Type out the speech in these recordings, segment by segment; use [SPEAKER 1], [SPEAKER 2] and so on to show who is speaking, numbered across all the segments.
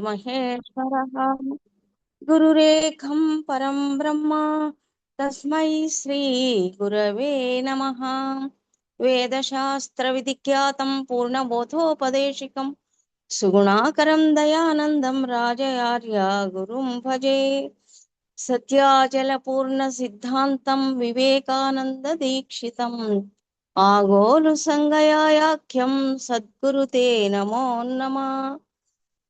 [SPEAKER 1] మహేశ్వరः గురురేఖం పరం బ్రహ్మ తస్మై శ్రీ గురవే నమః వేదశాస్త్ర విధిఖ్యాతం పూర్ణబోధోపదేశికం సుగుణాకరం దయానందం రాజయార్య గురుం భజే సత్యాచల పూర్ణ సిద్ధాంతం వివేకానంద దీక్షితం ఆగోలు సంగయాఖ్యం సద్గురుతే నమో నమః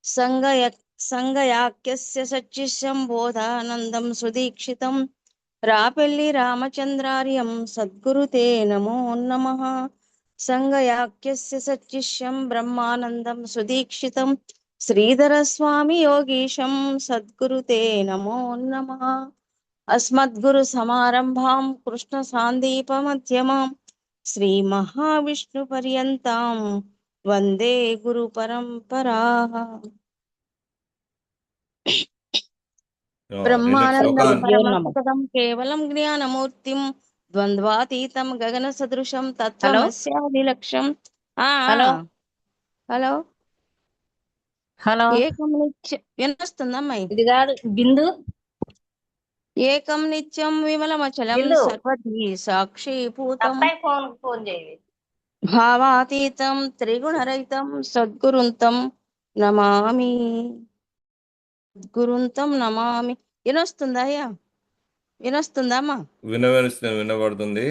[SPEAKER 1] సంగయ సంగయాఖ్యస్య సచ్చిష్యం బోధానందం సుదీక్షితం రాపెల్లి రామచంద్రార్యం సద్గురుతే నమో నమః సంగయాఖ్యస్య సచ్చిష్యం బ్రహ్మానందం సుదీక్షితం శ్రీధర స్వామి యోగీశం సద్గురుతే నమో నమః అస్మద్గురు సమారంభాం కృష్ణ సాందీప మధ్యమాం శ్రీ మహావిష్ణు పర్యంతాం వందే గురు పరంపరా బ్రహ్మానందం పరమసుఖదం కేవలం జ్ఞానమూర్తిం ద్వంద్వాతీతం గగన సదృశం తత్వమస్యాది లక్ష్యం.
[SPEAKER 2] హలో
[SPEAKER 1] హలో
[SPEAKER 2] హలో
[SPEAKER 1] ఏకం నిత్యం వినొస్తుందమ్మా?
[SPEAKER 2] ఇది కాదు బిందు.
[SPEAKER 1] ఏకం నిత్యం విమలమచలం
[SPEAKER 2] బిందు
[SPEAKER 1] సర్వధీ సాక్షిభూతం
[SPEAKER 2] ఫోన్ చేయి.
[SPEAKER 1] భావాతీతం త్రిగుణరహితం సద్గురుంతం నమామి. గురుంతం నమామి. వినొస్తుందా అయ్యా? వినొస్తుందమ్మా?
[SPEAKER 3] వినబడుతుంది.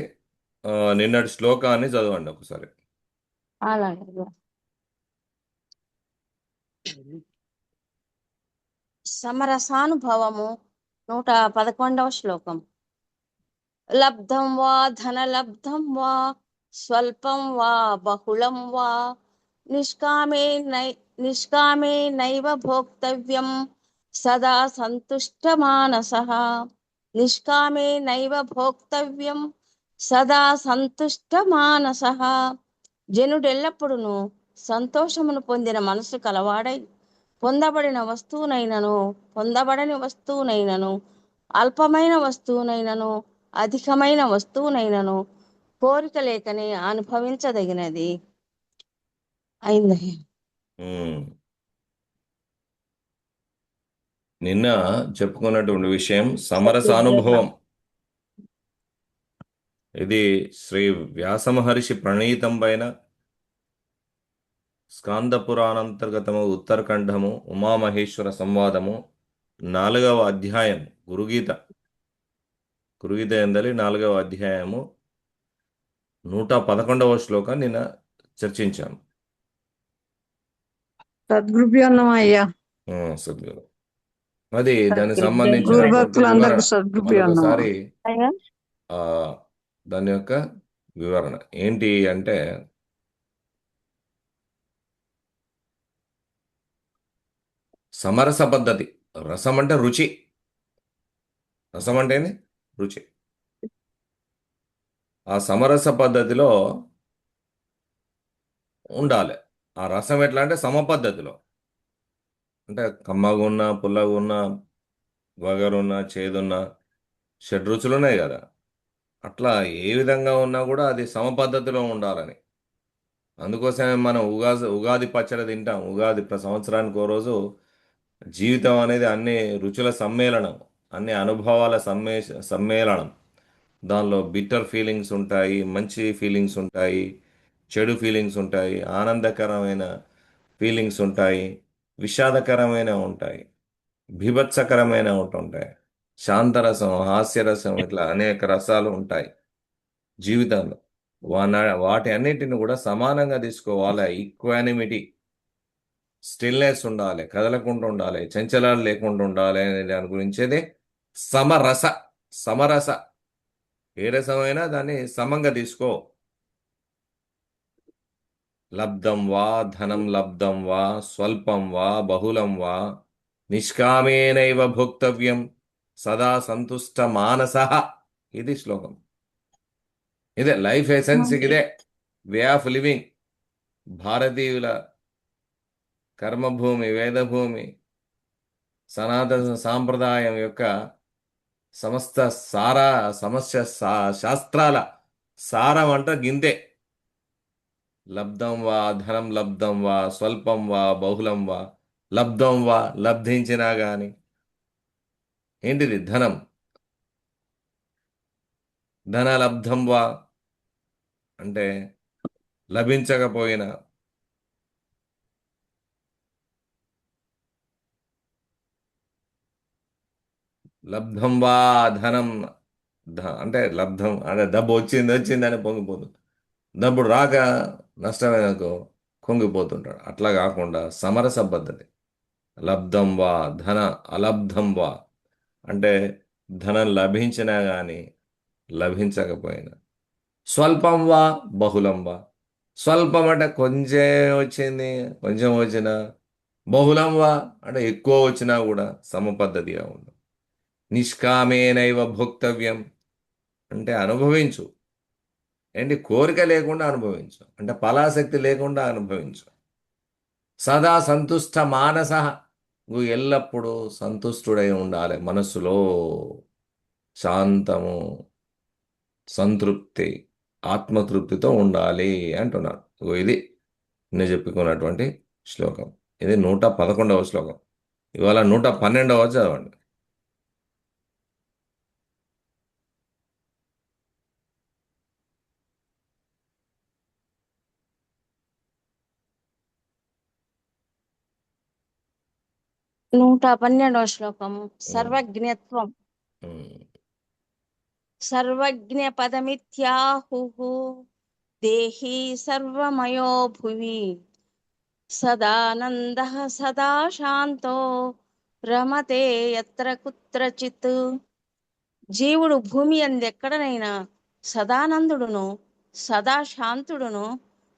[SPEAKER 3] నిన్నటి శ్లోకాన్ని చదవండి ఒకసారి.
[SPEAKER 1] అలాగే. సమరసానుభవము 111వ శ్లోకం. లబ్ధం వా ధనలబ్ధం వా స్వల్పం వా బహుళం వా నిష్కామే నైవ భోక్తవ్యం సదా సంతుష్టమానసః. నిష్కామే నైవ భోక్తవ్యం సదా సంతుష్టమానసః. జనుడెల్లప్పుడును సంతోషమును పొందిన మనసు కలవాడై పొందబడిన వస్తువునైనను పొందబడని వస్తువునైనను అల్పమైన వస్తువునైనను అధికమైన వస్తువునైనను కోరిక లేకనే అనుభవించదగినది అయిందయ్య.
[SPEAKER 3] నిన్న చెప్పుకున్నటువంటి విషయం సమరసానుభవం. ఇది శ్రీ వ్యాసమహర్షి ప్రణీతం పైన స్కాంద పురాణాంతర్గతము ఉత్తరఖండము ఉమామహేశ్వర సంవాదము 4వ అధ్యాయం గురుగీత ఎందలి 4వ అధ్యాయము 111వ శ్లోకం నిన్న చర్చించాము. సద్గురు అది దానికి సంబంధించినటువంటి ఒకసారి దాని యొక్క వివరణ ఏంటి అంటే, సమరస పద్ధతి. రసం అంటే రుచి. రసం అంటే ఏంది? రుచి. ఆ సమరస పద్ధతిలో ఉండాలి. ఆ రసం ఎట్లా అంటే సమపద్ధతిలో, అంటే కమ్మగున్నా పుల్లగున్నా వగరున్నా చేదున్నా షడ్రుచులు ఉన్నాయి కదా, అట్లా ఏ విధంగా ఉన్నా కూడా అది సమపద్ధతిలో ఉండాలని. అందుకోసమే మనం ఉగాది పచ్చడి తింటాం. ఉగాది సంవత్సరానికి ఓ రోజు. జీవితం అనేది అన్ని రుచుల సమ్మేళనం, అన్ని అనుభవాల సమ్మేళనం. దానిలో బిట్టర్ ఫీలింగ్స్ ఉంటాయి, మంచి ఫీలింగ్స్ ఉంటాయి, చెడు ఫీలింగ్స్ ఉంటాయి, ఆనందకరమైన ఫీలింగ్స్ ఉంటాయి, విషాదకరమైన ఉంటాయి, బీభత్సకరమైన ఉంటుంటాయి, శాంతరసం, హాస్యరసం, ఇట్లా అనేక రసాలు ఉంటాయి జీవితంలో. వాటి అన్నిటిని కూడా సమానంగా తీసుకోవాలి. ఈక్వానిమిటీ, స్టిల్నెస్ ఉండాలి, కదలకుండా ఉండాలి, చంచలాలు లేకుండా ఉండాలి అనే దాని గురించేదే సమరస. సమరస ఏ రసమైనా దాన్ని సమంగా తీసుకో. లబ్ధం వా ధనం లబ్ధం వా స్వల్పం వా బహుళం వా నిష్కామేనైవ భోక్తవ్యం సదా సంతుష్ట మానస. ఇది శ్లోకం. ఇదే లైఫ్ ఎసెన్స్, ఇదే వే ఆఫ్ లివింగ్. భారతీయుల కర్మభూమి, వేదభూమి, సనాతన సాంప్రదాయం యొక్క సమస్త శాస్త్రాల సారం అంట గింతే. లబ్ధం వా ధనం లబ్ధం వా స్వల్పం వా బహుళం వా లబ్ధం వా లబ్ధించినా గాని. ఏంటిది ధనం? ధన లబ్ధం వా అంటే లభించకపోయినా. లబ్ధం వా ధనం, అంటే లబ్ధం అంటే డబ్బు వచ్చింది వచ్చిందని పొంగిపోతుంది. డబ్బు రాక నష్టమైనకు కుంగిపోతుంటాడు. అట్లా కాకుండా సమరస పద్ధతి. లబ్ధం వా ధన అలబ్ధం వా అంటే ధనం లభించినా కానీ లభించకపోయినా. స్వల్పం వా బహుళం వా. స్వల్పం అంటే కొంచెం వచ్చింది, కొంచెం వచ్చినా. బహుళం వా అంటే ఎక్కువ వచ్చినా కూడా సమపద్ధతిగా ఉంది. నిష్కామేనైవ భోక్తవ్యం అంటే అనుభవించు. ఏంటి కోరిక లేకుండా అనుభవించు, అంటే ఫలాసక్తి లేకుండా అనుభవించు. సదా సంతుష్ట మానస, నువ్వు ఎల్లప్పుడూ సంతుష్టుడై ఉండాలి. మనస్సులో శాంతము, సంతృప్తి, ఆత్మతృప్తితో ఉండాలి అంటున్నాడు. ఇది నేను చెప్పుకున్నటువంటి శ్లోకం. ఇది 111వ శ్లోకం. ఇవాళ 112వ చదవండి.
[SPEAKER 1] 112వ శ్లోకం.
[SPEAKER 3] ఉమ్,
[SPEAKER 1] సర్వజ్ఞత్వం.
[SPEAKER 3] ఉమ్.
[SPEAKER 1] సర్వజ్ఞ పదమిత్యాహుః దేహి సర్వమయో భువి సదానందః సదా శాంతో రమతే యత్ర కుత్రచిత్. జీవుడు భూమి అందెక్కడనైనా సదానందుడును సదా శాంతుడును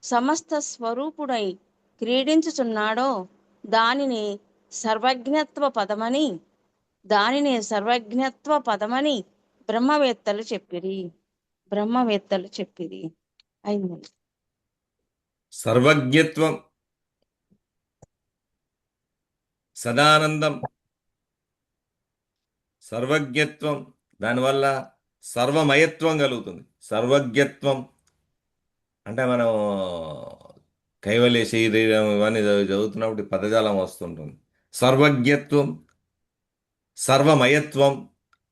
[SPEAKER 1] సమస్త స్వరూపుడై క్రీడించుచున్నాడో దానిని సర్వజ్ఞత్వ పదమని బ్రహ్మవేత్తలు చెప్పిరి. అయింది.
[SPEAKER 3] సర్వజ్ఞత్వం, సదానందం, సర్వజ్ఞత్వం, దానివల్ల సర్వమయత్వం కలుగుతుంది. సర్వజ్ఞత్వం అంటే మనం కైవల్య శరీరం ఇవన్నీ చదువుతున్నప్పుడు ఈ పదజాలం వస్తుంటుంది. సర్వజ్ఞత్వం, సర్వమయత్వం.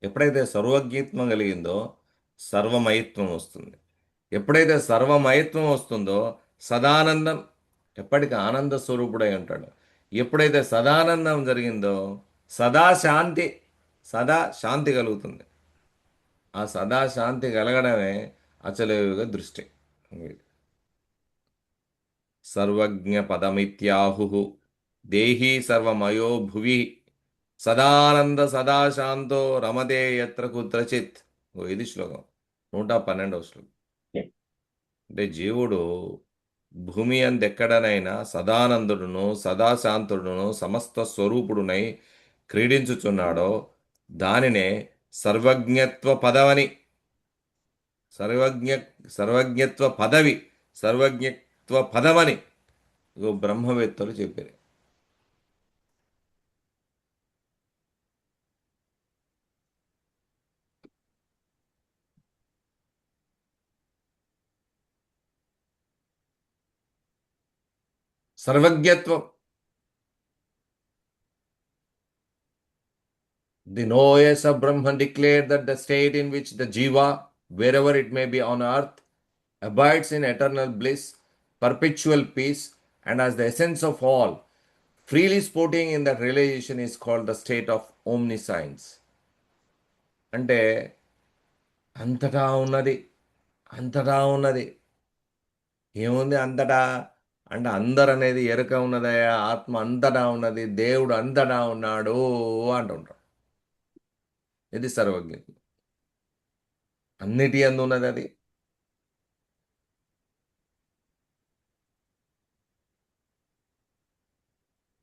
[SPEAKER 3] ఎప్పుడైతే సర్వజ్ఞత్వం కలిగిందో సర్వమయత్వం వస్తుంది. ఎప్పుడైతే సర్వమయత్వం వస్తుందో సదానందం, ఎప్పటికీ ఆనంద స్వరూపుడై ఉంటాడు. ఎప్పుడైతే సదానందం జరిగిందో సదా శాంతి, సదా శాంతి కలుగుతుంది. ఆ సదా శాంతి కలగడమే అచలయోగ దృష్టి. సర్వజ్ఞ పదమిత్యాహు దేహీ సర్వమయో భువి సదానంద సదా శాంతో రమతే యత్ర కుత్రచిత్. ఇది శ్లోకం, 112వ శ్లోకం. అంటే జీవుడు భూమి అందెక్కడనైనా సదానందుడును సదాశాంతుడును సమస్త స్వరూపుడునై క్రీడించుచున్నాడో దానినే సర్వజ్ఞత్వ పదవని, సర్వజ్ఞ సర్వజ్ఞత్వ పదవి, సర్వజ్ఞత్వ పదమని ఇగో బ్రహ్మవేత్తలు చెప్పారు. సర్వజ్ఞత్వం. The knowledge of Brahman declared that the state in which the jiva, wherever it may be on earth, abides in eternal bliss, perpetual peace, and as the essence of all, freely sporting in that realization is called the state of omniscience. అంటే అంతటా ఉన్నది, అంతటా ఉన్నది. ఏముంది అంతటా? అంటే అందరు అనేది ఎరుక ఉన్నదయా, ఆత్మ అంతటా ఉన్నది, దేవుడు అంతటా ఉన్నాడు అంటుంటాడు. ఇది సర్వజ్ఞత. అన్నిటి అందు ఉన్నది అది.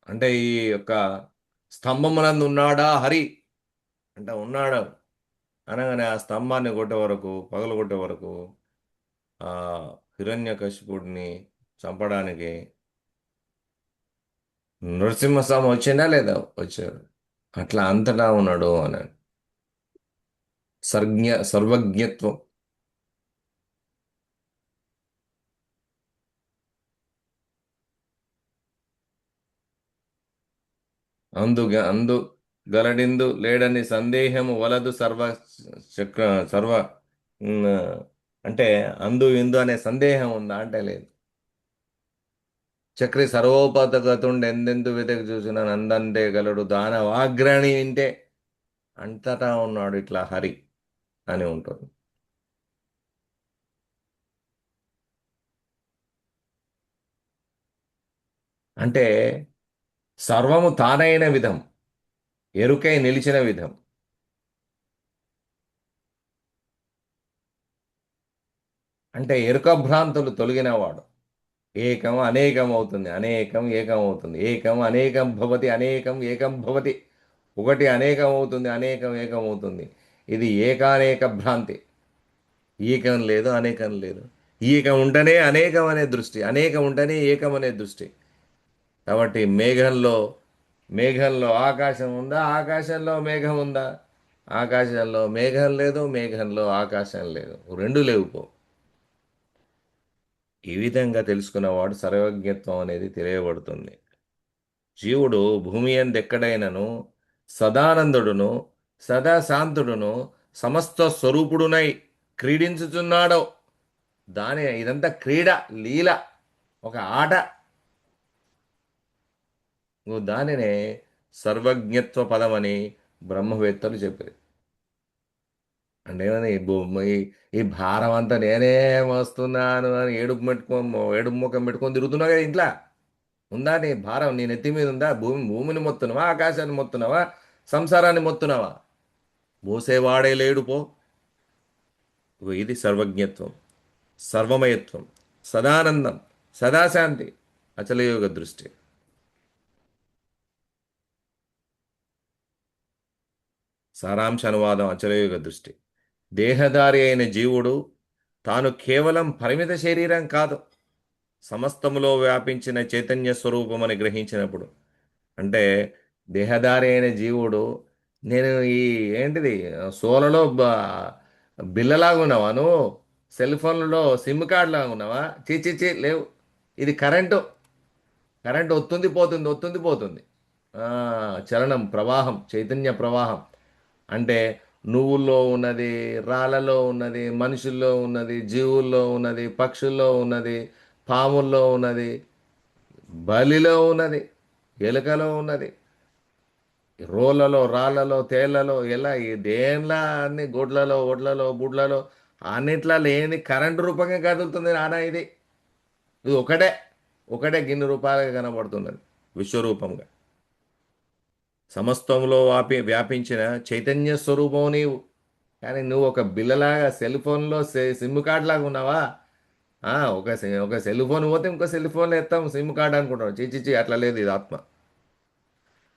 [SPEAKER 3] అంటే ఈ యొక్క స్తంభమునందు ఉన్నాడా హరి అంటే ఉన్నాడు అనగానే ఆ స్తంభాన్ని కొట్టే వరకు, పగలు కొట్టే వరకు ఆ హిరణ్యకశిపుడిని చంపడానికి నరసింహస్వామి వచ్చిందా లేదా? వచ్చాడు. అట్లా అంతటా ఉన్నాడు అని సర్వజ్ఞత్వం. అందు గలడిందు లేడని సందేహము వలదు చక్ర సర్వ ఉమ్, అంటే అందు ఇందు అనే సందేహం ఉందా అంటే లేదు. చక్రి సర్వోపతగతుండు ఎందెందు వెతకి చూసిన నందంటే గలడు దానవాగ్రణి వింటే అంతటా ఉన్నాడు ఇట్లా హరి అని ఉంటుంది. అంటే సర్వము తానైన విధం, ఎరుకై నిలిచిన విధం. అంటే ఎరుక భ్రాంతులు తొలగినవాడు. ఏకం అనేకం అవుతుంది, అనేకం ఏకం అవుతుంది, ఏకం అనేకం భవతి, అనేకం ఏకం భవతి. ఒకటి అనేకం అవుతుంది, అనేకం ఏకం అవుతుంది. ఇది ఏకానేక భ్రాంతి. ఏకం లేదు, అనేకం లేదు. ఏకం ఉంటేనే అనేకం అనే దృష్టి, అనేకం ఉంటేనే ఏకం అనే దృష్టి. కాబట్టి మేఘంలో ఆకాశం ఉందా, ఆకాశంలో మేఘం ఉందా? ఆకాశంలో మేఘం లేదు, మేఘంలో ఆకాశం లేదు, రెండు లేవు పో. ఈ విధంగా తెలుసుకున్నవాడు సర్వజ్ఞత్వం అనేది తెలియబడుతుంది. జీవుడు భూమి ఎందెక్కడైనను సదానందుడును సదా శాంతుడును సమస్త స్వరూపుడునై క్రీడించుచున్నాడో ఇదంతా క్రీడ, లీల, ఒక ఆట. దానినే సర్వజ్ఞత్వ పదమని బ్రహ్మవేత్తలు చెప్పారు. అంటే ఏమన్నా ఈ భారం అంతా నేనే మోస్తున్నాను అని ఏడుపు ముఖం పెట్టుకొని తిరుగుతున్నావు కదా ఇంట్లో. ఉందా నీ భారం నీ నెత్తి మీద ఉందా? భూమిని మొత్తున్నావా, ఆకాశాన్ని మొత్తున్నావా, సంసారాన్ని మొత్తున్నావా? మోసేవాడే లేడు పో. ఇది సర్వజ్ఞత్వం, సర్వమయత్వం, సదానందం, సదాశాంతి, అచలయోగ దృష్టి. సారాంశ అనువాదం అచలయోగ దృష్టి. దేహధారి అయిన జీవుడు తాను కేవలం పరిమిత శరీరం కాదు, సమస్తములో వ్యాపించిన చైతన్య స్వరూపమని గ్రహించినప్పుడు. అంటే దేహధారి అయిన జీవుడు నేను ఈ ఏంటిది సోలలో బిల్లలాగా ఉన్నావా నువ్వు? సెల్ ఫోన్లో సిమ్ కార్డ్ లాగా ఉన్నావా? చీ లేవు. ఇది కరెంటు వస్తుంది పోతుంది, వస్తుంది పోతుంది. ఆ, చలనం, ప్రవాహం, చైతన్య ప్రవాహం. అంటే నువ్వుల్లో ఉన్నది, రాళ్ళలో ఉన్నది, మనుషుల్లో ఉన్నది, జీవుల్లో ఉన్నది, పక్షుల్లో ఉన్నది, పాముల్లో ఉన్నది, బలిలో ఉన్నది, ఎలుకలో ఉన్నది, రోళ్ళలో, రాళ్ళలో, తేళ్లలో, ఎలా ఈ దేంట్లో అన్ని గొడ్లలో, ఒడ్లలో, బుడ్లలో అన్నిట్లా లేని కరెంటు రూపంగా కదులుతుంది నాన్న. ఇది ఒకటే ఒకటే గిన్నె రూపాయలుగా కనబడుతున్నది విశ్వరూపంగా. సమస్తంలో వ్యాపించిన చైతన్య స్వరూపం నీవు. కానీ నువ్వు ఒక బిల్లలాగా సెల్ ఫోన్లో సిమ్ కార్డ్ లాగా ఉన్నావా? ఒక సెల్ ఫోన్ పోతే ఇంకో సెల్ ఫోన్లో ఎత్తాం సిమ్ కార్డ్ అనుకుంటాం. చిచి అట్లా లేదు ఇది ఆత్మ.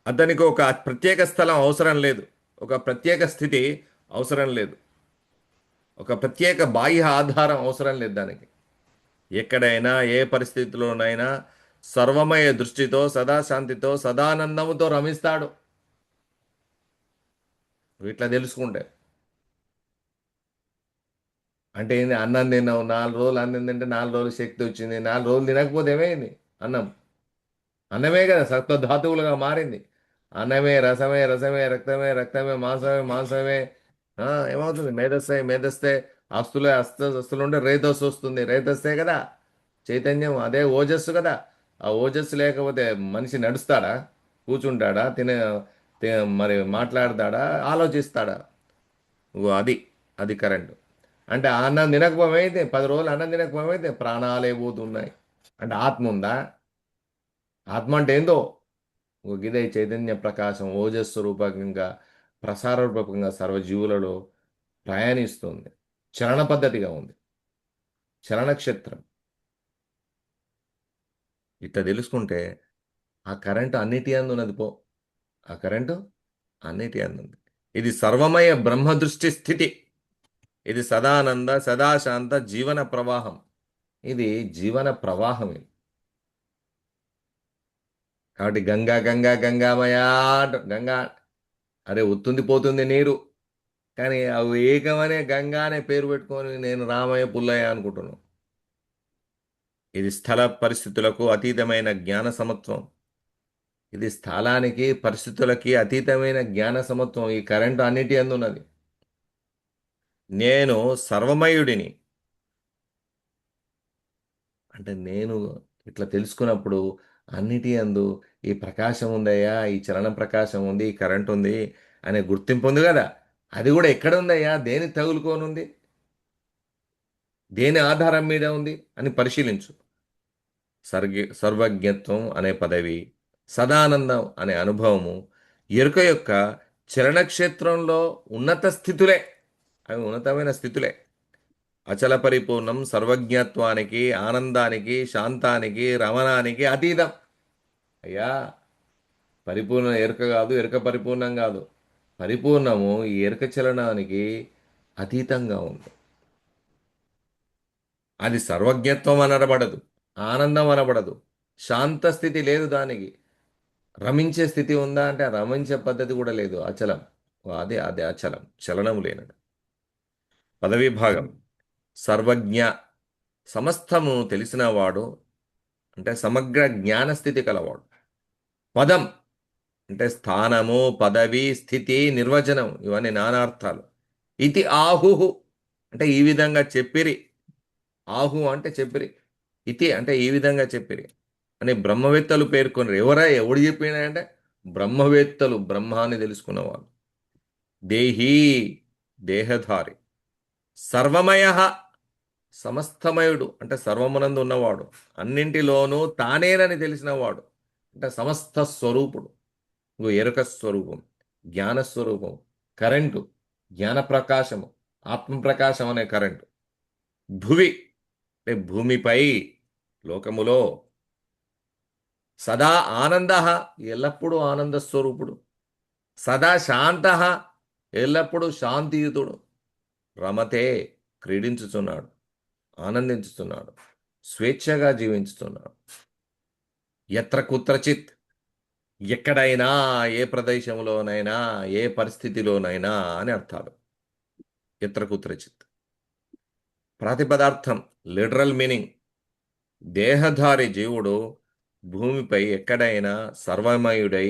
[SPEAKER 3] అతనికి ఒక ప్రత్యేక స్థలం అవసరం లేదు, ఒక ప్రత్యేక స్థితి అవసరం లేదు, ఒక ప్రత్యేక బాహ్య ఆధారం అవసరం లేదు దానికి. ఎక్కడైనా ఏ పరిస్థితిలోనైనా సర్వమయ దృష్టితో సదాశాంతితో సదానందముతో రమిస్తాడు. ఇట్లా తెలుసుకుంటే అంటే ఏంది? అన్నం తిన్నావు 4 రోజులు, అన్నం తింటే 4 రోజులు శక్తి వచ్చింది. 4 రోజులు తినకపోతే ఏమైంది? అన్నమే కదా సత్వధాతువులుగా మారింది. అన్నమే రసమే, రసమే రక్తమే, రక్తమే మాంసమే, మాంసమే ఏమవుతుంది? మేధస్సే అస్తులు ఉంటే రేతస్సు వస్తుంది. రేతస్సే కదా చైతన్యం, అదే ఓజస్సు కదా. ఆ ఓజస్సు లేకపోతే మనిషి నడుస్తాడా, కూర్చుంటాడా, మరి మాట్లాడతాడా, ఆలోచిస్తాడా? అది అది కరెంటు. అంటే ఆ అన్నం తినకపోతే 10 రోజులు అన్నం తినకపోతే ప్రాణాలే పోతున్నాయి. అంటే ఆత్మ ఉందా? ఆత్మ అంటే ఏందో ఒక గిదే చైతన్య ప్రకాశం ఓజస్సు రూపకంగా ప్రసార రూపకంగా సర్వజీవులలో ప్రయాణిస్తుంది. చలన పద్ధతిగా ఉంది, చలనక్షేత్రం. ఇట్లా తెలుసుకుంటే ఆ కరెంటు అన్నిటి అందు ఉన్నది పో. ఆ కరెంటు అన్నిటి అందు ఉంది. ఇది సర్వమయ బ్రహ్మదృష్టి స్థితి. ఇది సదానంద సదాశాంత జీవన ప్రవాహం. ఇది జీవన ప్రవాహం ఇది. కాబట్టి గంగా గంగా గంగామయ గంగా, అరే ఒత్తుంది పోతుంది నీరు, కానీ అవి ఏకమనే గంగా అనే పేరు పెట్టుకొని నేను రామయ్య పుల్లయ్య అనుకుంటున్నాను. ఇది స్థల పరిస్థితులకు అతీతమైన జ్ఞాన సమత్వం. ఇది స్థలానికి పరిస్థితులకి అతీతమైన జ్ఞాన సమత్వం. ఈ కరెంటు అన్నిటి యందు ఉన్నది. నేను సర్వమయుడిని అంటే నేను ఇట్లా తెలుసుకున్నప్పుడు అన్నిటి యందు ఈ ప్రకాశం ఉందయ్యా, ఈ చలన ప్రకాశం ఉంది, ఈ కరెంట్ ఉంది అనే గుర్తింపు ఉంది కదా. అది కూడా ఎక్కడ ఉందయ్యా, దేని తగులుకోనుంది, దేని ఆధారం మీద ఉంది అని పరిశీలించు. సర్వజ్ఞత్వం అనే పదవి, సదానందం అనే అనుభవము ఎరుక యొక్క చలనక్షేత్రంలో ఉన్నత స్థితులే. అవి ఉన్నతమైన స్థితులే. అచల పరిపూర్ణం సర్వజ్ఞత్వానికి, ఆనందానికి, శాంతానికి, రమణానికి అతీతం. అయ్యా, పరిపూర్ణ ఎరుక కాదు, ఎరుక పరిపూర్ణం కాదు. పరిపూర్ణము ఈ ఎరుక చలనానికి అతీతంగా ఉంది. అది సర్వజ్ఞత్వం అనబడదు, ఆనందం అనబడదు, శాంత స్థితి లేదు దానికి. రమించే స్థితి ఉందా అంటే ఆ రమించే పద్ధతి కూడా లేదు. అచలం. అదే అదే అచలం, చలనం లేనడు. పదవీ భాగం సర్వజ్ఞ, సమస్తము తెలిసినవాడు అంటే సమగ్ర జ్ఞానస్థితి కలవాడు. పదం అంటే స్థానము, పదవి, స్థితి, నిర్వచనం, ఇవన్నీ నానార్థాలు. ఇది ఆహుహు అంటే ఈ విధంగా చెప్పిరి. ఆహు అంటే చెప్పిరి, ఇతి అంటే ఈ విధంగా చెప్పిరి అని బ్రహ్మవేత్తలు పేర్కొన్నారు. ఎవడు చెప్పినాయంటే బ్రహ్మవేత్తలు, బ్రహ్మాన్ని తెలుసుకున్నవాళ్ళు. దేహీ దేహధారి, సర్వమయ సమస్తమయుడు అంటే సర్వమునందు ఉన్నవాడు, అన్నింటిలోనూ తానేనని తెలిసినవాడు అంటే సమస్త స్వరూపుడు. ఇంకో ఎరుక స్వరూపం, జ్ఞానస్వరూపం, కరెంటు, జ్ఞాన ప్రకాశము, ఆత్మప్రకాశం అనే కరెంటు. భువి అంటే భూమిపై, లోకములో. సదా ఆనంద, ఎల్లప్పుడూ ఆనంద స్వరూపుడు. సదా శాంత, ఎల్లప్పుడూ శాంతియుతుడు. రమతే క్రీడించుచున్నాడు, ఆనందించుతున్నాడు, స్వేచ్ఛగా జీవించుతున్నాడు. ఎత్ర కుత్రచిత్ ఎక్కడైనా, ఏ ప్రదేశంలోనైనా, ఏ పరిస్థితిలోనైనా అని అర్థాలు. ఎత్ర కుత్రచిత్ ప్రాతిపదార్థం, లిటరల్ మీనింగ్. దేహధారి జీవుడు భూమిపై ఎక్కడైనా సర్వమయుడై,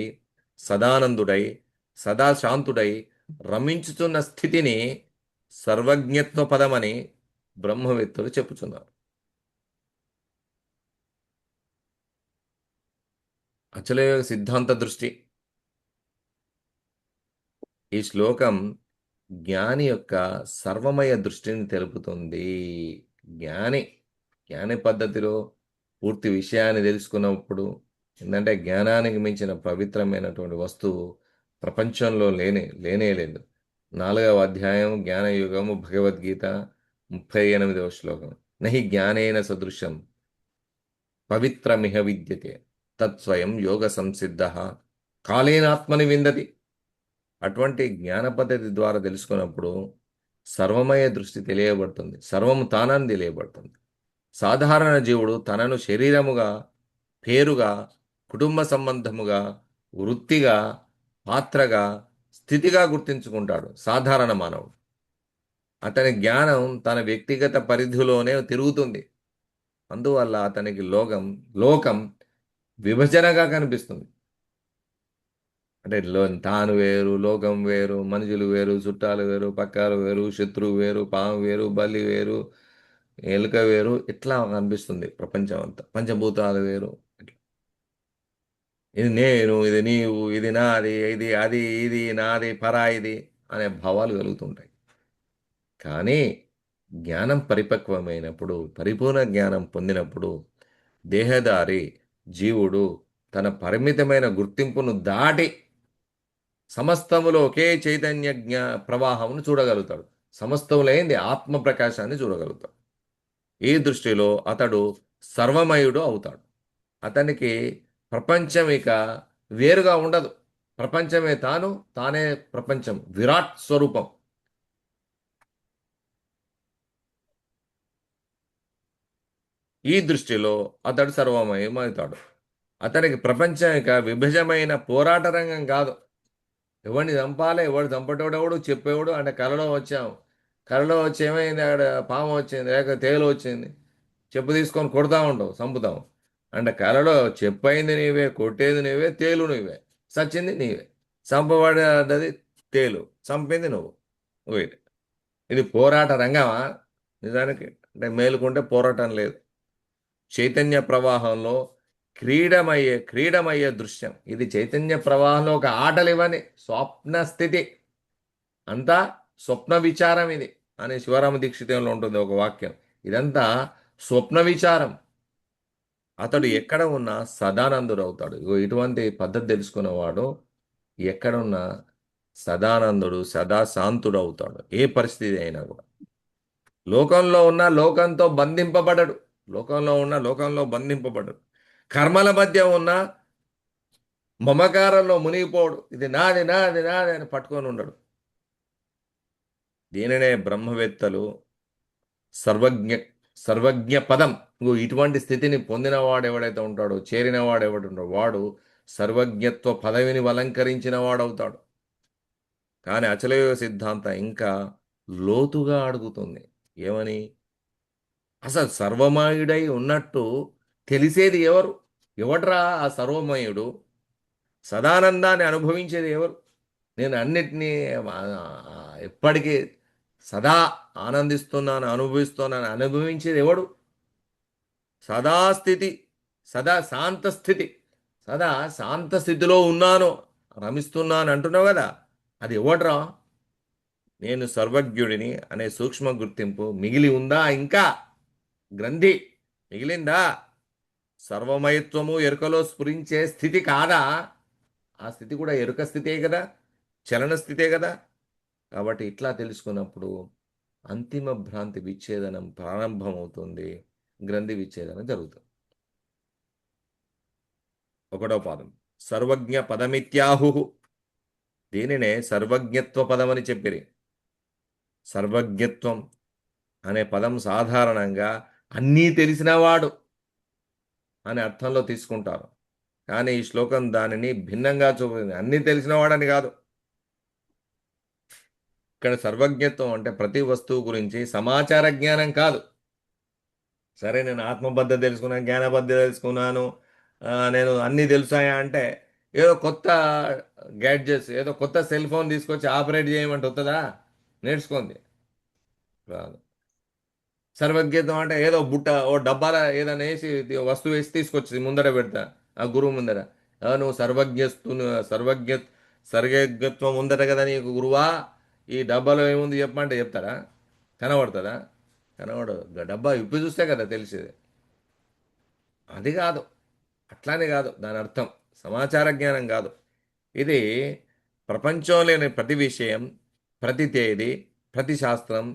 [SPEAKER 3] సదానందుడై, సదా శాంతుడై రమించుతున్న స్థితిని సర్వజ్ఞత్వ పదమని బ్రహ్మవేత్తలు చెప్పుచున్నారు. అచలయోగ సిద్ధాంత దృష్టి. ఈ శ్లోకం జ్ఞాని యొక్క సర్వమయ దృష్టిని తెలుపుతుంది. జ్ఞాని పద్ధతిలో పూర్తి విషయాన్ని తెలుసుకున్నప్పుడు ఏంటంటే జ్ఞానానికి మించిన పవిత్రమైనటువంటి వస్తువు ప్రపంచంలో లేనే లేదు. 4వ అధ్యాయం జ్ఞానయుగము, భగవద్గీత 38వ శ్లోకం. నహి జ్ఞానేన సదృశం పవిత్రమిహ విద్యతే తత్స్వయం యోగ సంసిద్ధ కాలేనాత్మని విందతి. అటువంటి జ్ఞాన పద్ధతి ద్వారా తెలుసుకున్నప్పుడు సర్వమయ దృష్టి తెలియబడుతుంది, సర్వము తానని తెలియబడుతుంది. సాధారణ జీవుడు తనను శరీరముగా, పేరుగా, కుటుంబ సంబంధముగా, వృత్తిగా, పాత్రగా, స్థితిగా గుర్తించుకుంటాడు సాధారణ మానవుడు. అతని జ్ఞానం తన వ్యక్తిగత పరిధిలోనే తిరుగుతుంది. అందువల్ల అతనికి లోకం విభజనగా కనిపిస్తుంది. అంటే తాను వేరు, లోకం వేరు, మనుషులు వేరు, చుట్టాలు వేరు, పక్కాలు వేరు, శత్రువు వేరు, పాము వేరు, బలి వేరు, ఎలుక వేరు, ఇట్లా కనిపిస్తుంది ప్రపంచం అంతా. పంచభూతాలు వేరు. ఇట్లా ఇది నేను, ఇది నీవు, ఇది నాది, ఇది అది, ఇది నాది, పరాయిది అనే భావాలు కలుగుతుంటాయి. కానీ జ్ఞానం పరిపక్వమైనప్పుడు, పరిపూర్ణ జ్ఞానం పొందినప్పుడు దేహదారి జీవుడు తన పరిమితమైన గుర్తింపును దాటి సమస్తములో ఒకే చైతన్య ప్రవాహమును చూడగలుగుతాడు. సమస్తములో ఏంది ఆత్మ ప్రకాశాన్ని చూడగలుగుతాడు. ఈ దృష్టిలో అతడు సర్వమయుడు అవుతాడు. అతనికి ప్రపంచం ఇక వేరుగా ఉండదు. ప్రపంచమే తాను, తానే ప్రపంచం, విరాట్ స్వరూపం. ఈ దృష్టిలో అతడు సర్వమయమవుతాడు. అతనికి ప్రపంచం ఇక విభజమైన పోరాట రంగం కాదు. ఎవరిని చంపాలి, ఎవడు చంపటోడెవడు, చెప్పేవాడు అంటే కలలో వచ్చాము. కలలో వచ్చి ఏమైంది, అక్కడ పాము వచ్చింది, లేక తేలు వచ్చింది, చెప్పు తీసుకొని కొడతా ఉంటావు, చంపుతావు. అంటే కలలో చెప్పయింది నీవే, కొట్టేది నీవే, తేలు నీవే, సచ్చింది నీవే, చంపబడేది తేలు, చంపింది నువ్వు. వెయిట్, ఇది పోరాట రంగమా నిజానికి? అంటే మేలుకుంటే పోరాటం లేదు. చైతన్య ప్రవాహంలో క్రీడమయ్యే దృశ్యం ఇది. చైతన్య ప్రవాహంలో ఒక ఆటలివని స్వప్న స్థితి, అంతా స్వప్న విచారం ఇది అని శివరామ దీక్షితంలో ఉంటుంది ఒక వాక్యం. ఇదంతా స్వప్న విచారం. అతడు ఎక్కడ ఉన్నా సదానందుడు అవుతాడు. ఇగో ఇటువంటి పద్ధతి తెలుసుకున్నవాడు ఎక్కడున్నా సదానందుడు, సదా శాంతుడు అవుతాడు. ఏ పరిస్థితి అయినా కూడా. లోకంలో ఉన్న లోకంతో బంధింపబడడు. లోకంలో ఉన్న లోకంలో బంధింపబడడు. కర్మల మధ్య ఉన్న మమకారంలో మునిగిపోడు. ఇది నాది నాది నాది అని పట్టుకొని ఉండడు. దీనినే బ్రహ్మవేత్తలు సర్వజ్ఞ సర్వజ్ఞ పదం. ఇటువంటి స్థితిని పొందినవాడు ఎవడైతే ఉంటాడో, చేరినవాడు ఎవడుంటాడో వాడు సర్వజ్ఞత్వ పదవిని అలంకరించిన వాడవుతాడు. కానీ అచలయోగ సిద్ధాంతం ఇంకా లోతుగా అడుగుతుంది. ఏమని? అసలు సర్వమయుడై ఉన్నట్టు తెలిసేది ఎవరు? ఎవడ్రా ఆ సర్వమయుడు? సదానందాన్ని అనుభవించేది ఎవరు? నేను అన్నిటినీ ఎప్పటికీ సదా ఆనందిస్తున్నాను, అనుభవిస్తున్నాను. అనుభవించేది ఎవడు? సదాస్థితి, సదా శాంత స్థితి, సదా శాంత స్థితిలో ఉన్నాను, రమిస్తున్నాను అంటున్నావు కదా, అది ఎవడ్రా? నేను సర్వజ్ఞుడిని అనే సూక్ష్మ గుర్తింపు మిగిలి ఉందా? ఇంకా గ్రంథి మిగిలిందా? సర్వమయత్వము ఎరుకలో స్ఫురించే స్థితి కాదా? ఆ స్థితి కూడా ఎరుక స్థితే కదా, చలన స్థితే కదా. కాబట్టి ఇట్లా తెలుసుకున్నప్పుడు అంతిమ భ్రాంతి విచ్ఛేదనం ప్రారంభమవుతుంది, గ్రంథి విచ్ఛేదనం జరుగుతుంది. ఒకటో పాదం సర్వజ్ఞ పదమిత్యాహు. దీనినే సర్వజ్ఞత్వ పదం అని చెప్పిరి. సర్వజ్ఞత్వం అనే పదం సాధారణంగా అన్నీ తెలిసినవాడు అనే అర్థంలో తీసుకుంటారు. కానీ ఈ శ్లోకం దానిని భిన్నంగా చూపింది. అన్నీ తెలిసినవాడని కాదు. ఇక్కడ సర్వజ్ఞత్వం అంటే ప్రతి వస్తువు గురించి సమాచార జ్ఞానం కాదు. సరే, నేను ఆత్మబద్ధ తెలుసుకున్నాను, జ్ఞానబద్ధ తెలుసుకున్నాను, నేను అన్నీ తెలుసాయా అంటే ఏదో కొత్త గ్యాడ్జెట్స్, ఏదో కొత్త సెల్ ఫోన్ తీసుకొచ్చి ఆపరేట్ చేయమంటే వస్తుందా? నేర్చుకుంది రాదు. సర్వజ్ఞత్వం అంటే ఏదో బుట్ట ఓ డబ్బాల ఏదైనా వేసి వస్తువు వేసి తీసుకొచ్చి ముందర పెడతా ఆ గురువు ముందర. నువ్వు సర్వజ్ఞత్వం ఉందట కదా నీకు గురువా, ఈ డబ్బాలో ఏముంది చెప్పమంటే చెప్తారా? కనబడుతుందా? కనబడదు. డబ్బా ఇప్పి చూస్తే కదా తెలిసేది. అది కాదు, అట్లానే కాదు దాని అర్థం. సమాచార జ్ఞానం కాదు ఇది. ప్రపంచంలోని ప్రతి విషయం, ప్రతి తేదీ, ప్రతి శాస్త్రం,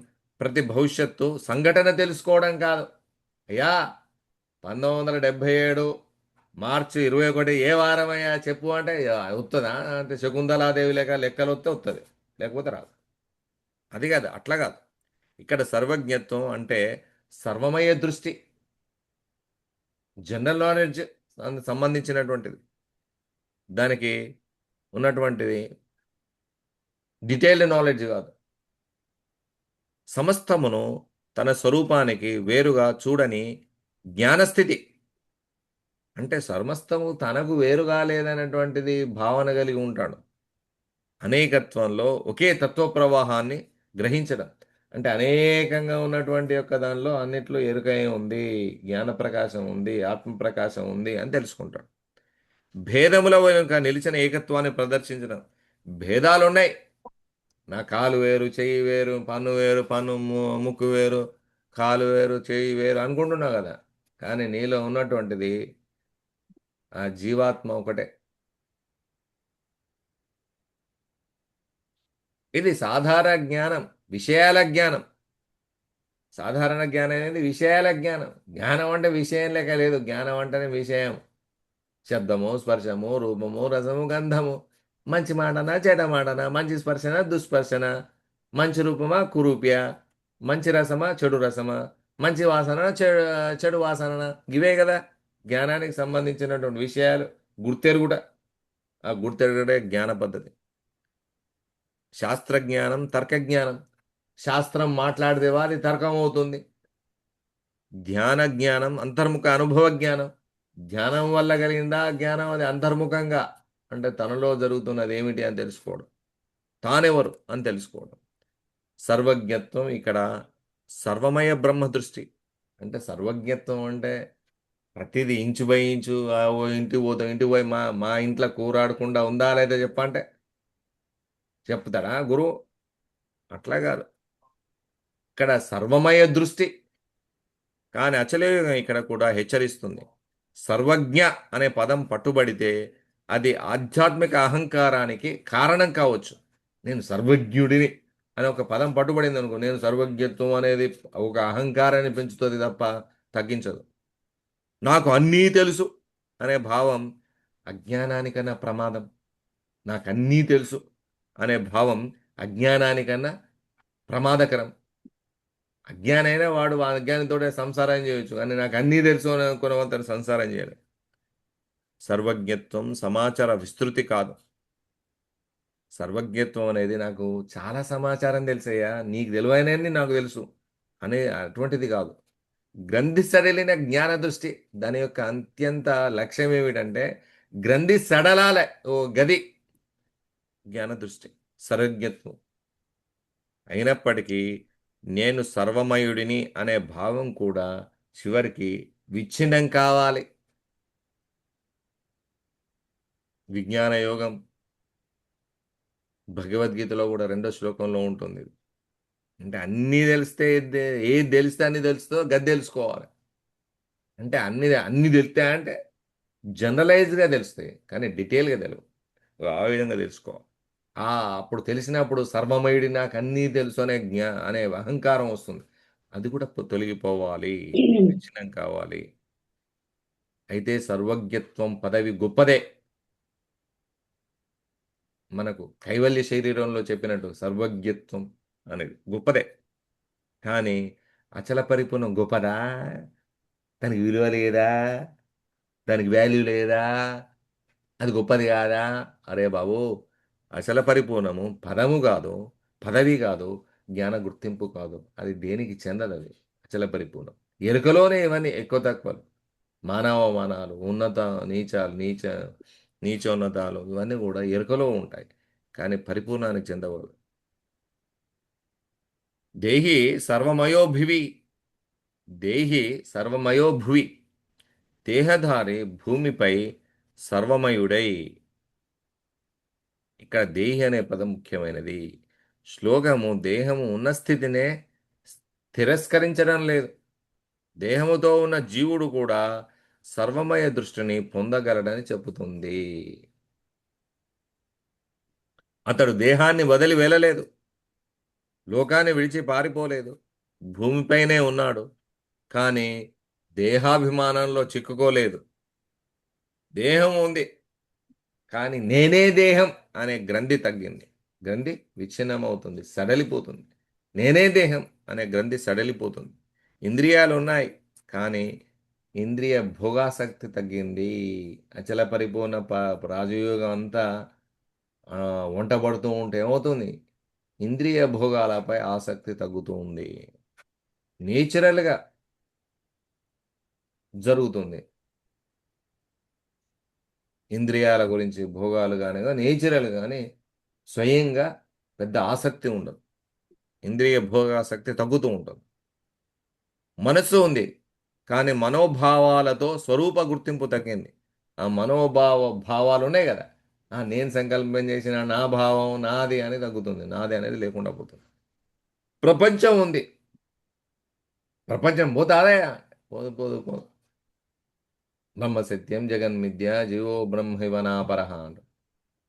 [SPEAKER 3] ప్రతి భవిష్యత్తు సంఘటన తెలుసుకోవడం కాదు. అయ్యా 1977 మార్చి 21 ఏ వారమయ్యా చెప్పు అంటే వస్తుందా? అంటే శకుంతలాదేవి లెక్కలు వస్తే వస్తుంది, లేకపోతే రాదు. అది కాదు, అట్లా కాదు. ఇక్కడ సర్వజ్ఞత్వం అంటే సర్వమయ దృష్టి, జనరల్ నాలెడ్జ్ సంబంధించినటువంటిది. దానికి ఉన్నటువంటిది డీటెయిల్డ్ నాలెడ్జ్ కాదు. సమస్తమును తన స్వరూపానికి వేరుగా చూడని జ్ఞానస్థితి. అంటే సమస్తము తనకు వేరుగా లేదనేటువంటిది భావన కలిగి ఉంటాడు. అనేకత్వంలో ఒకే తత్వ ప్రవాహాన్ని గ్రహించడం. అంటే అనేకంగా ఉన్నటువంటి యొక్క దానిలో అన్నిట్లో ఎరుకై ఉంది, జ్ఞాన ప్రకాశం ఉంది, ఆత్మ ప్రకాశం ఉంది అని తెలుసుకుంటాడు. భేదముల వెనుక నిలిచిన ఏకత్వాన్ని ప్రదర్శించడం. భేదాలు ఉన్నాయి. నా కాలు వేరు, చెయ్యి వేరు, పన్ను వేరు, ముక్కు వేరు, కాలు వేరు, చెయ్యి వేరు అనుకుంటున్నావు కదా. కానీ నీలో ఉన్నటువంటిది ఆ జీవాత్మ ఒకటే. ఇది సాధారణ జ్ఞానం, విషయాల జ్ఞానం. సాధారణ జ్ఞానం అనేది విషయాల జ్ఞానం. జ్ఞానం అంటే విషయం లెక్క లేదు. జ్ఞానం అంటేనే విషయం. శబ్దము, స్పర్శము, రూపము, రసము, గంధము. మంచి మాటనా, చెడ్డ మాటనా, మంచి స్పర్శన, దుస్పర్శన, మంచి రూపమా, కురూప్య, మంచి రసమా, చెడు రసమా, మంచి వాసన, చెడు వాసన. ఇవే కదా జ్ఞానానికి సంబంధించినటువంటి విషయాలు. గుర్తెరుగుట, ఆ గుర్తెరుగుటే జ్ఞాన పద్ధతి. శాస్త్రజ్ఞానం, తర్కజ్ఞానం. శాస్త్రం మాట్లాడితేవా అది తర్కం అవుతుంది. జ్ఞాన జ్ఞానం అంతర్ముఖ అనుభవ జ్ఞానం. ధ్యానం వల్ల కలిగిందా జ్ఞానం? అది అంతర్ముఖంగా, అంటే తనలో జరుగుతున్నది ఏమిటి అని తెలుసుకోవడం, తానెవరు అని తెలుసుకోవడం. సర్వజ్ఞత్వం ఇక్కడ సర్వమయ బ్రహ్మ దృష్టి. అంటే సర్వజ్ఞత్వం అంటే ప్రతిదీ ఇంచు బై ఇంచు, ఓ ఇంటికి పోతాం, ఇంటికి పోయి మా మా ఇంట్లో కూరాడకుండా ఉందా లేదా చెప్పంటే చెప్తారా గురువు? అట్లా కాదు. ఇక్కడ సర్వమయ దృష్టి. కానీ అచలయోగం ఇక్కడ కూడా హెచ్చరిస్తుంది. సర్వజ్ఞ అనే పదం పట్టుబడితే అది ఆధ్యాత్మిక అహంకారానికి కారణం కావచ్చు. నేను సర్వజ్ఞుడిని అనే ఒక పదం పట్టుబడింది అనుకో, నేను సర్వజ్ఞత్వం అనేది ఒక అహంకారాన్ని పెంచుతుంది తప్ప తగ్గించదు. నాకు అన్నీ తెలుసు అనే భావం అజ్ఞానానికన్నా ప్రమాదం. నాకు అన్నీ తెలుసు అనే భావం అజ్ఞానానికన్నా ప్రమాదకరం. అజ్ఞానైనా వాడు అజ్ఞానితో సంసారం చేయొచ్చు, కానీ నాకు అన్నీ తెలుసు అని అనుకున్నవంతను సంసారం చేయలేదు. సర్వజ్ఞత్వం సమాచార విస్తృతి కాదు. సర్వజ్ఞత్వం అనేది నాకు చాలా సమాచారం తెలుసయ్యా, నీకు తెలివైనన్ని నాకు తెలుసు అనే అటువంటిది కాదు. గ్రంథి సడలిన జ్ఞాన దృష్టి. దాని యొక్క అత్యంత లక్ష్యం ఏమిటంటే గ్రంథి సడలాలే ఓ గది జ్ఞాన దృష్టి, సర్వజ్ఞత్వం. అయినప్పటికీ నేను సర్వమయుడిని అనే భావం కూడా చివరికి విచ్ఛిన్నం కావాలి. విజ్ఞాన యోగం భగవద్గీతలో కూడా 2వ శ్లోకంలో ఉంటుంది. అంటే అన్నీ తెలిస్తే ఏది తెలిస్తే అన్ని తెలుస్తుందో గది తెలుసుకోవాలి. అంటే అన్ని తెలితే అంటే జనరలైజ్గా తెలుస్తాయి, కానీ డీటెయిల్గా తెలియవు. ఆ విధంగా తెలుసుకోవాలి. అప్పుడు తెలిసినప్పుడు సర్వమయుడి నాకు అన్నీ తెలుసు అనే అహంకారం వస్తుంది. అది కూడా తొలగిపోవాలి, విచ్ఛిన్నం కావాలి. అయితే సర్వజ్ఞత్వం పదవి గొప్పదే. మనకు కైవల్య శరీరంలో చెప్పినట్టు సర్వజ్ఞత్వం అనేది గొప్పదే. కానీ అచల పరిపూర్ణం గొప్పదా? దానికి విలువ లేదా? దానికి వాల్యూ లేదా? అది గొప్పది కాదా? అరే బాబు, అచల పరిపూర్ణము పదము కాదు, పదవి కాదు, జ్ఞాన గుర్తింపు కాదు. అది దేనికి చెందదు. అది అచల పరిపూర్ణం. ఎరుకలోనే ఇవన్నీ ఎక్కువ తక్కువలు, మానవమానాలు, ఉన్నత నీచోన్నతాలు ఇవన్నీ కూడా ఎరుకలో ఉంటాయి, కానీ పరిపూర్ణానికి చెందవు. దేహి సర్వమయోభివి, దేహి సర్వమయోభువి, దేహధారి భూమిపై సర్వమయుడై. ఇక్కడ దేహి అనే పదం ముఖ్యమైనది. శ్లోకము దేహము ఉన్న స్థితినే తిరస్కరించడం లేదు. దేహముతో ఉన్న జీవుడు కూడా సర్వమయ దృష్టిని పొందగలడని చెబుతుంది. అతడు దేహాన్ని వదిలి వెళ్ళలేదు, లోకాన్ని విడిచి పారిపోలేదు, భూమిపైనే ఉన్నాడు, కానీ దేహాభిమానంలో చిక్కుకోలేదు. దేహం ఉంది, కానీ నేనే దేహం అనే గ్రంథి తగ్గింది. గ్రంథి విచ్ఛిన్నమవుతుంది, సడలిపోతుంది. నేనే దేహం అనే గ్రంథి సడలిపోతుంది. ఇంద్రియాలు ఉన్నాయి, కానీ ఇంద్రియ భోగాసక్తి తగ్గింది. అచల పరిపూర్ణ రాజయోగం అంతా వంటబడుతూ ఉంటే ఏమవుతుంది? ఇంద్రియ భోగాలపై ఆసక్తి తగ్గుతూ ఉంది. నేచురల్గా జరుగుతుంది. ఇంద్రియాల గురించి భోగాలు కానీ నేచురల్ కానీ స్వయంగా పెద్ద ఆసక్తి ఉండదు. ఇంద్రియ భోగాసక్తి తగ్గుతూ ఉంటుంది. మనస్సు ఉంది, కానీ మనోభావాలతో స్వరూప గుర్తింపు తగ్గింది. ఆ భావాలు ఉన్నాయి కదా, నేను సంకల్పం చేసిన నా భావం నాది అని తగ్గుతుంది. నాది అనేది లేకుండా పోతుంది. ప్రపంచం ఉంది, ప్రపంచం పోతాదే, పోదు పోదు పోదు. బ్రహ్మ సత్యం జగన్మిథ్య జీవో బ్రహ్మివనాపరహ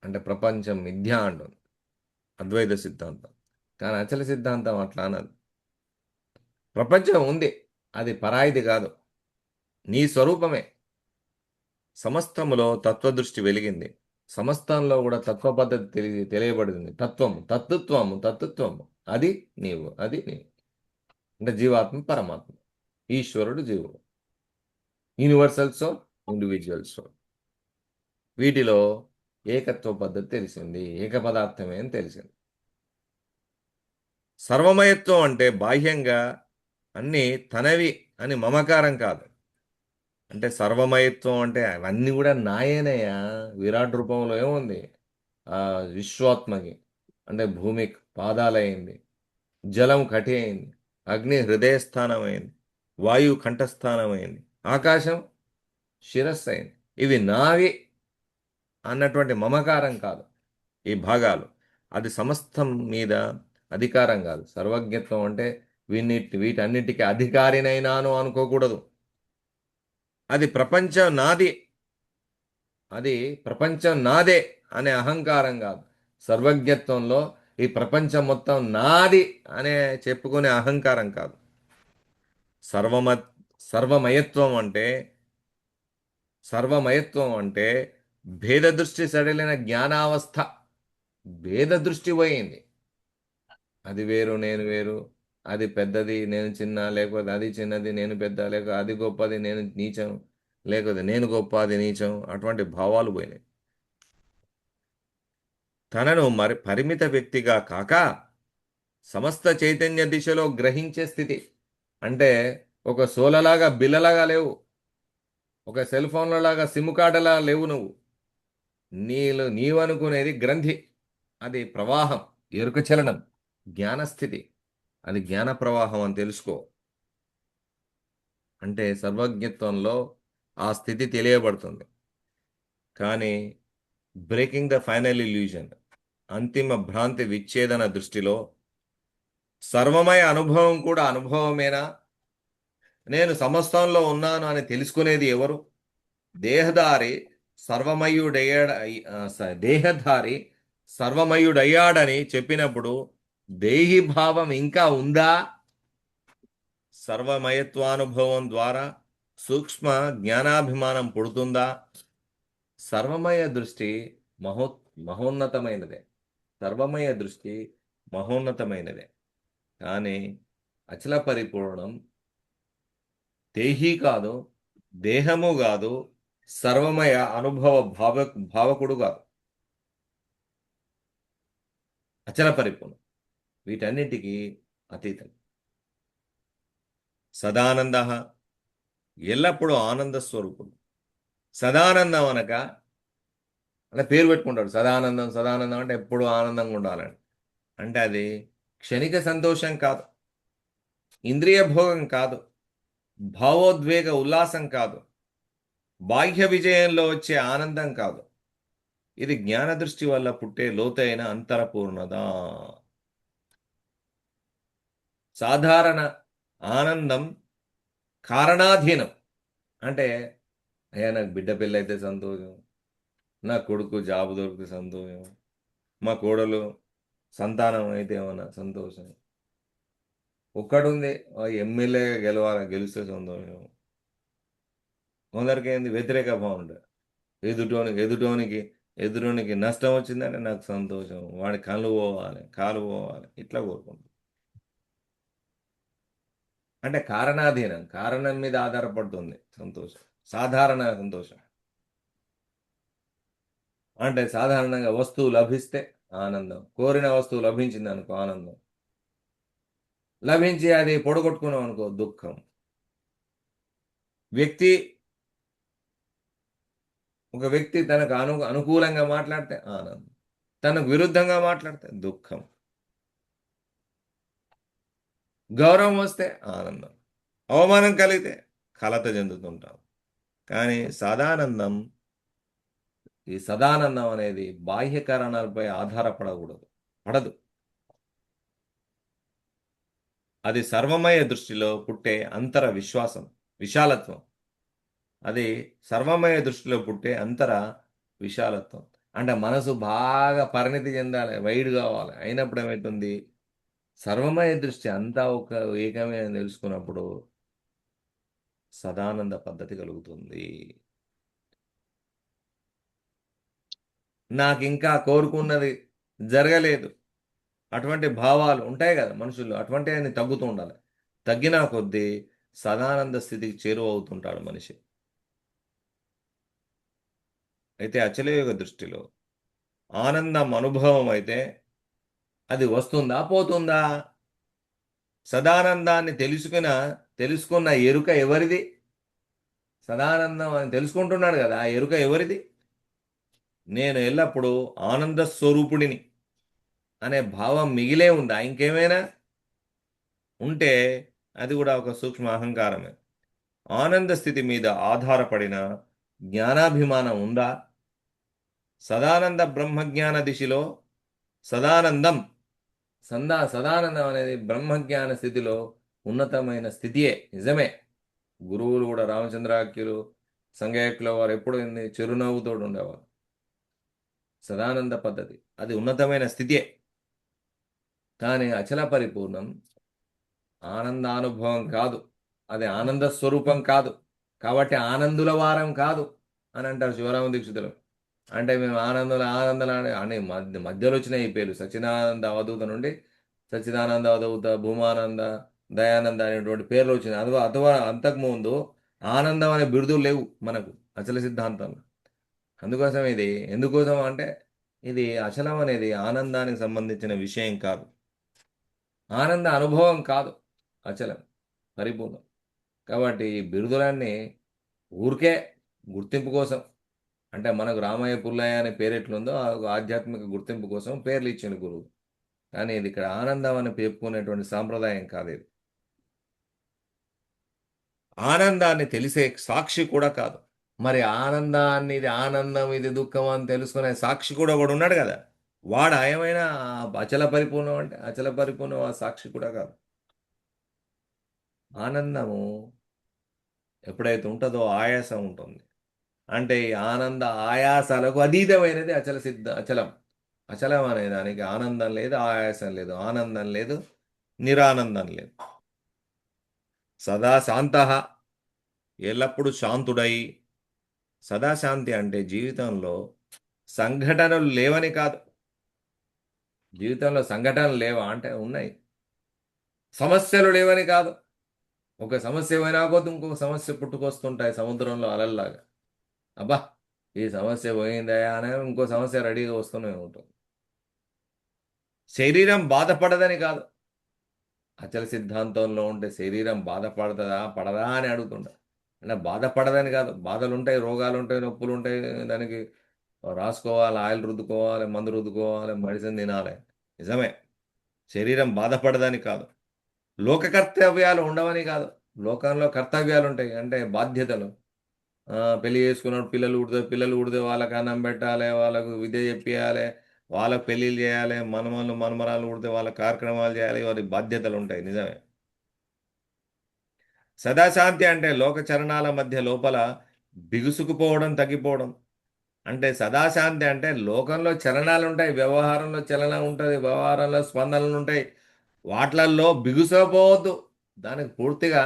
[SPEAKER 3] అంటే ప్రపంచం మిథ్య అంటుంది అద్వైత సిద్ధాంతం. కానీ అచల సిద్ధాంతం అట్లా అన్నది. ప్రపంచం ఉంది, అది పరాయిది కాదు, నీ స్వరూపమే. సమస్తములో తత్వదృష్టి వెలిగింది. సమస్తంలో కూడా తత్వ పద్ధతి తెలియబడింది. తత్వము అది నీవు, అది నీవు. అంటే జీవాత్మ పరమాత్మ, ఈశ్వరుడు జీవుడు, యూనివర్సల్ సోల్, ఇండివిజువల్ సోల్. వీటిలో ఏకత్వ పద్ధతి తెలిసింది, ఏక పదార్థమే అని తెలిసింది. సర్వమయత్వం అంటే బాహ్యంగా అన్నీ తనవి అని మమకారం కాదు. అంటే సర్వమయత్వం అంటే అవన్నీ కూడా నాయేనయ్యా. విరాట్ రూపంలో ఏముంది? ఆ విశ్వాత్మకి అంటే భూమి పాదాలైంది, జలం కటి అయింది, అగ్ని హృదయస్థానం అయింది, వాయువు కంఠస్థానం అయింది, ఆకాశం శిరస్సు అయింది. ఇవి నావి అన్నటువంటి మమకారం కాదు ఈ భాగాలు. అది సమస్తం మీద అధికారం కాదు. సర్వజ్ఞత్వం అంటే వీటన్నిటికీ అధికారినైనాను అనుకోకూడదు. అది ప్రపంచం నాది, అది ప్రపంచం నాదే అనే అహంకారం కాదు. సర్వజ్ఞత్వంలో ఈ ప్రపంచం మొత్తం నాది అనే చెప్పుకునే అహంకారం కాదు. సర్వమ సర్వమయత్వం అంటే సర్వమయత్వం అంటే భేద దృష్టి సడలిన జ్ఞానావస్థ. భేద దృష్టి పోయింది. అది వేరు నేను వేరు, అది పెద్దది నేను చిన్న, లేకపోతే అది చిన్నది నేను పెద్ద, లేకపోతే అది గొప్పది నేను నీచం, లేకపోతే నేను గొప్ప అది నీచం, అటువంటి భావాలు పోయినాయి. తనను పరిమిత వ్యక్తిగా కాక సమస్త చైతన్య దిశలో గ్రహించే స్థితి. అంటే ఒక సోలలాగా బిల్లలాగా లేవు, ఒక సెల్ ఫోన్లలాగా సిమ్ కార్డులా లేవు నువ్వు. నీవనుకునేది గ్రంథి, అది ప్రవాహం, ఎరుక చలనం, జ్ఞానస్థితి, అది జ్ఞాన ప్రవాహం అని తెలుసుకో. అంటే సర్వజ్ఞత్వంలో ఆ స్థితి తెలియబడుతుంది. కానీ బ్రేకింగ్ ద ఫైనల్ ఇల్యూజన్, అంతిమ భ్రాంతి విచ్ఛేదన దృష్టిలో సర్వమయ అనుభవం కూడా అనుభవమేనా? నేను సమస్తంలో ఉన్నాను అని తెలుసుకునేది ఎవరు? దేహదారి దేహధారి సర్వమయుడయ్యాడని చెప్పినప్పుడు దేహి భావం ఇంకా ఉందా? సర్వమయత్వానుభవం ద్వారా సూక్ష్మ జ్ఞానాభిమానం పుడుతుందా? సర్వమయ దృష్టి మహోన్నతమైనదే. సర్వమయ దృష్టి మహోన్నతమైనదే. కానీ అచల పరిపూర్ణం దేహి కాదు, దేహము కాదు, సర్వమయ అనుభవ భావకుడు కాదు, అచల పరిపూర్ణం, వీటన్నిటికీ అతీతం. సదానంద, ఎల్లప్పుడూ ఆనంద స్వరూపుడు. సదానందం అనక అంటే పేరు పెట్టుకుంటాడు, సదానందం సదానందం అంటే ఎప్పుడూ ఆనందంగా ఉండాలని. అంటే అది క్షణిక సంతోషం కాదు, ఇంద్రియ భోగం కాదు, భావోద్వేగ ఉల్లాసం కాదు, బాహ్య విజయంలో వచ్చే ఆనందం కాదు. ఇది జ్ఞాన దృష్టి వల్ల పుట్టే లోతైన అంతరపూర్ణత. సాధారణ ఆనందం కారణాధీనం. అంటే అయ్యా నాకు బిడ్డ పెళ్ళైతే సంతోషం, నా కొడుకు జాబ్ దొరికితే సంతోషం, మా కోడలు సంతానం అయితే ఏమన్నా సంతోషం, ఒక్కడుంది ఎమ్మెల్యే గెలిస్తే సంతోషం. కొందరికి ఏంది వ్యతిరేక భావం ఉంటుంది. ఎదుటోనికి నష్టం వచ్చిందంటే నాకు సంతోషం, వాడి కళ్ళు పోవాలి, కాలు పోవాలి, ఇట్లా కోరుకుంటాం. అంటే కారణాధీనం, కారణం మీద ఆధారపడుతుంది సంతోషం. సాధారణ సంతోషం అంటే సాధారణంగా వస్తువు లభిస్తే ఆనందం, కోరిన వస్తువు లభించింది అనుకో ఆనందం, లభించి అది పొడగొట్టుకున్నాం అనుకో దుఃఖం. ఒక వ్యక్తి తనకు అనుకూలంగా మాట్లాడితే ఆనందం, తనకు విరుద్ధంగా మాట్లాడితే దుఃఖం. గౌరవం వస్తే ఆనందం, అవమానం కలిగితే కలత చెందుతుంటాం. కానీ ఈ సదానందం అనేది బాహ్య కారణాలపై పడదు. అది సర్వమయ దృష్టిలో పుట్టే అంతర విశాలత్వం. అది సర్వమయ దృష్టిలో పుట్టే విశాలత్వం. అంటే మనసు బాగా పరిణితి చెందాలి, వైడ్ కావాలి. అయినప్పుడు ఏమవుతుంది? సర్వమయ దృష్టి అంతా ఒక ఏకమే అని తెలుసుకున్నప్పుడు సదానంద పద్ధతి కలుగుతుంది. నాకు ఇంకా కోరుకున్నది జరగలేదు, అటువంటి భావాలు ఉంటాయి కదా మనుషులు, అటువంటి ఆయన తగ్గుతూ ఉండాలి. తగ్గిన కొద్దీ సదానంద స్థితికి చేరువవుతుంటాడు మనిషి. అయితే అచలయోగ దృష్టిలో ఆనందం అనుభవం అయితే అది వస్తుందా పోతుందా? సదానందాన్ని తెలుసుకున్న ఎరుక ఎవరిది? సదానందం అని తెలుసుకుంటున్నాడు కదా, ఆ ఎరుక ఎవరిది? నేను ఎల్లప్పుడూ ఆనంద స్వరూపుడిని అనే భావం మిగిలే ఉందా? ఇంకేమైనా ఉంటే అది కూడా ఒక సూక్ష్మ అహంకారమే. ఆనంద స్థితి మీద ఆధారపడిన జ్ఞానాభిమానం ఉందా? సదానంద బ్రహ్మజ్ఞాన దిశలో సదానందం సదానందం అనేది బ్రహ్మజ్ఞాన స్థితిలో ఉన్నతమైన స్థితియే, నిజమే. గురువులు కూడా రామచంద్రాఖ్యులు, సంగయకుల వారు ఎప్పుడు చిరునవ్వుతో ఉండేవారు. సదానంద పద్ధతి అది ఉన్నతమైన స్థితియే. కానీ అచల పరిపూర్ణం ఆనందానుభవం కాదు, అది ఆనంద స్వరూపం కాదు. కాబట్టి ఆనందుల వారం కాదు అని అంటారు శివరామ దీక్షితులు. అంటే మేము ఆనందాలు అని మధ్యలో వచ్చిన ఈ పేర్లు సచ్చిదానంద అవధూత నుండి సచ్చిదానంద అవధూత, భూమానంద, దయానంద అనేటువంటి పేర్లు వచ్చినాయి. అథవా అంతకుముందు ఆనందం అనే బిరుదులు లేవు మనకు అచల సిద్ధాంతంలో. అందుకోసం ఇది ఎందుకోసం అంటే ఇది అచలం అనేది ఆనందానికి సంబంధించిన విషయం కాదు, ఆనంద అనుభవం కాదు, అచలం పరిపూర్ణం. కాబట్టి ఈ బిరుదులన్నీ ఊరికే గుర్తింపు కోసం, అంటే మనకు రామయ్య పుల్లయ్య అనే పేరు ఎట్లుందో ఆ ఆధ్యాత్మిక గుర్తింపు కోసం పేర్లు ఇచ్చిన గురువు. కానీ ఇది ఇక్కడ ఆనందం అని చెప్పుకునేటువంటి సాంప్రదాయం కాదు ఇది. ఆనందాన్ని తెలిసే సాక్షి కూడా కాదు. మరి ఆనందాన్ని ఇది ఆనందం ఇది దుఃఖం అని తెలుసుకునే సాక్షి కూడా ఒకడు ఉన్నాడు కదా, వాడు ఏమైనా అచల పరిపూర్ణం అంటే అచల పరిపూర్ణం ఆ సాక్షి కూడా కాదు. ఆనందము ఎప్పుడైతే ఉంటుందో ఆయాసం ఉంటుంది. అంటే ఈ ఆనంద ఆయాసాలకు అతీతమైనది అచలం. అచలం అనే దానికి ఆనందం లేదు, ఆయాసం లేదు, ఆనందం లేదు, నిరానందం లేదు. సదా శాంత, ఎల్లప్పుడూ శాంతుడై. సదాశాంతి అంటే జీవితంలో సంఘటనలు లేవని కాదు. జీవితంలో సంఘటనలు లేవా అంటే ఉన్నాయి. సమస్యలు లేవని కాదు. ఒక సమస్య పోయినా కొద్ది ఇంకొక సమస్య పుట్టుకొస్తుంటాయి సముద్రంలో అలల్లాగా. అబ్బా ఈ సమస్య పోయిందయా అని ఇంకో సమస్య రెడీగా వస్తూనే ఉంటుంది. శరీరం బాధపడదని కాదు. అచల సిద్ధాంతంలో ఉంటే శరీరం బాధపడుతుందా పడదా అని అడుగుతుంటా. అంటే బాధపడదని కాదు, బాధలు ఉంటాయి, రోగాలు ఉంటాయి, నొప్పులు ఉంటాయి, దానికి రాసుకోవాలి, ఆయిల్ రుద్దుకోవాలి, మందు రుద్దుకోవాలి, మెడిసిన్ తినాలి, నిజమే. శరీరం బాధపడదని కాదు. లోక కర్తవ్యాలు ఉండవని కాదు. లోకంలో కర్తవ్యాలు ఉంటాయి, అంటే బాధ్యతలు. పెళ్లి చేసుకున్నప్పుడు పిల్లలు ఉడితే వాళ్ళకి అన్నం పెట్టాలి, వాళ్ళకు విద్య చెప్పియాలి, వాళ్ళకు పెళ్ళిళ్ళు చేయాలి, మనమరాలు ఉడితే వాళ్ళ కార్యక్రమాలు చేయాలి, వారి బాధ్యతలు ఉంటాయి, నిజమే. సదాశాంతి అంటే లోక చరణాల మధ్య లోపల బిగుసుకుపోవడం, తగ్గిపోవడం. అంటే సదాశాంతి అంటే లోకంలో చలనాలు ఉంటాయి, వ్యవహారంలో చలనం ఉంటుంది, వ్యవహారంలో స్పందనలు ఉంటాయి, వాట్లల్లో బిగుసపోవద్దు. దానికి పూర్తిగా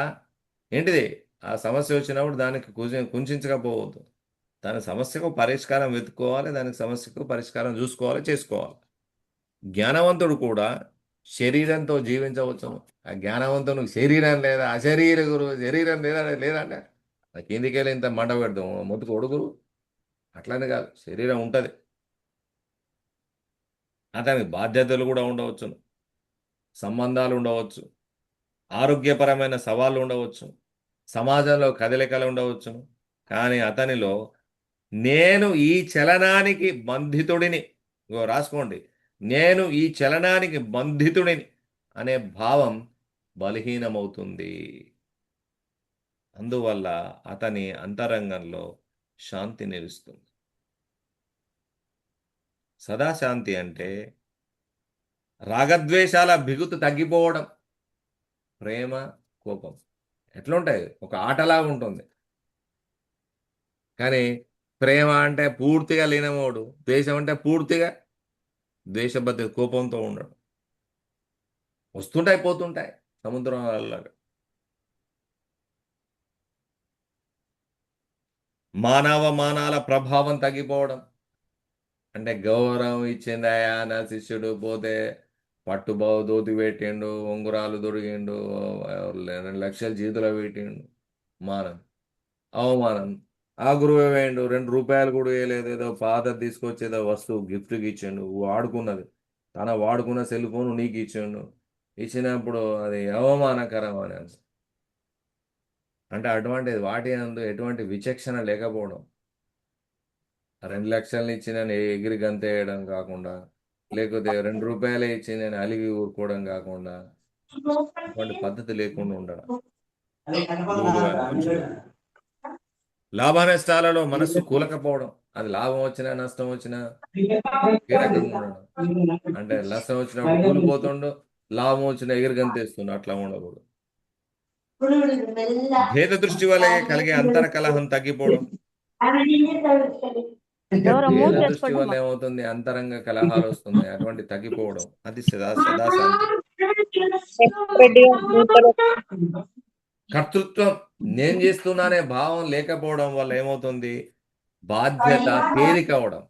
[SPEAKER 3] ఏంటిది ఆ సమస్య వచ్చినప్పుడు దానికి కుంచకపోవద్దు. దాని సమస్యకు పరిష్కారం వెతుక్కోవాలి, దానికి సమస్యకు పరిష్కారం చూసుకోవాలి, చేసుకోవాలి. జ్ఞానవంతుడు కూడా శరీరంతో జీవించవచ్చును. ఆ జ్ఞానవంతునికి శరీరం లేదా, అశరీర గురువు శరీరం లేదంటే కిందికెళ్ళి ఇంత మంట పెడతాం మొత్తుకు ఒడుగురు. అట్లనే కాదు, శరీరం ఉంటుంది, అతనికి బాధ్యతలు కూడా ఉండవచ్చును, సంబంధాలు ఉండవచ్చు, ఆరోగ్యపరమైన సవాళ్ళు ఉండవచ్చు, సమాజంలో కదలికలు ఉండవచ్చును. కానీ అతనిలో నేను ఈ చలనానికి బంధితుడిని, రాసుకోండి, నేను ఈ చలనానికి బంధితుడిని అనే భావం బలహీనమవుతుంది. అందువల్ల అతని అంతరంగంలో శాంతి నిలుస్తుంది. సదాశాంతి అంటే రాగద్వేషాల బిగుతు తగ్గిపోవడం. ప్రేమ, కోపం ఎట్లుంటాయి, ఒక ఆటలాగా ఉంటుంది. కానీ ప్రేమ అంటే పూర్తిగా లీనమోడు, ద్వేషం అంటే పూర్తిగా ద్వేషబద్ధ కోపంతో ఉండడం. వస్తుంటాయి, పోతుంటాయి సముద్రం అలాగా. మానవ ప్రభావం తగ్గిపోవడం. అంటే గౌరవం ఇచ్చిందయా నా శిష్యుడు పోతే పట్టుబావు దోతి పెట్టిండు, ఉంగురాలు దొరికిండు, 2 లక్షలు జీతులో పెట్టిండు, మానం, అవమానం. ఆ గురువే వేయండు, 2 రూపాయలు కూడా వేయలేదు, ఏదో పాత తీసుకొచ్చి ఏదో వస్తువు గిఫ్ట్కి ఇచ్చిండు, వాడుకున్నది, తన వాడుకున్న సెల్ ఫోన్ నీకు ఇచ్చిండు. ఇచ్చినప్పుడు అది అవమానకరం అని అంటే అటువంటి వాటి నందు ఎటువంటి విచక్షణ లేకపోవడం. 2 లక్షలు ఇచ్చి నేను ఎగిరి గంతేయడం కాకుండా, లేకపోతే రూ. 2 ఇచ్చి నేను అలిగి ఊరుకోవడం కాకుండా, అటువంటి పద్ధతి లేకుండా ఉండడం గురువుగారి మనుషులు. లాభ నష్టాలలో మనస్సు కూలకపోవడం, అది లాభం వచ్చినా నష్టం వచ్చినా ఏ రకంగా ఉండడం. అంటే నష్టం వచ్చినప్పుడు కూలిపోతుండు, లాభం వచ్చినా ఎగిరి గంతేస్తుండు, అట్లా ఉండకూడదు. భేద దృష్టి వల్ల కలిగే అంతర కలహం తగ్గిపోవడం. అంటే
[SPEAKER 1] ఎవరో
[SPEAKER 3] భేద
[SPEAKER 1] మూవ్
[SPEAKER 3] దృష్టి వల్ల
[SPEAKER 1] చేసుకోండి.
[SPEAKER 3] ఏమవుతుంది, అంతరంగ కలహాలు వస్తున్నాయి, అటువంటి తగ్గిపోవడం. అది సదా శాంతి. కర్తృత్వం, నేను చేస్తున్నానే భావం లేకపోవడం వల్ల ఏమవుతుంది, బాధ్యత తేలిక అవడం.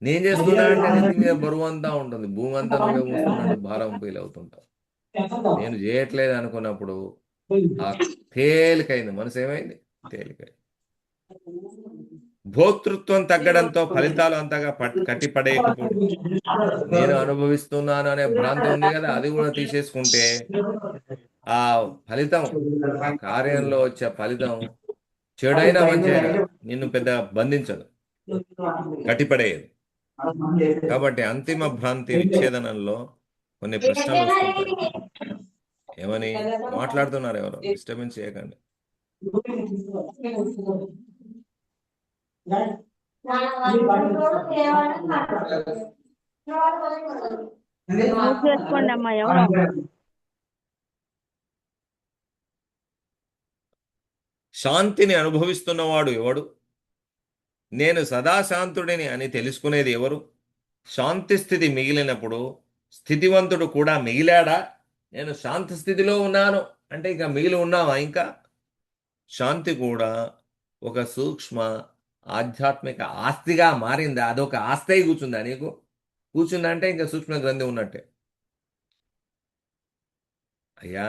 [SPEAKER 3] నేను చేస్తున్నా అంటే నెత్తి మీద బరువు అంతా ఉంటుంది, భూమి అంతా నువ్వే మోస్తున్నట్టు భారం ఫీల్ అవుతుంటావు. నేను చేయట్లేదు అనుకున్నప్పుడు ఆ తేలికైంది మనసు, ఏమైంది, తేలికైంది. భోక్తృత్వం తగ్గడంతో ఫలితాలు అంతగా కట్టిపడేయకపోవడం. నేను అనుభవిస్తున్నాను అనే భ్రాంతి ఉంది కదా, అది కూడా తీసేసుకుంటే ఆ ఫలితం, ఆ కార్యంలో వచ్చే ఫలితం చెడైనా మంచైనా నిన్ను పెద్ద బంధించదు, కట్టిపడేయదు. కాబట్టి అంతిమ భ్రాంతి విచ్ఛేదనంలో కొన్ని ప్రశ్నలు వస్తుంటాయి. ఏమని మాట్లాడుతున్నారు, ఎవరు డిస్టర్బెన్స్ చేయకండి.
[SPEAKER 1] మూవ్ చేసుకోండి అమ్మా. ఎవరో
[SPEAKER 3] శాంతిని అనుభవిస్తున్నవాడు ఎవడు? నేను సదా శాంతుడిని అని తెలుసుకునేది ఎవరు? శాంతి స్థితి మిగిలినప్పుడు స్థితివంతుడు కూడా మిగిలాడా? నేను శాంతి స్థితిలో ఉన్నాను అంటే ఇంకా మిగిలి ఉన్నావా? ఇంకా శాంతి కూడా ఒక సూక్ష్మ ఆధ్యాత్మిక ఆస్తిగా మారిందా? అదొక ఆస్తే కూర్చుందా నీకు? కూర్చుందంటే ఇంకా సూక్ష్మ గ్రంథి ఉన్నట్టే. అయ్యా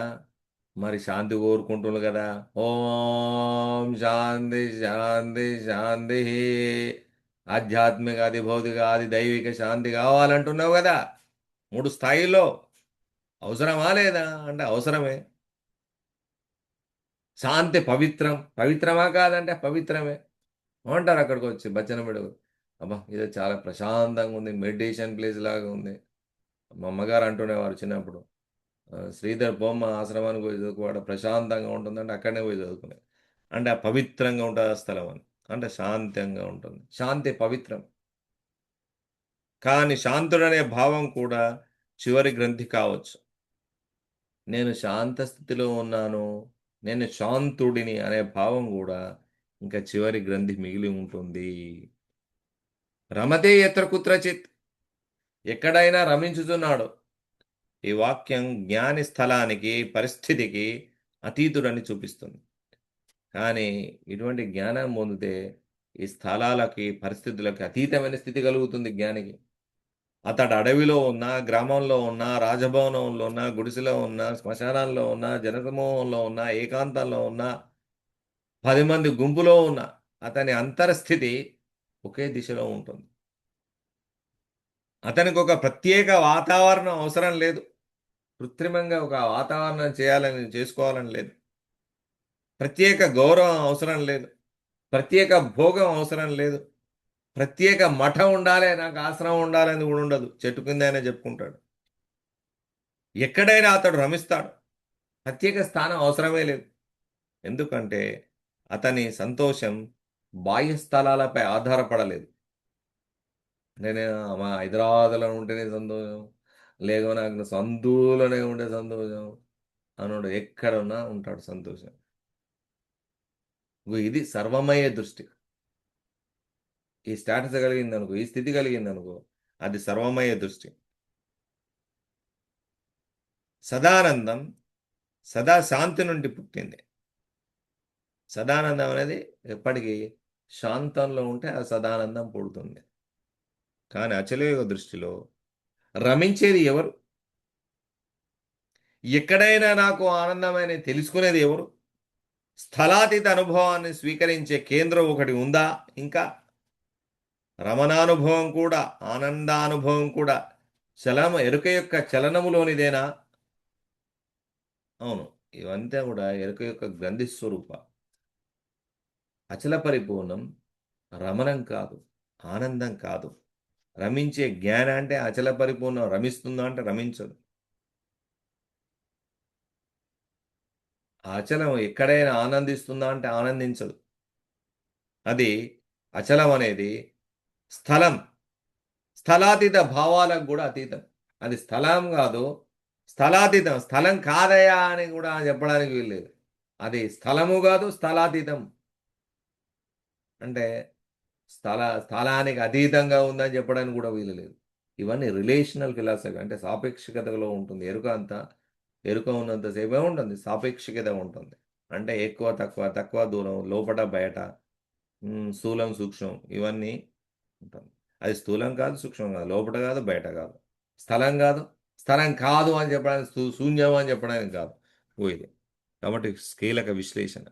[SPEAKER 3] మరి శాంతి కోరుకుంటున్నారు కదా, ఓం శాంతి శాంతి శాంతి, ఆధ్యాత్మిక ఆది భౌతిక ఆది దైవిక శాంతి కావాలంటున్నావు కదా, 3 స్థాయిలో. అవసరమా లేదా అంటే అవసరమే. శాంతి పవిత్రం, పవిత్రమా కాదంటే పవిత్రమే. ఏమంటారు అక్కడికి వచ్చి బచ్చన బిడుగు, అబ్బా ఇది చాలా ప్రశాంతంగా ఉంది, మెడిటేషన్ ప్లేస్ లాగా ఉంది. మా అమ్మగారు అంటునేవారు చిన్నప్పుడు, శ్రీధర్ బొమ్మ ఆశ్రమానికి పోయి చదువుకోవడం ప్రశాంతంగా ఉంటుందంటే అక్కడనే పోయి చదువుకునే. అంటే ఆ పవిత్రంగా ఉంటుంది ఆ స్థలం అని, అంటే శాంతంగా ఉంటుంది. శాంతి పవిత్రం. కానీ శాంతుడనే భావం కూడా చివరి గ్రంథి కావచ్చు. నేను శాంత స్థితిలో ఉన్నాను, నేను శాంతుడిని అనే భావం కూడా ఇంకా చివరి గ్రంథి మిగిలి ఉంటుంది. రమతే ఎత్ర కుత్రచిత్, ఎక్కడైనా రమించుతున్నాడు. ఈ వాక్యం జ్ఞాని స్థలానికి పరిస్థితికి అతీతుడని చూపిస్తుంది. కానీ ఇటువంటి జ్ఞానం పొందితే ఈ స్థలాలకి పరిస్థితులకి అతీతమైన స్థితి కలుగుతుంది జ్ఞానికి. అతడు అడవిలో ఉన్నా, గ్రామంలో ఉన్నా, రాజభవనంలో ఉన్నా, గుడిసెలో ఉన్నా, శ్మశానాల్లో ఉన్నా, జనసమూహంలో ఉన్నా, ఏకాంతంలో ఉన్నా, 10 మంది గుంపులో ఉన్నా, అతని అంతరస్థితి ఒకే దిశలో ఉంటుంది. అతనికి ఒక ప్రత్యేక వాతావరణం అవసరం లేదు, కృత్రిమంగా ఒక వాతావరణం చేసుకోవాలని లేదు, ప్రత్యేక గౌరవం అవసరం లేదు, ప్రత్యేక భోగం అవసరం లేదు, ప్రత్యేక మఠం ఉండాలి, నాకు ఆశ్రమం ఉండాలని కూడా ఉండదు. చెట్టు కిందైనా చెప్పుకుంటాడు. ఎక్కడైనా అతడు రమిస్తాడు. ప్రత్యేక స్థానం అవసరమే లేదు. ఎందుకంటే అతని సంతోషం బాహ్య స్థలాలపై ఆధారపడలేదు. నేను మా హైదరాబాద్లో ఉంటేనే సంతోషం, లేక నాకు సందులోనే ఉండే సంతోషం అనుడు, ఎక్కడున్నా ఉంటాడు సంతోషం. ఇది సర్వమయ దృష్టి. ఈ స్టేటస్ కలిగింది అనుకో, ఈ స్థితి కలిగింది అనుకో, అది సర్వమయ దృష్టి. సదానందం సదా శాంతి నుండి పుట్టింది. సదానందం అనేది ఎప్పటికీ శాంతంలో ఉంటే ఆ సదానందం పుడుతుంది. కానీ అచలయోగ దృష్టిలో రమించేది ఎవరు? ఎక్కడైనా నాకు ఆనందమని తెలుసుకునేది ఎవరు? స్థలాతీత అనుభవాన్ని స్వీకరించే కేంద్రం ఒకటి ఉందా? ఇంకా రమణానుభవం కూడా, ఆనందానుభవం కూడా ఎరుక యొక్క చలనములోనిదేనా? అవును, ఇవంతా కూడా ఎరుక యొక్క గ్రంథి స్వరూప. అచల పరిపూర్ణం రమణం కాదు, ఆనందం కాదు. రమించే జ్ఞాన అంటే అచల పరిపూర్ణం రమిస్తుందా అంటే రమించదు. ఆ అచలం ఎక్కడైనా ఆనందిస్తుందా అంటే ఆనందించదు. అది అచలం అనేది స్థలం, స్థలాతీత భావాలకు కూడా అతీతం. అది స్థలం కాదు, స్థలాతీతం. స్థలం కాదయా అని కూడా చెప్పడానికి వీల్లేదు. అది స్థలము కాదు, స్థలాతీతం. అంటే స్థలానికి అతీతంగా ఉందని చెప్పడానికి కూడా వీలు లేదు. ఇవన్నీ రిలేషనల్ ఫిలాసఫీ, అంటే సాపేక్షికతలో ఉంటుంది. ఎరుక ఉన్నంతసేపే ఉంటుంది, సాపేక్షికత ఉంటుంది. అంటే ఎక్కువ తక్కువ, తక్కువ దూరం, లోపట బయట, స్థూలం సూక్ష్మం, ఇవన్నీ ఉంటుంది. అది స్థూలం కాదు, సూక్ష్మం కాదు, లోపట కాదు, బయట కాదు, స్థలం కాదు, స్థలం కాదు అని చెప్పడానికి, శూన్యం అని చెప్పడానికి కాదు. ఇది కాబట్టి కీలక విశ్లేషణ.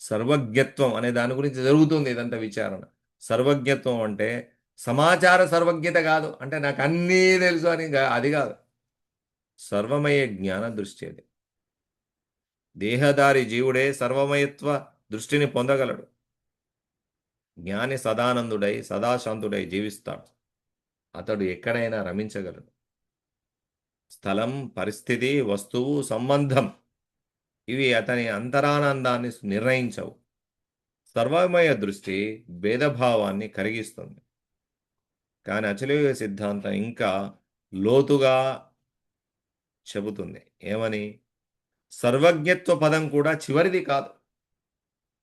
[SPEAKER 3] సర్వజ్ఞత్వం అనే దాని గురించి జరుగుతుంది ఇదంతా విచారణ. సర్వజ్ఞత్వం అంటే సమాచార సర్వజ్ఞత కాదు, అంటే నాకు అన్నీ తెలుసు అని అది కాదు. సర్వమయ జ్ఞాన దృష్టి అది. దేహదారి జీవుడే సర్వమయత్వ దృష్టిని పొందగలడు. జ్ఞాని సదానందుడై సదాశాంతుడై జీవిస్తాడు. అతడు ఎక్కడైనా రమించగలడు. స్థలం, పరిస్థితి, వస్తువు, సంబంధం ఇవి అతని అంతరానందాన్ని నిర్ణయించవు. సర్వమయ దృష్టి భేదభావాన్ని కరిగిస్తుంది. కానీ అచలయోగ సిద్ధాంతం ఇంకా లోతుగా చెబుతుంది. ఏమని? సర్వజ్ఞత్వ పదం కూడా చివరిది కాదు,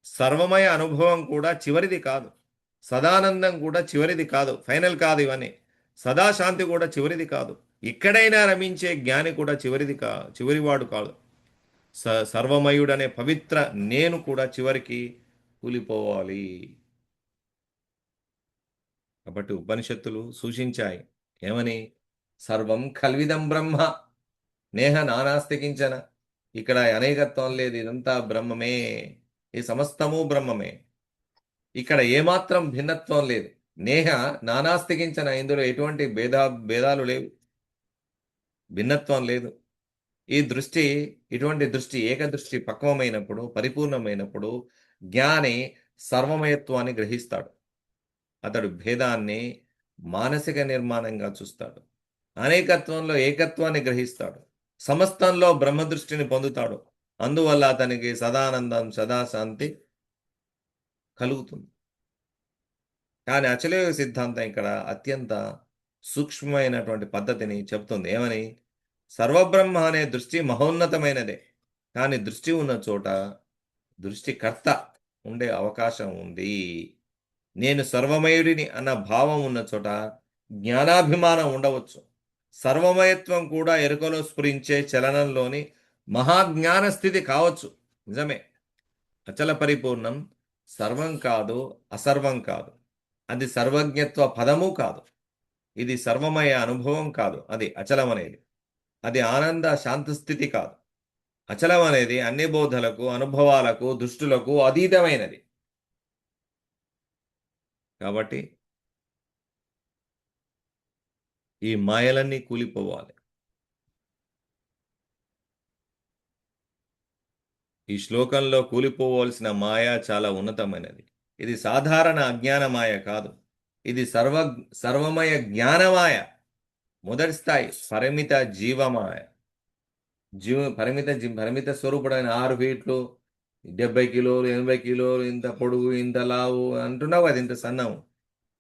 [SPEAKER 3] సర్వమయ అనుభవం కూడా చివరిది కాదు, సదానందం కూడా చివరిది కాదు, ఫైనల్ కాదు. ఇవన్నీ సదాశాంతి కూడా చివరిది కాదు. ఎక్కడైనా రమించే జ్ఞాని కూడా చివరివాడు కాదు. సర్వమయుడనే పవిత్ర నేను కూడా చివరికి కూలిపోవాలి. కాబట్టి ఉపనిషత్తులు సూచించాయి. ఏమని? సర్వం కల్విదం బ్రహ్మ నేహ నానాస్తికించన. ఇక్కడ అనేకత్వం లేదు, ఇదంతా బ్రహ్మమే, ఈ సమస్తము బ్రహ్మమే. ఇక్కడ ఏమాత్రం భిన్నత్వం లేదు. నేహ నానాస్తికించన, ఇందులో ఎటువంటి భేదాలు లేవు, భిన్నత్వం లేదు. ఇటువంటి దృష్టి ఏకదృష్టి పక్వమైనప్పుడు, పరిపూర్ణమైనప్పుడు జ్ఞాని సర్వమయత్వాన్ని గ్రహిస్తాడు. అతడు భేదాన్ని మానసిక నిర్మాణంగా చూస్తాడు. అనేకత్వంలో ఏకత్వాన్ని గ్రహిస్తాడు. సమస్తంలో బ్రహ్మదృష్టిని పొందుతాడు. అందువల్ల అతనికి సదానందం, సదాశాంతి కలుగుతుంది. కానీ అచలయోగ సిద్ధాంతం ఇక్కడ అత్యంత సూక్ష్మమైనటువంటి పద్ధతిని చెబుతుంది. ఏమని? సర్వబ్రహ్మ అనే దృష్టి మహోన్నతమైనదే, కానీ దృష్టి ఉన్న చోట దృష్టికర్త ఉండే అవకాశం ఉంది. నేను సర్వమయుడిని అన్న భావం ఉన్న చోట జ్ఞానాభిమానం ఉండవచ్చు. సర్వమయత్వం కూడా ఎరుకలో స్ఫురించే చలనంలోని మహాజ్ఞాన స్థితి కావచ్చు. నిజమే, అచల పరిపూర్ణం సర్వం కాదు, అసర్వం కాదు. అది సర్వజ్ఞత్వ పదము కాదు. ఇది సర్వమయ అనుభవం కాదు. అది అచలం అనేది. అది ఆనంద శాంతస్థితి కాదు. అచలం అనేది అన్ని బోధలకు, అనుభవాలకు, దృష్టులకు అతీతమైనది. కాబట్టి ఈ మాయలన్నీ కూలిపోవాలి. ఈ శ్లోకంలో కూలిపోవలసిన మాయ చాలా ఉన్నతమైనది. ఇది సాధారణ అజ్ఞాన మాయ కాదు, ఇది సర్వమయ జ్ఞానమాయ. మొదటి స్థాయి పరిమిత జీవమాయ. పరిమిత స్వరూపుడైన 6 ఫీట్లు, 70 కిలోలు, 80 కిలోలు, ఇంత పొడుగు, ఇంత లావు అంటున్నావు, అది ఇంత సన్నము.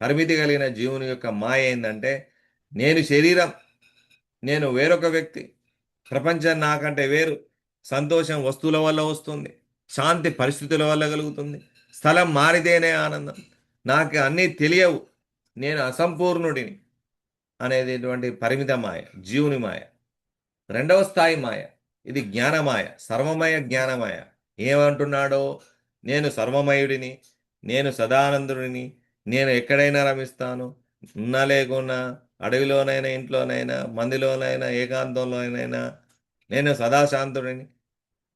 [SPEAKER 3] పరిమితి కలిగిన జీవుని యొక్క మాయ ఏంటంటే, నేను శరీరం, నేను వేరొక వ్యక్తి, ప్రపంచం నాకంటే వేరు, సంతోషం వస్తువుల వల్ల వస్తుంది, శాంతి పరిస్థితుల వల్ల కలుగుతుంది, స్థలం మారితేనే ఆనందం, నాకు అన్నీ తెలియవు, నేను అసంపూర్ణుడిని అనేటువంటి పరిమిత మాయ, జీవుని మాయ. రెండవ స్థాయి మాయ, ఇది జ్ఞానమాయ, సర్వమయ జ్ఞానమాయ. ఏమంటున్నాడో, నేను సర్వమయుడిని, నేను సదానందుడిని, నేను ఎక్కడైనా రమిస్తాను, ఉన్నా లేకున్నా, అడవిలోనైనా, ఇంట్లోనైనా, మందిలోనైనా, ఏకాంతంలోనైనా, నేను సదాశాంతుడిని,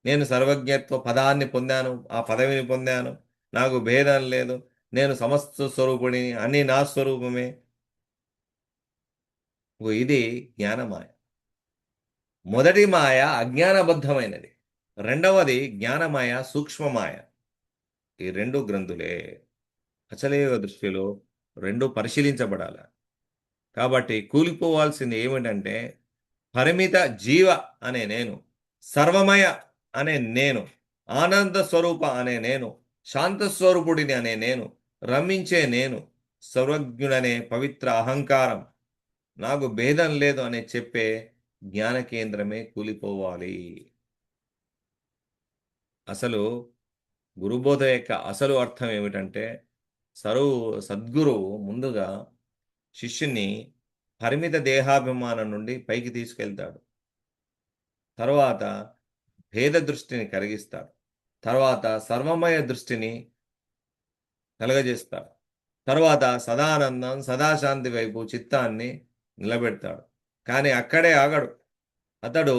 [SPEAKER 3] నేను సర్వజ్ఞత్వ పదాన్ని పొందాను, ఆ పదవిని పొందాను, నాకు భేదం లేదు, నేను సమస్త స్వరూపుడిని, అన్నీ నా స్వరూపమే. ఇది జ్ఞానమాయ. మొదటి మాయ అజ్ఞానబద్ధమైనది, రెండవది జ్ఞానమాయ సూక్ష్మమాయ. ఈ రెండు గ్రంథులే. అచలయోగ దృష్టిలో రెండు పరిశీలించబడాలి. కాబట్టి కూలిపోవాల్సింది ఏమిటంటే పరిమిత జీవ అనే నేను, సర్వమయ అనే నేను, ఆనంద స్వరూప అనే నేను, శాంత స్వరూపుడిని అనే నేను, రమించే నేను, సర్వజ్ఞుడనే పవిత్ర అహంకారం, నాకు భేదం లేదు అని చెప్పే జ్ఞాన కేంద్రమే కూలిపోవాలి. అసలు గురుబోధ యొక్క అసలు అర్థం ఏమిటంటే సద్గురువు ముందుగా శిష్యుని పరిమిత దేహాభిమానం నుండి పైకి తీసుకెళ్తాడు. తర్వాత భేద దృష్టిని కలిగిస్తాడు. తర్వాత సర్వమయ దృష్టిని కలగజేస్తాడు. తర్వాత సదానందం సదాశాంతి వైపు చిత్తాన్ని నిలబెడతాడు. కానీ అక్కడే ఆగడు. అతడు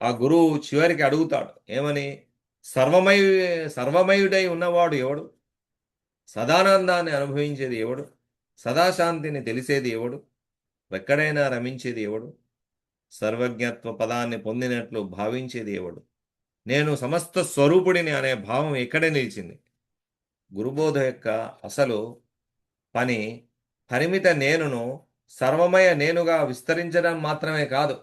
[SPEAKER 3] ఆ గురువు చివరికి అడుగుతాడు ఏమని, సర్వమయ సర్వమయుడై ఉన్నవాడు ఎవడు, సదానందాన్ని అనుభవించేది ఎవడు, సదాశాంతిని తెలిసేది ఎవడు, ఎక్కడైనా రమించేది ఎవడు, సర్వజ్ఞత్వ పదాన్ని పొందినట్లు భావించేది ఎవడు, నేను సమస్త స్వరూపుడిని అనే భావం ఎక్కడే నిలిచింది. గురుబోధ యొక్క అసలు పని పరిమిత నేనును సర్వమయ నేనుగా విస్తరించడం మాత్రమే కాదు,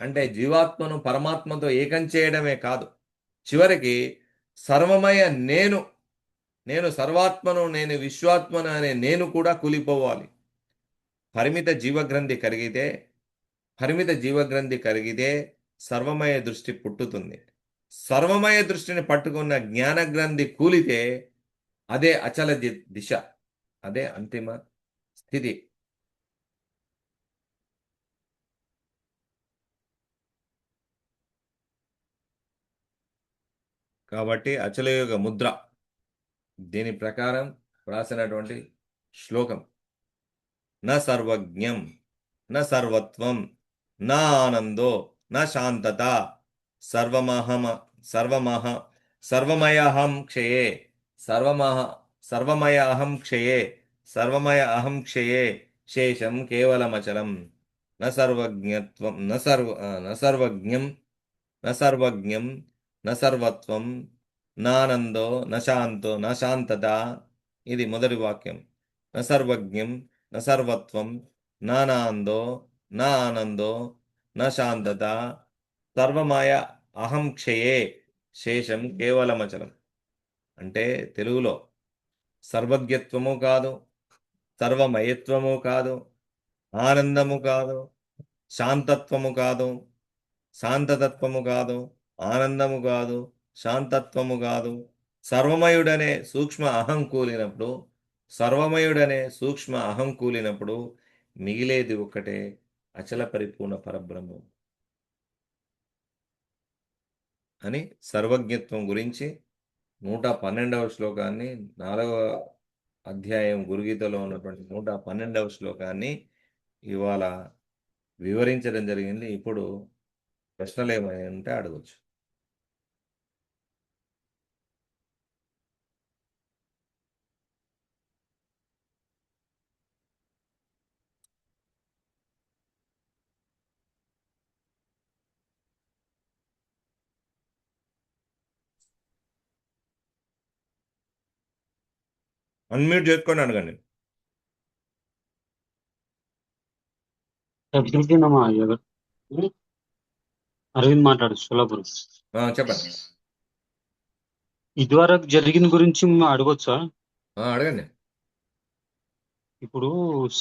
[SPEAKER 3] అంటే జీవాత్మను పరమాత్మతో ఏకం చేయడమే కాదు, చివరికి సర్వమయ నేను, నేను సర్వాత్మను, నేను విశ్వాత్మను అనే నేను కూడా కూలిపోవాలి. పరిమిత జీవగ్రంథి కరిగితే సర్వమయ దృష్టి పుట్టుతుంది. సర్వమయ దృష్టిని పట్టుకున్న జ్ఞానగ్రంథి కూలితే అదే అచల దిశ, అదే అంతిమ స్థితి. కాబట్టి అచలయోగ ముద్ర దీని ప్రకారం రాసినటువంటి శ్లోకం, న సర్వజ్ఞం న సర్వత్వం న ఆనందో న శాంతత సర్వమయ అహం క్షయే సర్వమయ అహం క్షయే శేషం కేవలమచలం న సర్వజ్ఞం న సర్వత్వం నానందో న శాంతత. ఇది మొదటి వాక్యం. న సర్వజ్ఞం న సర్వత్వం నానందో నా ఆనందో నా శాంతత సర్వమయ అహం క్షయే శేషం కేవలమచలం. అంటే తెలుగులో సర్వజ్ఞత్వము కాదు, సర్వమయత్వము కాదు, ఆనందము కాదు, శాంతత్వము కాదు, శాంతతత్వము కాదు, ఆనందము కాదు, శాంతత్వము కాదు, సర్వమయుడనే సూక్ష్మ అహం కూలినప్పుడు మిగిలేది ఒక్కటే, అచల పరిపూర్ణ పరబ్రహ్మం అని సర్వజ్ఞత్వం గురించి 112వ శ్లోకాన్ని, 4వ అధ్యాయం గురుగీతలో ఉన్నటువంటి 112వ శ్లోకాన్ని ఇవాళ వివరించడం జరిగింది. ఇప్పుడు ప్రశ్నలు ఏమైనా ఉంటే అడగచ్చు. అన్మ్యూట్ చేసుకొని అడగండి.
[SPEAKER 4] అరవింద్ మాట్లాడు సోలాపురం.
[SPEAKER 3] చెప్పండి.
[SPEAKER 4] ఇదివరకు జరిగిన గురించి అడగొచ్చా?
[SPEAKER 3] అడగండి.
[SPEAKER 4] ఇప్పుడు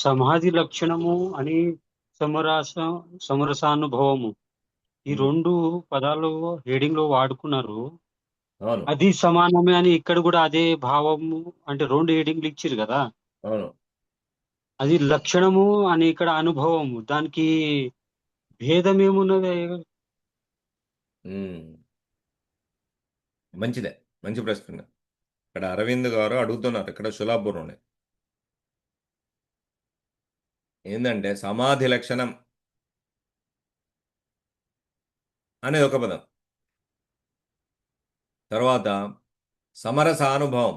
[SPEAKER 4] సమాధి లక్షణము అని సమరసానుభవము ఈ రెండు పదాలు హెడింగ్ లో వాడుకున్నారు.
[SPEAKER 3] అవును,
[SPEAKER 4] అది సమానమే అని ఇక్కడ కూడా అదే భావము, అంటే రెండు హెడింగ్లు ఇచ్చారు కదా.
[SPEAKER 3] అవును.
[SPEAKER 4] అది లక్షణము అని ఇక్కడ అనుభవము, దానికి భేదం ఏమున్నది?
[SPEAKER 3] మంచిదే, మంచి ప్రశ్న. ఇక్కడ అరవింద్ గారు అడుగుతున్నారు, ఇక్కడ శులాపురంలోనే. ఏంటంటే సమాధి లక్షణం అనేది ఒక పదం, తర్వాత సమరసానుభవం,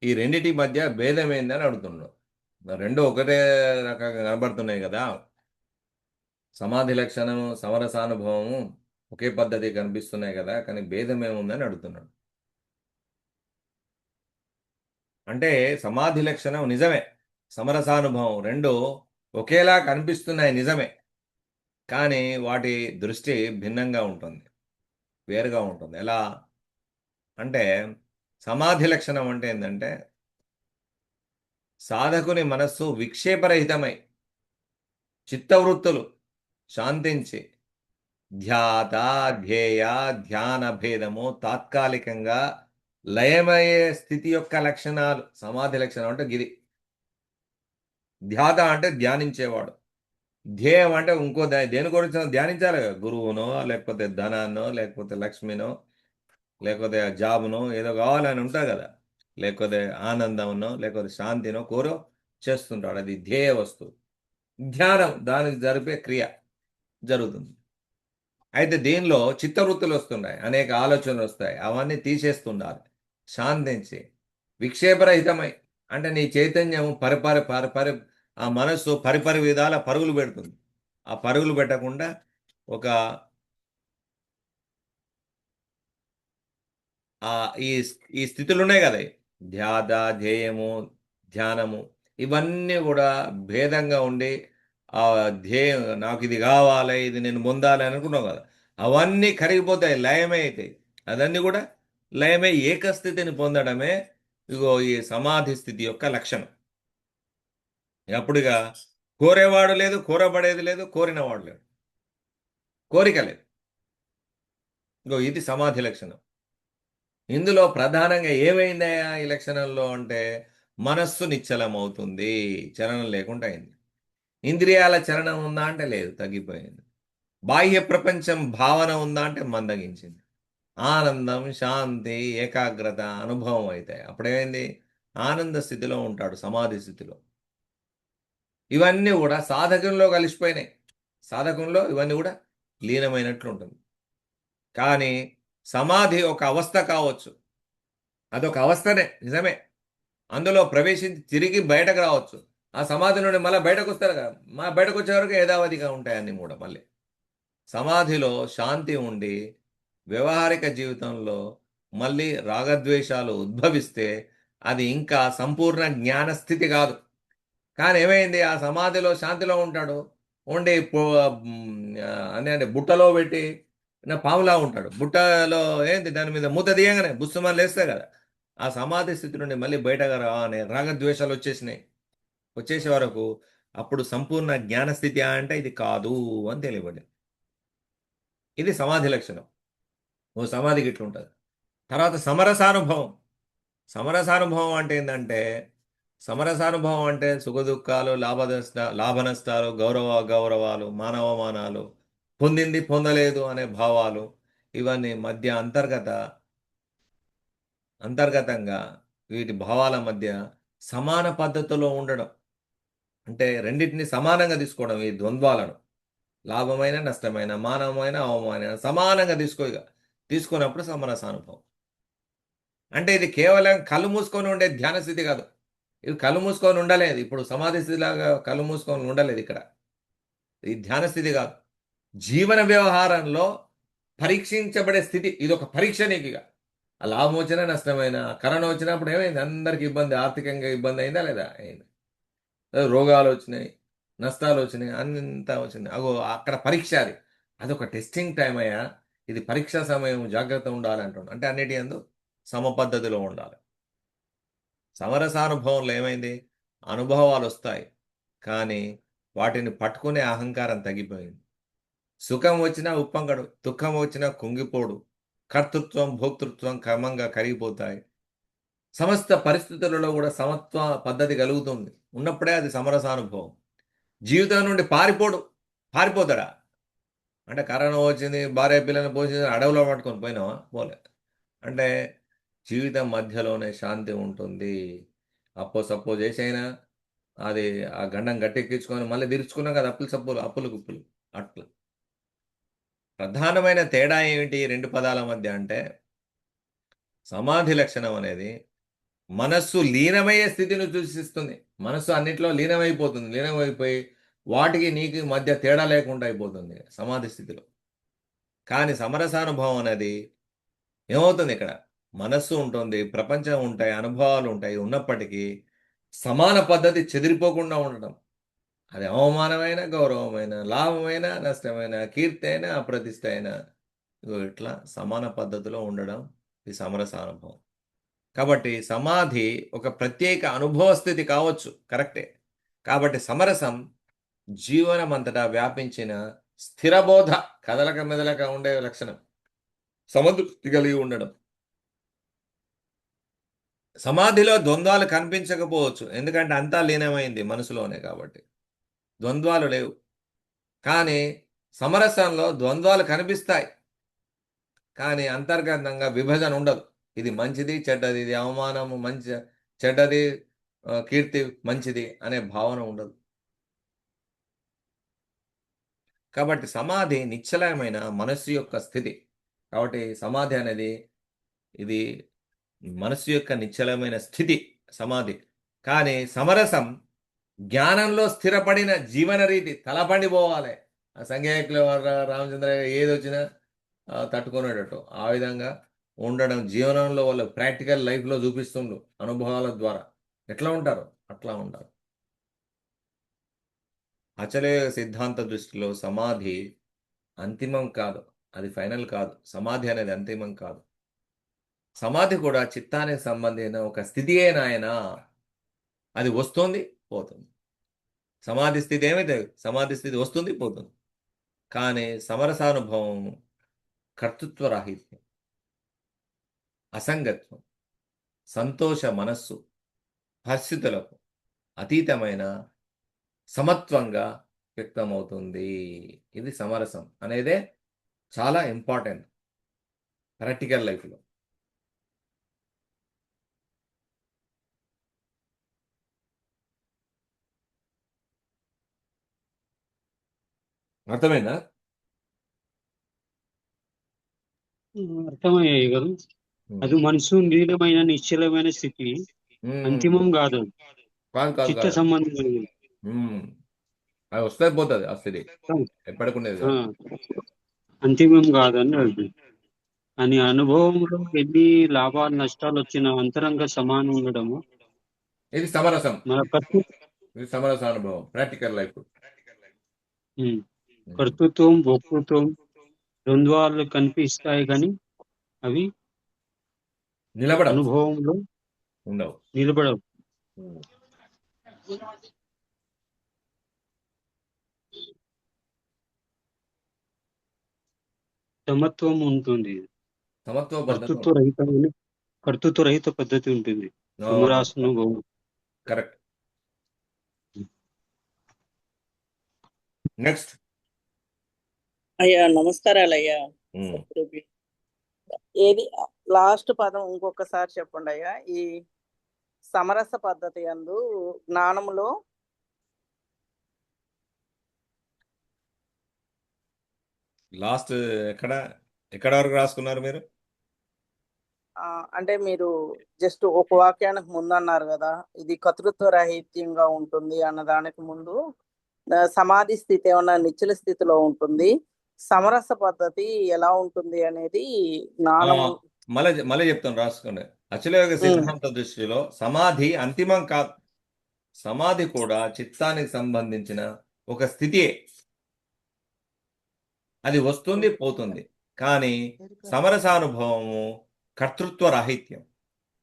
[SPEAKER 3] ఈ రెండిటి మధ్య భేదం ఏందని అడుగుతున్నాడు. రెండు ఒకటే రకంగా కనబడుతున్నాయి కదా. సమాధి లక్షణము, సమరసానుభవము ఒకే పద్ధతి కనిపిస్తున్నాయి కదా, కానీ భేదం ఏముందని అడుగుతున్నాడు. అంటే సమాధి లక్షణం నిజమే, సమరసానుభవం రెండు ఒకేలా కనిపిస్తున్నాయి నిజమే, కానీ వాటి దృష్టి భిన్నంగా ఉంటుంది, వేరుగా ఉంటుంది. ఎలా అంటే సమాధి లక్షణం అంటే ఏంటంటే సాధకుని మనస్సు విక్షేపరహితమై చిత్తవృత్తులు శాంతించి ధ్యాత ధ్యేయ ధ్యాన భేదము తాత్కాలికంగా లయమయ్యే స్థితి యొక్క లక్షణాలు సమాధి లక్షణం అంటే గిది. ధ్యాత అంటే ధ్యానించేవాడు, ధ్యేయం అంటే ఇంకో దేని గురించి ధ్యానించాలి కదా, గురువునో లేకపోతే ధనాన్నో లేకపోతే లక్ష్మినో లేకపోతే జాబునో ఏదో కావాలని ఉంటుంది కదా, లేకపోతే ఆనందంనో లేకపోతే శాంతినో కోరో చేస్తుంటాడు, అది ధ్యేయ వస్తువు. ధ్యానం దానికి జరిపే క్రియ జరుగుతుంది. అయితే దీనిలో చిత్తవృత్తులు వస్తున్నాయి, అనేక ఆలోచనలు వస్తాయి, అవన్నీ తీసేస్తుండాలి శాంతించి విక్షేపరహితమై. అంటే నీ చైతన్యం పరిపరి ఆ మనస్సు పరిపరి విధాల పరుగులు పెడుతుంది. ఆ పరుగులు పెట్టకుండా ఒక ఈ ఈ స్థితులు ఉన్నాయి కదా, ధ్యాత ధ్యేయము ధ్యానము, ఇవన్నీ కూడా భేదంగా ఉండి ఆ ధ్యేయం నాకు ఇది కావాలి, ఇది నేను పొందాలి అనుకున్నావు కదా, అవన్నీ కరిగిపోతాయి, లయమే అవుతాయి. అదన్నీ కూడా లయమై ఏకస్థితిని పొందడమే ఇగో ఈ సమాధి స్థితి యొక్క లక్షణం. అప్పుడుగా కోరేవాడు లేదు, కోరబడేది లేదు, కోరినవాడు లేడు, కోరిక లేదు. ఇగో ఇది సమాధి లక్షణం. ఇందులో ప్రధానంగా ఏమైందయా ఈ లక్షణంలో అంటే మనస్సు నిశ్చలమవుతుంది, చలనం లేకుండా అయింది. ఇంద్రియాల చలనం ఉందా అంటే లేదు, తగ్గిపోయింది. బాహ్య ప్రపంచం భావన ఉందా అంటే మందగించింది. ఆనందం శాంతి ఏకాగ్రత అనుభవం అవుతాయి. అప్పుడేమైంది, ఆనంద స్థితిలో ఉంటాడు, సమాధి స్థితిలో. ఇవన్నీ కూడా సాధకంలో కలిసిపోయినాయి, సాధకంలో ఇవన్నీ కూడా లీనమైనట్లు ఉంటుంది. కానీ సమాధి ఒక అవస్థ కావచ్చు, అదొక అవస్థనే నిజమే, అందులో ప్రవేశించి తిరిగి బయటకు రావచ్చు. ఆ సమాధి నుండి మళ్ళీ బయటకు వస్తారు కదా, బయటకు వచ్చే వరకు యథావధిగా ఉంటాయి అన్నీ కూడా. మళ్ళీ సమాధిలో శాంతి ఉండి వ్యవహారిక జీవితంలో మళ్ళీ రాగద్వేషాలు ఉద్భవిస్తే అది ఇంకా సంపూర్ణ జ్ఞానస్థితి కాదు. కానీ ఏమైంది, ఆ సమాధిలో శాంతిలో ఉంటాడు, ఉండి అంటే బుట్టలో పెట్టి పాములా ఉంటాడు, బుట్టలో ఏంది దాని మీద మూత తీయగానే బుస్సుమని లేస్తే కదా, ఆ సమాధి స్థితి నుండి మళ్ళీ బయటకు రా అనే రాగద్వేషాలు వచ్చేసినాయి. వచ్చేసే వరకు అప్పుడు సంపూర్ణ జ్ఞానస్థితి అంటే ఇది కాదు అని తెలియబడింది. ఇది సమాధి లక్షణం. ఓ సమాధికి ఇట్లుంటుంది. తర్వాత సమరసానుభవం. సమరసానుభవం అంటే ఏంటంటే, సమరసానుభవం అంటే సుఖదుఖాలు లాభనష్టాలు గౌరవాలు మానవమానాలు పొందింది పొందలేదు అనే భావాలు, ఇవన్నీ మధ్య అంతర్గతంగా వీటి భావాల మధ్య సమాన పద్ధతిలో ఉండడం, అంటే రెండింటిని సమానంగా తీసుకోవడం. ఈ ద్వంద్వాలను లాభమైన నష్టమైన మానవమైన అవమానమైన సమానంగా తీసుకున్నప్పుడు సమరసానుభవం. అంటే ఇది కేవలం కళ్ళు మూసుకొని ఉండే ధ్యాన స్థితి కాదు, ఇవి కళ్ళు మూసుకొని ఉండలేదు. ఇప్పుడు సమాధి స్థితిలాగా కళ్ళు మూసుకొని ఉండలేదు ఇక్కడ. ఇది ధ్యాన స్థితి కాదు, జీవన వ్యవహారంలో పరీక్షించబడే స్థితి. ఇది ఒక పరీక్ష నీకు. ఇక లాభం వచ్చినా నష్టమైనా, కరోనా వచ్చినప్పుడు ఏమైంది, అందరికి ఇబ్బంది, ఆర్థికంగా ఇబ్బంది అయిందా లేదా, అయింది. రోగాలు వచ్చినాయి, నష్టాలు వచ్చినాయి, అంతా వచ్చినాయి. అక్కడ పరీక్ష, అదొక టెస్టింగ్ టైం అయ్యా. ఇది పరీక్షా సమయం, జాగ్రత్త ఉండాలంటున్నాడు. అంటే అన్నిటి యందు సమపద్ధతిలో ఉండాలి. సమరసానుభవంలో ఏమైంది, అనుభవాలు వస్తాయి, కానీ వాటిని పట్టుకునే అహంకారం తగ్గిపోయింది. సుఖం వచ్చినా ఉప్పంగడు, దుఃఖం వచ్చినా కుంగిపోడు, కర్తృత్వం భోక్తృత్వం క్రమంగా కరిగిపోతాయి. సమస్త పరిస్థితులలో కూడా సమత్వ పద్ధతి కలుగుతుంది. ఉన్నప్పుడే అది సమరసానుభవం. జీవితం నుండి పారిపోతాడా అంటే, కరోనా వచ్చింది, భార్య పిల్లల్ని పోషించి అడవిలో పట్టుకొని పోయినావా, పోలే. అంటే జీవితం మధ్యలోనే శాంతి ఉంటుంది. సపోజ్ చేసైనా అది ఆ గండం గట్టెక్కించుకొని మళ్ళీ తీర్చుకున్నాం కదా, అప్పులు గుప్పులు. అట్లా ప్రధానమైన తేడా ఏమిటి రెండు పదాల మధ్య అంటే, సమాధి లక్షణం అనేది మనస్సు లీనమయ్యే స్థితిని సూచిస్తుంది. మనస్సు అన్నిట్లో లీనమైపోతుంది. లీనమైపోయి వాటికి నీకు మధ్య తేడా లేకుండా అయిపోతుంది సమాధి స్థితిలో. కానీ సమరసానుభవం అనేది ఏమవుతుంది ఇక్కడ? మనస్సు ఉంటుంది, ప్రపంచం ఉంటాయి, అనుభవాలు ఉంటాయి, ఉన్నప్పటికీ సమాన పద్ధతి చెదిరిపోకుండా ఉండడం. అది అవమానమైన, గౌరవమైన, లాభమైన, నష్టమైన, కీర్తి అయినా, అప్రతిష్ట అయినా ఇట్లా సమాన పద్ధతిలో ఉండడం ఈ సమరసానుభవం. కాబట్టి సమాధి ఒక ప్రత్యేక అనుభవ స్థితి కావచ్చు, కరెక్టే. కాబట్టి సమరసం జీవనం అంతటా వ్యాపించిన స్థిరబోధ, కదలక మెదలక ఉండే లక్షణం, సమదృష్టి కలిగి ఉండడం. సమాధిలో ద్వంద్వాలు కనిపించకపోవచ్చు, ఎందుకంటే అంతా లీనమైంది మనసులోనే, కాబట్టి ద్వంద్వాలు లేవు. కానీ సమరసంలో ద్వంద్వాలు కనిపిస్తాయి, కానీ అంతర్గతంగా విభజన ఉండదు. ఇది మంచిది, చెడ్డది, ఇది అవమానము మంచి చెడ్డది, కీర్తి మంచిది అనే భావన ఉండదు. కాబట్టి సమాధి నిశ్చలమైన మనస్సు యొక్క స్థితి. కాబట్టి సమాధి అనేది ఇది మనస్సు యొక్క నిశ్చలమైన స్థితి సమాధి. కానీ సమరసం జ్ఞానంలో స్థిరపడిన జీవన రీతి. తలపండిపోవాలి ఆ సంజ్ఞాయకులు రామచంద్ర ఏది వచ్చినా తట్టుకునేటట్టు ఆ విధంగా ఉండడం. జీవనంలో వాళ్ళు ప్రాక్టికల్ లైఫ్లో చూపిస్తుండ్రు అనుభవాల ద్వారా. ఎట్లా ఉంటారు అట్లా ఉంటారు. అచలేయ సిద్ధాంత దృష్టిలో సమాధి అంతిమం కాదు, అది ఫైనల్ కాదు. సమాధి అనేది అంతిమం కాదు. సమాధి కూడా చిత్తానికి సంబంధించిన ఒక స్థితి ఆయన. అది వస్తుంది పోతుంది. సమాధి స్థితి ఏమైతే సమాధి స్థితి వస్తుంది పోతుంది. కానీ సమరసానుభవం కర్తృత్వ రాహిత్యం, అసంగత్వం, సంతోష మనస్సు, పరిస్థితులకు అతీతమైన సమత్వంగా వ్యక్తమవుతుంది. ఇది సమరసం అనేదే చాలా ఇంపార్టెంట్ ప్రాక్టికల్ లైఫ్లో. అర్థమైందా?
[SPEAKER 4] అర్థమయ్యాయి కదా. అది మనసు లీనమైన నిశ్చలమైన స్థితి, అంతిమం కాదు,
[SPEAKER 3] కాదు కాదు
[SPEAKER 4] చిత్త
[SPEAKER 3] కాదు.
[SPEAKER 4] సంబంధం కలిగింది.
[SPEAKER 3] అది వస్తే పోతుంది ఆ స్థితి, ఎప్పటికుండేది కాదు.
[SPEAKER 4] అంతిమం కాదని అది. అని అనుభవంలో ఎన్ని లాభాలు నష్టాలు వచ్చిన అంతరంగ సమానం ఉండడము
[SPEAKER 3] ఇది సమరసం.
[SPEAKER 4] మన
[SPEAKER 3] ఇది సమరస అనుభవం ప్రాక్టికల్ లైఫ్.
[SPEAKER 4] కర్తృత్వం, భోక్తృత్వం ద్వంద్వాలు కనిపిస్తాయి, కానీ అవి
[SPEAKER 3] నిలబడవు,
[SPEAKER 4] అనుభవంలో
[SPEAKER 3] ఉండవు.
[SPEAKER 4] నిలబడవు. సమత్వం ఉంటుంది, కర్తృత్వ రహిత పద్ధతి ఉంటుంది. సమరాసనుభవం.
[SPEAKER 3] కరెక్ట్. నెక్స్ట్.
[SPEAKER 5] అయ్యా నమస్కారాలు అయ్యా. ఏది లాస్ట్ పదం ఇంకొకసారి చెప్పండి అయ్యా. ఈ సమరస పద్ధతి యందు జ్ఞానములో
[SPEAKER 3] లాస్ట్ ఎక్కడ వరకు రాసుకున్నారు మీరు?
[SPEAKER 5] అంటే మీరు జస్ట్ ఒక వాక్యానికి ముందు అన్నారు కదా, ఇది కర్తృత్వ రహిత్యంగా ఉంటుంది అన్నదానికి ముందు సమాధి స్థితి ఏమన్నా నిశ్చల స్థితిలో ఉంటుంది, సమరస పద్ధతి ఎలా ఉంటుంది అనేది జ్ఞానము.
[SPEAKER 3] మళ్ళీ చెప్తాను, రాసుకోండి. అచలయోగ సిద్ధాంత దృష్టిలో సమాధి అంతిమం కాదు. సమాధి కూడా చిత్తానికి సంబంధించిన ఒక స్థితియే. అది వస్తుంది పోతుంది. కానీ సమరసానుభవము కర్తృత్వ రాహిత్యం,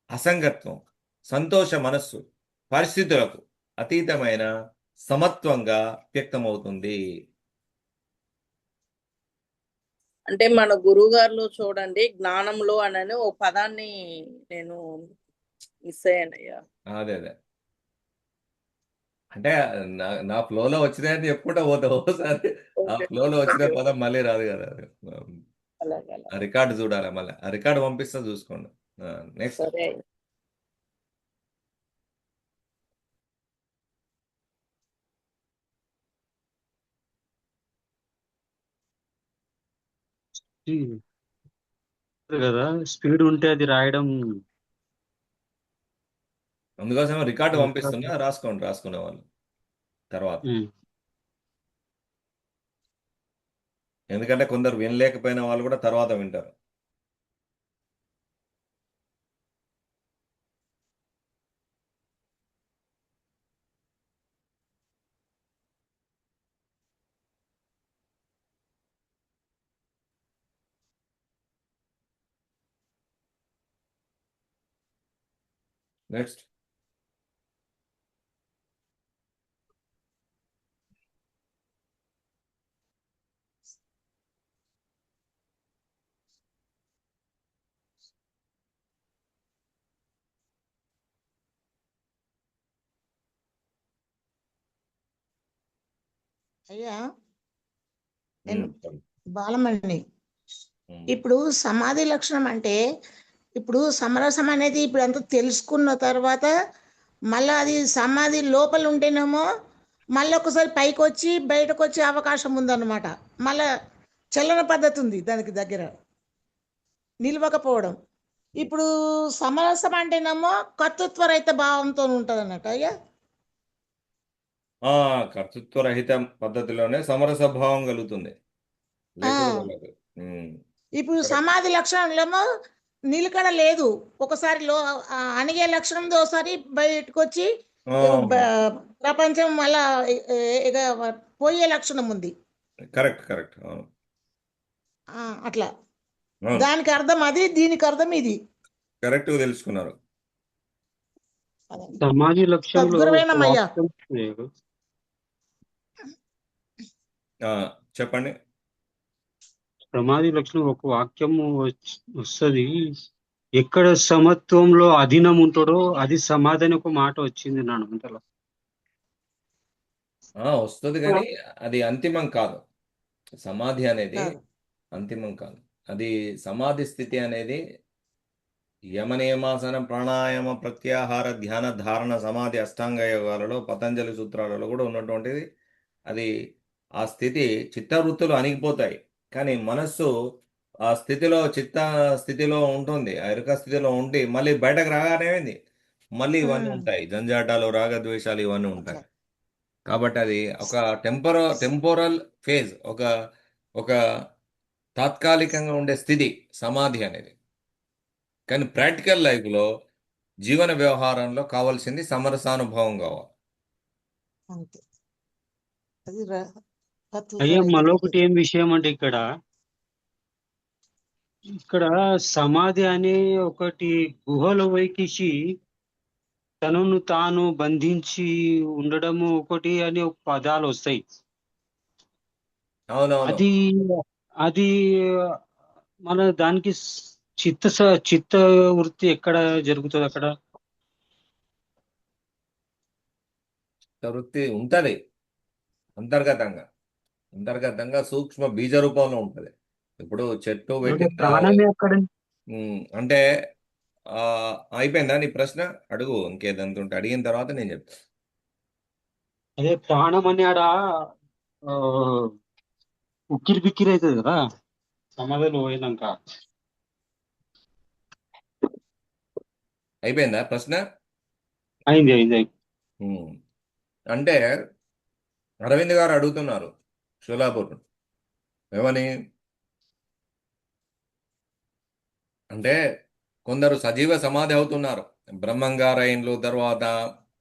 [SPEAKER 3] అసంగత్వం, సంతోష మనస్సు, పరిస్థితులకు అతీతమైన సమత్వంగా వ్యక్తమవుతుంది.
[SPEAKER 5] అంటే మన గురువు గారిలో చూడండి, జ్ఞానంలో అని ఓ పదాన్ని నేను మిస్ అయ్యాను అయ్యా.
[SPEAKER 3] అదే అంటే నా ఫ్లోలో వచ్చినాయని చెప్పుకుంటా పోతావు ఒకసారి. ఆ ఫ్లోలో వచ్చిన పదం మళ్ళీ రాదు కదా. ఆ రికార్డు చూడాలి, మళ్ళీ ఆ రికార్డు పంపిస్తా చూసుకోండి. నెక్స్ట్.
[SPEAKER 4] కదా స్పీడ్ ఉంటే అది రాయడం
[SPEAKER 3] అందుకోసం రికార్డు
[SPEAKER 4] ఓకే.
[SPEAKER 3] పంపిస్తున్నా, రాసుకోండి రాసుకునే వాళ్ళు తర్వాత.
[SPEAKER 4] ఉమ్.
[SPEAKER 3] ఎందుకంటే కొందరు వినలేకపోయిన వాళ్ళు కూడా తర్వాత వింటారు. నెక్స్ట్.
[SPEAKER 6] అయ్యా
[SPEAKER 3] ఉమ్,
[SPEAKER 6] నేను బాలమణి.
[SPEAKER 3] ఉమ్.
[SPEAKER 6] ఇప్పుడు సమాధి లక్షణం అంటే ఇప్పుడు సమరసం అనేది ఇప్పుడు అంతా తెలుసుకున్న తర్వాత మళ్ళీ అది సమాధి లోపల ఉంటేనేమో మళ్ళీ ఒకసారి పైకి వచ్చి బయటకు వచ్చే అవకాశం ఉందన్నమాట. మళ్ళా చలన పద్ధతి ఉంది దానికి దగ్గర నిలవకపోవడం. ఇప్పుడు సమరసం అంటేనేమో కర్తృత్వ రహిత భావంతో ఉంటుంది అన్నట్టు అయ్యా.
[SPEAKER 3] కర్తృత్వ రహిత పద్ధతిలోనే సమరస భావం కలుగుతుంది, లేకపోతే కలగదు.
[SPEAKER 6] ఇప్పుడు
[SPEAKER 3] Correct.
[SPEAKER 6] సమాధి లక్షణంలో నిలకడ లేదు. ఒకసారి అణిగే లక్షణంతో ఒకసారి బయటకు వచ్చి ప్రపంచం మళ్ళా ఇక పోయే లక్షణం ఉంది.
[SPEAKER 3] Correct correct.
[SPEAKER 6] అట్లా దానికి అర్థం అది, దీనికి అర్థం ఇది.
[SPEAKER 3] కరెక్ట్ తెలుసుకున్నారు.
[SPEAKER 4] సమాధి లక్ష్యంలో
[SPEAKER 6] సద్గురువేనమ్మయ్యా.
[SPEAKER 3] చెప్పండి.
[SPEAKER 4] సమాధి లక్షణం ఒక వాక్యం వస్తుంది. ఎక్కడ సమత్వంలో అధీనం ఉంటాడో అది సమాధి అని ఒక మాట వచ్చింది నా అంతలో.
[SPEAKER 3] వస్తుంది కానీ అది అంతిమం కాదు. సమాధి అనేది
[SPEAKER 6] కాదు.
[SPEAKER 3] అంతిమం కాదు. అది సమాధి స్థితి అనేది యమనియమాసనం, ప్రాణాయామ, ప్రత్యాహార, ధ్యాన, ధారణ, సమాధి, అష్టాంగ యోగాలలో, పతంజలి సూత్రాలలో కూడా ఉన్నటువంటిది. అది ఆ స్థితి చిత్తవృత్తులు అణిగిపోతాయి, కానీ మనస్సు ఆ స్థితిలో స్థితిలో ఉంటుంది, ఆ ఎరుక స్థితిలో ఉండి మళ్ళీ బయటకు రాగానే మళ్ళీ ఇవన్నీ ఉంటాయి, జంజాటాలు, రాగద్వేషాలు ఇవన్నీ ఉంటాయి. కాబట్టి అది ఒక టెంపోరల్ ఫేజ్, ఒక తాత్కాలికంగా ఉండే స్థితి సమాధి అనేది. కానీ ప్రాక్టికల్ లైఫ్లో, జీవన వ్యవహారంలో కావాల్సింది సమరసానుభవం కావాలి.
[SPEAKER 6] అంతే. అది
[SPEAKER 4] అయ్యా మరొకటి ఏం విషయం అంటే ఇక్కడ సమాధి అనే ఒకటి గుహలో వైకిసి తనను తాను బంధించి ఉండడము ఒకటి అని ఒక పదాలు వస్తాయి.
[SPEAKER 3] అవునవును.
[SPEAKER 4] అది మన దానికి చిత్త వృత్తి ఎక్కడ జరుగుతుంది? అక్కడ
[SPEAKER 3] వృత్తి ఉంటుంది అంతర్గతంగా సూక్ష్మ బీజ రూపంలో ఉంటుంది. ఇప్పుడు చెట్టు పెట్టిన
[SPEAKER 4] ప్రాణమే అక్కడ.
[SPEAKER 3] అంటే అయిపోయిందా నీ ప్రశ్న? అడుగు, ఇంకేదంత ఉంటే అడిగిన తర్వాత నేను చెప్తాను.
[SPEAKER 4] అదే ప్రాణం అని ఆడ ఉక్కిరి బిక్కిరి అవుతుంది కదా సమాధిలో పోయినాక.
[SPEAKER 3] అయిపోయిందా ప్రశ్న?
[SPEAKER 4] అయింది.
[SPEAKER 3] అంటే అరవింద్ గారు అడుగుతున్నారు షోలాపూర్ ఏమని అంటే, కొందరు సజీవ సమాధి అవుతున్నారు. బ్రహ్మంగారైన్లు, తర్వాత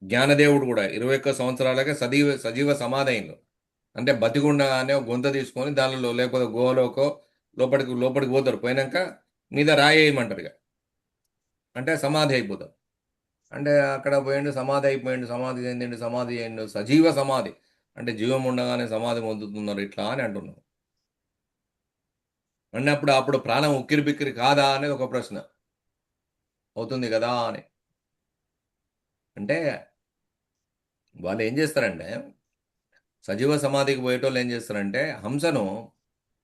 [SPEAKER 3] జ్ఞానదేవుడు కూడా 21 సంవత్సరాలకే సజీవ సమాధి అయిండు. అంటే బతికుండగానే గొంత తీసుకొని దానిలో లేకపోతే గోలోకో లోపలికి పోతారు. పోయినాక మీద రాయి వేయమంటారు ఇక, అంటే సమాధి అయిపోతారు. అంటే అక్కడ పోయిండు, సమాధి అయిపోయిండు, సమాధి చెందిండు, సమాధి అయిండు, సజీవ సమాధి అంటే జీవం ఉండగానే సమాధి పొందుతున్నారు ఇట్లా అని అంటున్నారు. అన్నప్పుడు అప్పుడు ప్రాణం ఉక్కిరి బిక్కిరి కాదా అనేది ఒక ప్రశ్న అవుతుంది కదా అని. అంటే వాళ్ళు ఏం చేస్తారంటే, సజీవ సమాధికి పోయేటోళ్ళు ఏం చేస్తారంటే హంసను,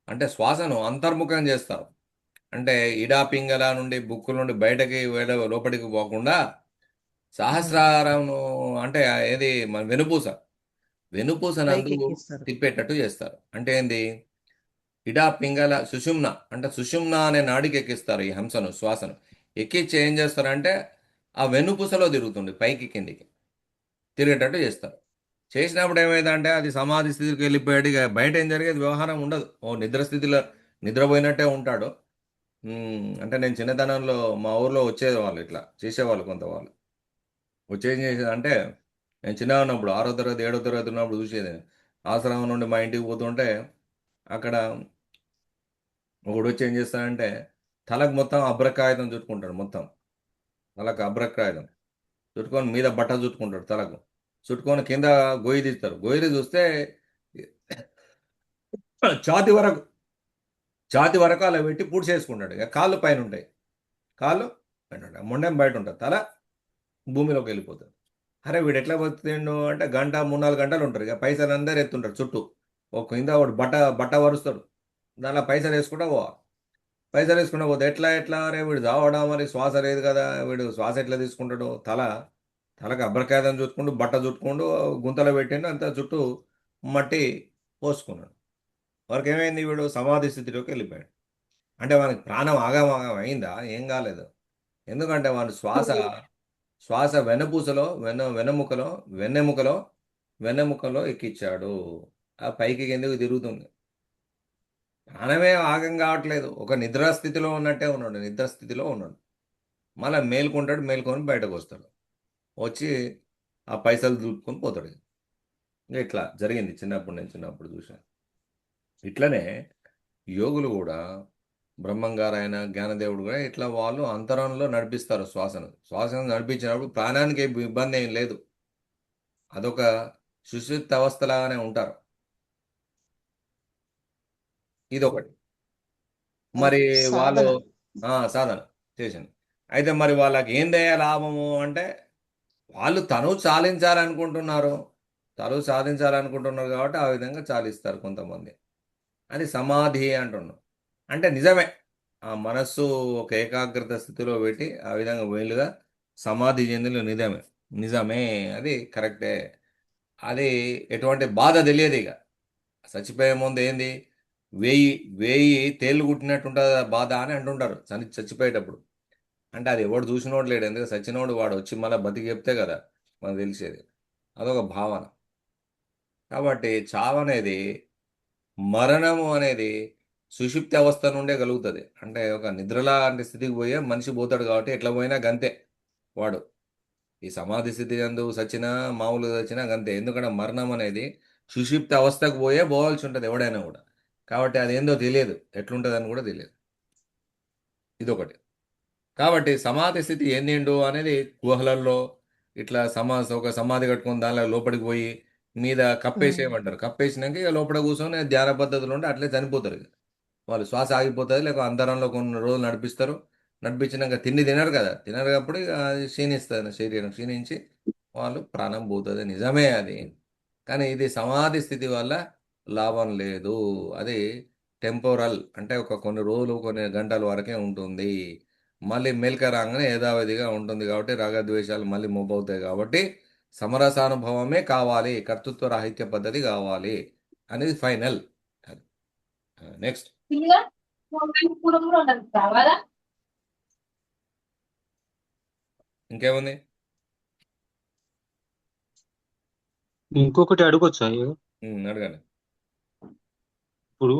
[SPEAKER 3] అంటే శ్వాసను అంతర్ముఖం చేస్తారు. అంటే ఇడా పింగళ నుండి బుక్కుల నుండి బయటకి లోపలికి పోకుండా సహస్రారమును, అంటే ఏది మన వెనుపూసనందు తిప్పేటట్టు చేస్తారు. అంటే ఏంది, ఇడా పింగళ సుషుమ్న, అంటే సుషుమ్న అనే నాడికి ఎక్కిస్తారు ఈ హంసను, శ్వాసను ఎక్కించి ఏం చేస్తారంటే ఆ వెన్నుపూసలో తిరుగుతుంది, పైకి కిందికి తిరిగేటట్టు చేస్తారు. చేసినప్పుడు ఏమైందంటే అది సమాధి స్థితికి వెళ్ళిపోయాడు. ఇక బయట ఏం జరిగేది వ్యవహారం ఉండదు. ఓ నిద్ర స్థితిలో నిద్రపోయినట్టే ఉంటాడు. అంటే నేను చిన్నతనంలో మా ఊర్లో వచ్చేది వాళ్ళు ఇట్లా చేసేవాళ్ళు కొంత వాళ్ళు. వచ్చేది చేసేది అంటే నేను చిన్నగా ఉన్నప్పుడు 6వ తరగతి 7వ తరగతి ఉన్నప్పుడు చూసేది. ఆశ్రమం నుండి మా ఇంటికి పోతుంటే అక్కడ ఒకడు వచ్చి ఏం చేస్తాడంటే తలకు మొత్తం అభ్రకాయుధం చుట్టుకుంటాడు. మొత్తం తలకు అభ్రకాయుధం చుట్టుకొని మీద బట్ట చుట్టుకుంటాడు తలకు. చుట్టుకొని కింద గొయ్యి తీస్తారు. గొయ్యి చూస్తే ఛాతి వరకు ఛాతి వరకు అలా పెట్టి పూడ్చి చేసుకుంటాడు. ఇక కాళ్ళు పైన ఉంటాయి, కాళ్ళు పైన ఉంటాయి, మొండెం బయట ఉంటుంది, తల భూమిలోకి వెళ్ళిపోతుంది. అరే వీడు ఎట్లా బతుకుతుండు అంటే గంట 3-4 గంటలు ఉంటారు. ఇక పైసలు అందరు ఎత్తుంటారు చుట్టూ. ఒక కింద ఒకటి బట్ట బట్ట వరుస్తాడు, దానిలో పైసలు వేసుకుంటా పోవాలి. పైసలు వేసుకుంటా పోతే ఎట్లా ఎట్లా అరే వీడు చావడా, మరి శ్వాస లేదు కదా, వీడు శ్వాస ఎట్లా తీసుకుంటాడు. తలకు అబ్రకాయదం చుట్టుకుంటూ బట్ట చుట్టుకుంటూ గుంతలో పెట్టిండు, అంత చుట్టూ మట్టి పోసుకున్నాడు. వారికి ఏమైంది, వీడు సమాధి స్థితిలోకి వెళ్ళిపోయాడు. అంటే వానికి ప్రాణం ఆగమాగం అయిందా? ఏం కాలేదు. ఎందుకంటే వాని శ్వాస వెన్నెముకలో ఎక్కించాడు. ఆ పైకి కిందకి తిరుగుతుంది. ప్రాణమే ఆగం కావట్లేదు. ఒక నిద్రా స్థితిలో ఉన్నట్టే ఉన్నాడు, నిద్ర స్థితిలో ఉన్నాడు. మళ్ళీ మేల్కొంటాడు, మేల్కొని బయటకు వస్తాడు, వచ్చి ఆ పైసలు దులుపుకొని పోతాడు. ఇంకా ఇట్లా జరిగింది నేను చిన్నప్పుడు చూశాను. ఇట్లనే యోగులు కూడా బ్రహ్మంగారైన జ్ఞానదేవుడు కూడా ఇట్లా వాళ్ళు అంతరంలో నడిపిస్తారు శ్వాసను నడిపించినప్పుడు ప్రాణానికి ఇబ్బంది ఏం లేదు. అదొక సుషుప్త అవస్థలాగానే ఉంటారు. ఇదొకటి. మరి వాళ్ళు సాధన చేసింది. అయితే మరి వాళ్ళకి ఏందయ్యా లాభము అంటే వాళ్ళు తనువు సాధించాలనుకుంటున్నారు కాబట్టి ఆ విధంగా చాలిస్తారు కొంతమంది. అది సమాధి అంటున్నాం. అంటే నిజమే, ఆ మనస్సు ఒక ఏకాగ్రత స్థితిలో పెట్టి ఆ విధంగా వీలుగా సమాధి చెందిన నిజమే, అది కరెక్టే. అది ఎటువంటి బాధ తెలియదు. ఇక చచ్చిపోయే ముందు ఏంది, వేయి తేళ్ళు కుట్టినట్టుంటుంది బాధ అని అంటుంటారు చచ్చిపోయేటప్పుడు. అంటే అది ఎవడు చూసినోడు లేడు, ఎందుకంటే చచ్చినోడు వాడు వచ్చి మళ్ళీ బతికి చెప్తే కదా మనకు తెలిసేది. అదొక భావన. కాబట్టి మరణము అనేది సుషుప్తి అవస్థ నుండే కలుగుతుంది. అంటే ఒక నిద్రలా అంటే స్థితికి పోయే మనిషి పోతాడు కాబట్టి ఎట్లా పోయినా గంతే వాడు. ఈ సమాధి స్థితి అందు సచ్చినా మామూలుగా సచ్చినా గంతే. ఎందుకంటే మరణం అనేది సుషుప్తి అవస్థకు పోవాల్సి ఉంటుంది ఎవడైనా కూడా. కాబట్టి అది ఏందో తెలియదు, ఎట్లుంటుంది అని కూడా తెలియదు. ఇదొకటి. కాబట్టి సమాధి స్థితి ఏందేండు అనేది గుహలల్లో ఇట్లా ఒక సమాధి కట్టుకొని దానిలో లోపలికి పోయి మీద కప్పేసేయమంటారు. కప్పేసినాక ఇక లోపల కూర్చొని ధ్యాన పద్ధతులు ఉంటే అట్లే చనిపోతారు. ఇక వాళ్ళు శ్వాస ఆగిపోతుంది, లేక అంతరంలో కొన్ని రోజులు నడిపిస్తారు. నడిపించినాక తినరు కదా, తినరు ఇక అది క్షీణిస్తుంది, శరీరం క్షీణించి వాళ్ళు ప్రాణం పోతుంది. నిజమే అది. కానీ ఇది సమాధి స్థితి వల్ల లాభం లేదు. అది టెంపోరల్, అంటే కొన్ని రోజులు కొన్ని గంటల వరకే ఉంటుంది. మళ్ళీ మెల్క రాగానే యథావిధిగా ఉంటుంది. కాబట్టి రాగద్వేషాలు మళ్ళీ మోపవుతాయి. కాబట్టి సమరసానుభవమే కావాలి, కర్తృత్వ రాహిత్య పద్ధతి కావాలి అనేది ఫైనల్. నెక్స్ట్ ఇంకేముంది?
[SPEAKER 4] ఇంకొకటి అడగొచ్చా?
[SPEAKER 3] అడగండి.
[SPEAKER 4] ఇప్పుడు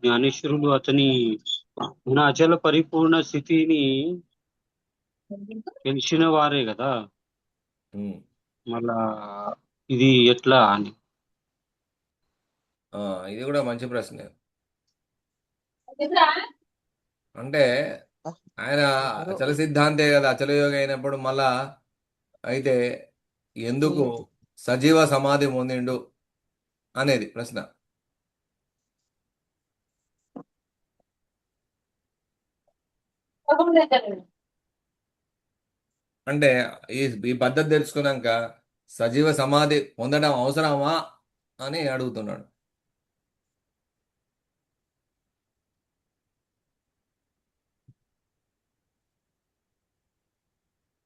[SPEAKER 4] జ్ఞానేశ్వరులు అతని అచల పరిపూర్ణ స్థితిని తెలిసిన వారే కదా. మళ్ళా ఇది ఎట్లా అని.
[SPEAKER 3] ఇది కూడా మంచి ప్రశ్న. అంటే ఆయన అచల సిద్ధాంతే కదా, అచల యోగి అయినప్పుడు మళ్ళా అయితే ఎందుకు సజీవ సమాధి పొందిండు అనేది ప్రశ్న. అంటే ఈ పద్ధతి తెలుసుకున్నాక సజీవ సమాధి పొందడం అవసరమా అని అడుగుతున్నాడు.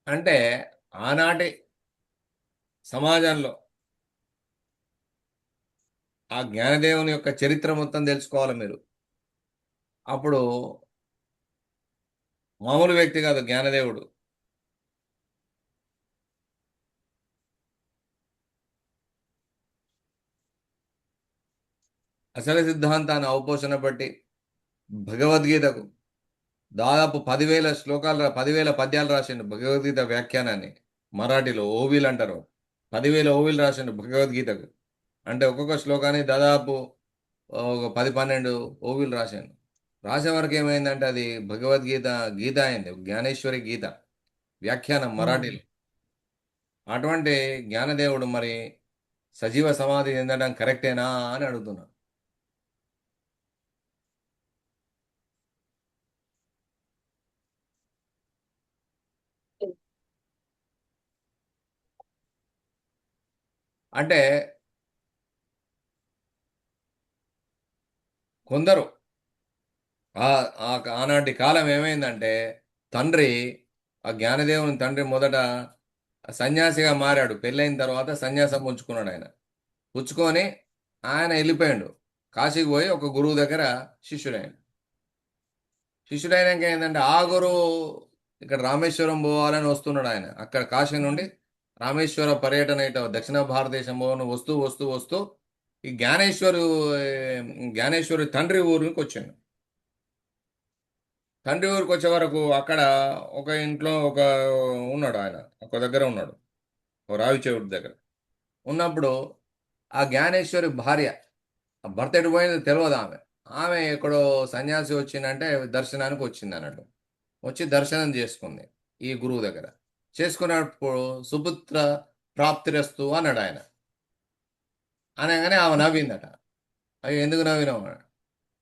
[SPEAKER 3] అంటే ఆనాటి సమాజంలో ఆ జ్ఞానదేవుని యొక్క చరిత్ర మొత్తం తెలుసుకోవాలి మీరు. అప్పుడు మామూలు వ్యక్తి కాదు జ్ఞానదేవుడు. అసలు సిద్ధాంతాన్ని అవపోసన బట్టి భగవద్గీతకు దాదాపు 10,000 శ్లోకాలు 10,000 పద్యాలు రాసిండు భగవద్గీత వ్యాఖ్యానాన్ని. మరాఠీలో ఓవిల్ అంటారు. 10,000 ఓవిల్ రాసిండు భగవద్గీతకు. అంటే ఒక్కొక్క శ్లోకాన్ని దాదాపు ఒక 10-12 ఓవిల్ రాశాను. రాసే వరకు ఏమైందంటే అది భగవద్గీత గీత అయింది, జ్ఞానేశ్వరి గీత వ్యాఖ్యానం మరాఠీలో. అటువంటి జ్ఞానదేవుడు మరి సజీవ సమాధి చెందడం కరెక్టేనా అని అడుగుతున్నాను. అంటే కొందరు ఆనాటి కాలం ఏమైందంటే తండ్రి, ఆ జ్ఞానదేవుని తండ్రి మొదట సన్యాసిగా మారాడు. పెళ్ళైన తర్వాత సన్యాసం పుచ్చుకున్నాడు. ఆయన పుచ్చుకొని ఆయన వెళ్ళిపోయాడు కాశీకి పోయి ఒక గురువు దగ్గర శిష్యుడైన. శిష్యుడైనాక ఏంటంటే ఆ గురువు ఇక్కడ రామేశ్వరం పోవాలని వస్తున్నాడు. ఆయన అక్కడ కాశీ నుండి రామేశ్వర పర్యటన ఇట దక్షిణ భారతదేశం పోవని వస్తూ వస్తూ వస్తూ ఈ జ్ఞానేశ్వరి తండ్రి ఊరికి వచ్చాడు. తండ్రి ఊరికి వచ్చే వరకు అక్కడ ఒక ఇంట్లో ఉన్నాడు. ఆయన ఒక దగ్గర ఉన్నాడు, ఒక రావి చెవుడి దగ్గర ఉన్నప్పుడు ఆ జ్ఞానేశ్వరి భార్య, ఆ భర్త ఎటు పోయింది తెలియదు. ఆమె ఎక్కడో సన్యాసి వచ్చిందంటే దర్శనానికి వచ్చింది అన్నట్టు. వచ్చి దర్శనం చేసుకుంది ఈ గురువు దగ్గర. చేసుకున్నప్పుడు సుపుత్ర ప్రాప్తిరస్తు అన్నాడు ఆయన. అనగానే ఆమె నవ్విందట. అవి ఎందుకు నవ్వినావు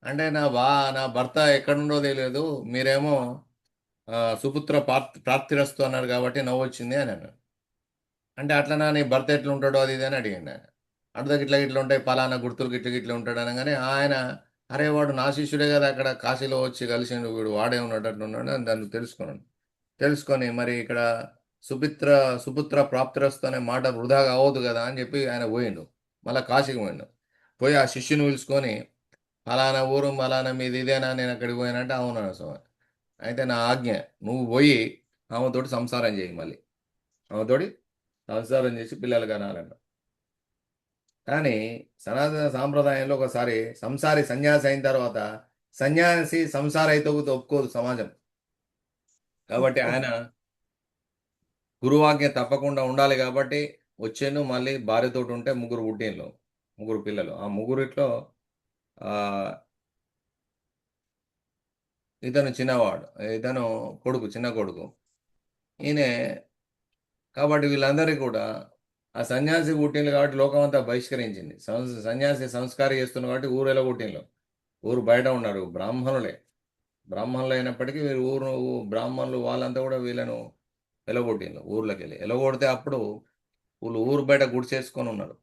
[SPEAKER 3] అంటే నా భర్త ఎక్కడుండో తెలియదు, మీరేమో సుపుత్ర ప్రాప్తిరస్తు అన్నారు కాబట్టి నవ్వు వచ్చింది అని అన్నాడు. అంటే అట్లనా నీ భర్త ఎట్లా ఉంటాడో అది ఇది అని అడిగింది ఆయన. అడుగుదాకి ఇట్లా ఉంటాయి పలానా గుర్తులు గిట్ల ఉంటాడు అనగానే ఆయన, అరే వాడు నా శిష్యుడే కదా, అక్కడ కాశీలో వచ్చి కలిసిండు, వీడు వాడే ఉన్నాడు అట్లున్నాడు అని దాన్ని తెలుసుకొని మరి ఇక్కడ సుపుత్ర ప్రాప్తిరస్తు అనే మాట వృధాగా అవ్వదు కదా అని చెప్పి ఆయన పోయిండు. మళ్ళీ కాశీకి పోయిండు. పోయి ఆ శిష్యుని పిలుచుకొని, ఫలానా ఊరు ఫలానా మీది ఇదేనా, నేను అక్కడికి పోయినంటే అవునా స్వామి, అయితే నా ఆజ్ఞ, నువ్వు పోయి ఆమెతోటి సంసారం చేయి, మళ్ళీ ఆమెతోటి సంసారం చేసి పిల్లలు కనాలంట. కానీ సనాతన సాంప్రదాయంలో ఒకసారి సంసారి సన్యాసి అయిన తర్వాత సన్యాసి సంసార అయితే ఒప్పుకోదు సమాజం. కాబట్టి ఆయన గురువాజ్ఞ తప్పకుండా ఉండాలి కాబట్టి వచ్చాను. మళ్ళీ భార్యతోటి ఉంటే ముగ్గురు పిల్లలు. ఆ ముగ్గురిట్లో ఇతను చిన్నవాడు, ఇతను చిన్న కొడుకు ఈయన. కాబట్టి వీళ్ళందరికీ కూడా ఆ సన్యాసి పుట్టింది కాబట్టి లోకం అంతా బహిష్కరించింది. సన్యాసి సంస్కారం చేస్తున్నారు కాబట్టి ఊరు ఎలగొట్టిండ్రు. ఊరు బయట ఉన్నారు బ్రాహ్మణులు అయినప్పటికీ వీరు బ్రాహ్మణులు వాళ్ళంతా కూడా వీళ్ళను ఎలగొట్టిండ్రు. ఊర్లోకి వెళ్ళి ఎలగొడితే అప్పుడు ఊరు బయట గుడి చేసుకొని ఉన్నాడు.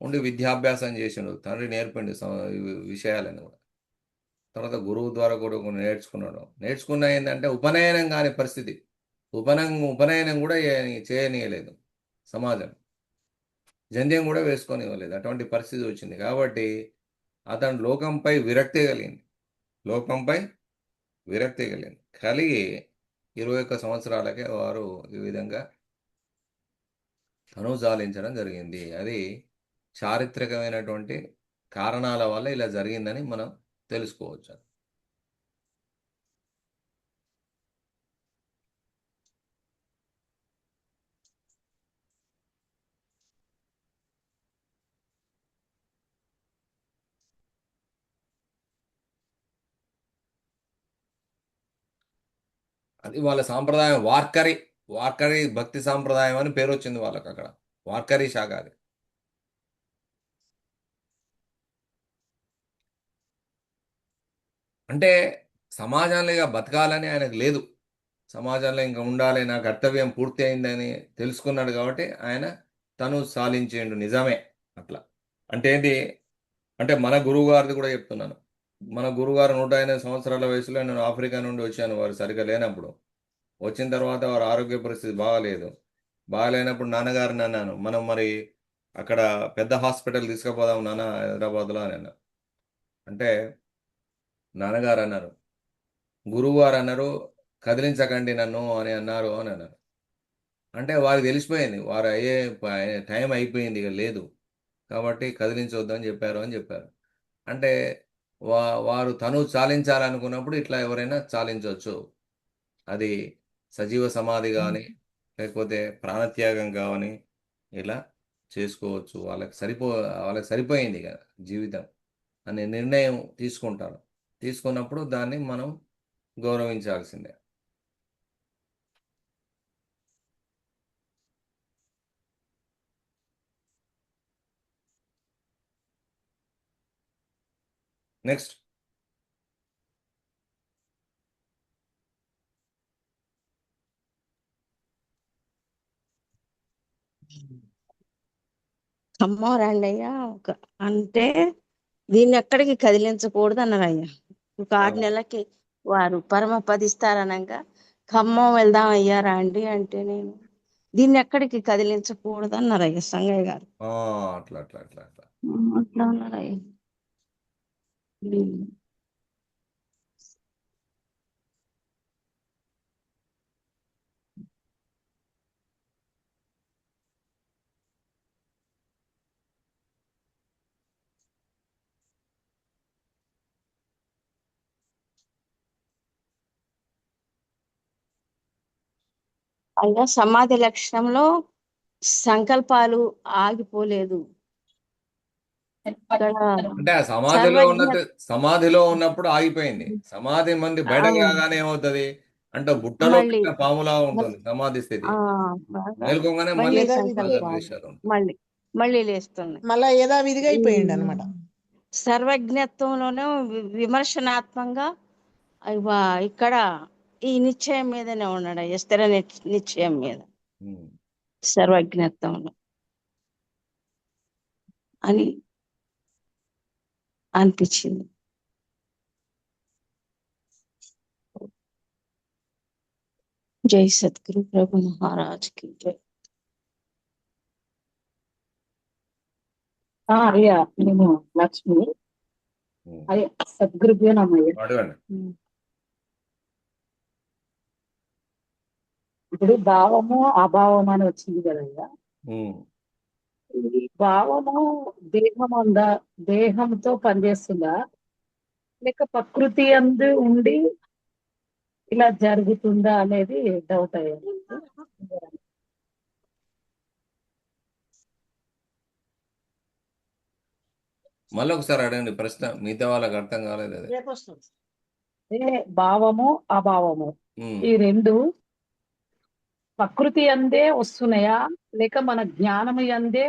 [SPEAKER 3] ఉండి విద్యాభ్యాసం చేసిండు, తండ్రి నేర్పిండు విషయాలని కూడా. తర్వాత గురువు ద్వారా కూడా నేర్చుకున్న ఏంటంటే ఉపనయనం కాని పరిస్థితి. ఉపనయనం కూడా చేయనీయలేదు సమాజం, జంధ్యం కూడా వేసుకొని ఇవ్వలేదు. అటువంటి పరిస్థితి వచ్చింది కాబట్టి అతను లోకంపై విరక్తి కలిగింది. కలిగి 21 సంవత్సరాలకే వారు ఈ విధంగా తనుజాలించడం జరిగింది. అది చారిత్రకమైనటువంటి కారణాల వల్ల ఇలా జరిగిందని మనం తెలుసుకోవచ్చు. అది వాళ్ళ సాంప్రదాయం. వార్కరీ భక్తి సాంప్రదాయం అని పేరు వచ్చింది వాళ్ళకి అక్కడ. వార్కరీ శాఖ అది. అంటే సమాజంలో ఇక బతకాలని ఆయనకు లేదు, సమాజంలో ఇంకా ఉండాలి, నా కర్తవ్యం పూర్తి అయిందని తెలుసుకున్నాడు కాబట్టి ఆయన తను సాధించేండు. నిజమే అట్లా. అంటే ఏంటి అంటే మన గురువు గారిది కూడా చెప్తున్నాను. మన గురువుగారు 108 సంవత్సరాల వయసులో నేను ఆఫ్రికా నుండి వచ్చాను. వారు సరిగ్గా లేనప్పుడు. వచ్చిన తర్వాత వారి ఆరోగ్య పరిస్థితి బాగాలేనప్పుడు నాన్నగారిని అన్నాను, మనం మరి అక్కడ పెద్ద హాస్పిటల్ తీసుకుపోదాం నాన్న హైదరాబాద్లో అని అన్నా. అంటే నాన్నగారు అన్నారు, గురువు గారు అన్నారు, కదిలించకండి నన్ను అని అన్నారు అని అన్నారు. అంటే వారికి తెలిసిపోయింది, వారు అయ్యే టైం అయిపోయింది, ఇక లేదు కాబట్టి కదిలించవద్దు అని చెప్పారు అని చెప్పారు. అంటే వారు తను చాలించాలనుకున్నప్పుడు ఇట్లా ఎవరైనా చాలించవచ్చు. అది సజీవ సమాధి కానీ లేకపోతే ప్రాణత్యాగం కానీ ఇలా చేసుకోవచ్చు. వాళ్ళకి సరిపోయింది కదా జీవితం అనే నిర్ణయం తీసుకుంటారు. తీసుకున్నప్పుడు దాన్ని మనం గౌరవించాల్సిందే. నెక్స్ట్.
[SPEAKER 1] ఖమ్మం రండి అయ్యా అంటే దీన్ని ఎక్కడికి కదిలించకూడదు అన్నారు అయ్యా. ఒక 6 నెలలకి వారు పరమపదిస్తారనగా ఖమ్మం వెళ్దాం అయ్యా రండి అంటే నేను దీన్ని ఎక్కడికి కదిలించకూడదు అన్నారు అయ్యా సంగయ్య గారు.
[SPEAKER 3] అట్లా అట్లా అట్లా అట్లా
[SPEAKER 1] అట్లా అన్నారు అయ్యా. అయ్యా సమాధి లక్షణంలో సంకల్పాలు ఆగిపోలేదు. ఇక్కడ
[SPEAKER 3] అంటే ఆ
[SPEAKER 1] సర్వజ్ఞ
[SPEAKER 3] సమాధిలో ఉన్నప్పుడు ఆగిపోయింది. సమాధి మంది బయటకు రాగానే ఏమవుతుంది అంటే బుట్టలో
[SPEAKER 1] మళ్ళీ
[SPEAKER 3] పెట్టిన పాములా ఉంటుంది సమాధి స్థితి.
[SPEAKER 1] బాగా
[SPEAKER 3] మేల్కోగానే
[SPEAKER 1] మళ్ళీ
[SPEAKER 3] మళ్ళీ
[SPEAKER 1] సంకల్పాలు
[SPEAKER 3] ద్వేషాలు ఉంటాయి.
[SPEAKER 1] మళ్ళీ లేస్తున్నాయి.
[SPEAKER 6] మళ్ళా యథావిధిగా అయిపోయింది అనమాట.
[SPEAKER 1] సర్వజ్ఞత్వంలోనే విమర్శనాత్మకంగా ఇక్కడ ఈ నిశ్చయం మీదనే ఉన్నాడు అయ్యా, స్థిర నిశ్చయం మీద
[SPEAKER 3] ఉమ్.
[SPEAKER 1] సర్వజ్ఞత్వంలో అని అనిపించింది. జై సద్గురు ప్రభు మహారాజ్ కి జై.
[SPEAKER 2] అయ్యా నేను లక్ష్మి.
[SPEAKER 3] ఉమ్.
[SPEAKER 2] అయ్యా సద్గురుభ్యో నమయ్య.
[SPEAKER 3] అడగండి.
[SPEAKER 2] ఇప్పుడు భావము అభావం అని వచ్చింది కదయ్యా.
[SPEAKER 3] ఉమ్.
[SPEAKER 2] ఈ భావము దేహం ఉందా, దేహంతో పనిచేస్తుందా, లేక ప్రకృతి అందు ఉండి ఇలా జరుగుతుందా అనేది డౌట్ అయ్యా.
[SPEAKER 3] మళ్ళీ ఒకసారి అడగండి ప్రశ్న, మిగతా వాళ్ళకి అర్థం కాలేదు అది.
[SPEAKER 6] రేపు వస్తుంది.
[SPEAKER 2] భావము అభావము
[SPEAKER 3] ఉమ్.
[SPEAKER 2] ఈ రెండు ప్రకృతి అందే వస్తున్నాయా, లేక మన జ్ఞానము అందే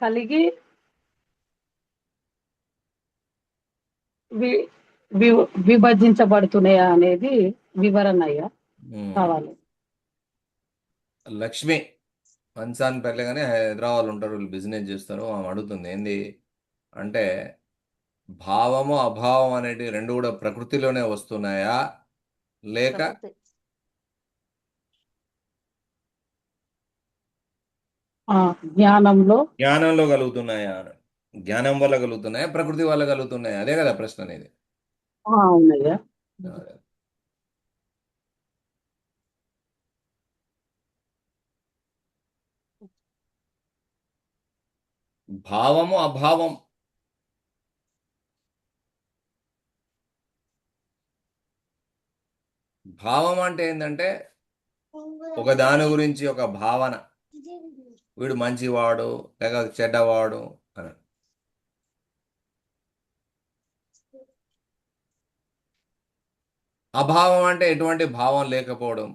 [SPEAKER 2] కలిగి విభజించబడుతున్నాయా అనేది వివరణ అయ్యా
[SPEAKER 3] ఉమ్.
[SPEAKER 2] కావాలి.
[SPEAKER 3] లక్ష్మి మంచాన్ పెళ్ళి కానీ హైదరాబాద్ ఉంటారు, వీళ్ళు బిజినెస్ చేస్తారు. ఆమె అడుగుతుంది ఏంది అంటే భావము అభావం అనేటి రెండు కూడా ప్రకృతిలోనే వస్తున్నాయా లేక జ్ఞానంలో కలుగుతున్నాయా? జ్ఞానం వల్ల కలుగుతున్నాయా ప్రకృతి వల్ల కలుగుతున్నాయా? అదే కదా ప్రశ్న అనేది.
[SPEAKER 2] అవునయ్యా.
[SPEAKER 3] భావము అభావం భావం అంటే ఏంటంటే ఒక దాని గురించి ఒక భావన, వీడు మంచివాడు లేక చెడ్డవాడు అని. అభావం అంటే ఎటువంటి భావం లేకపోవడం.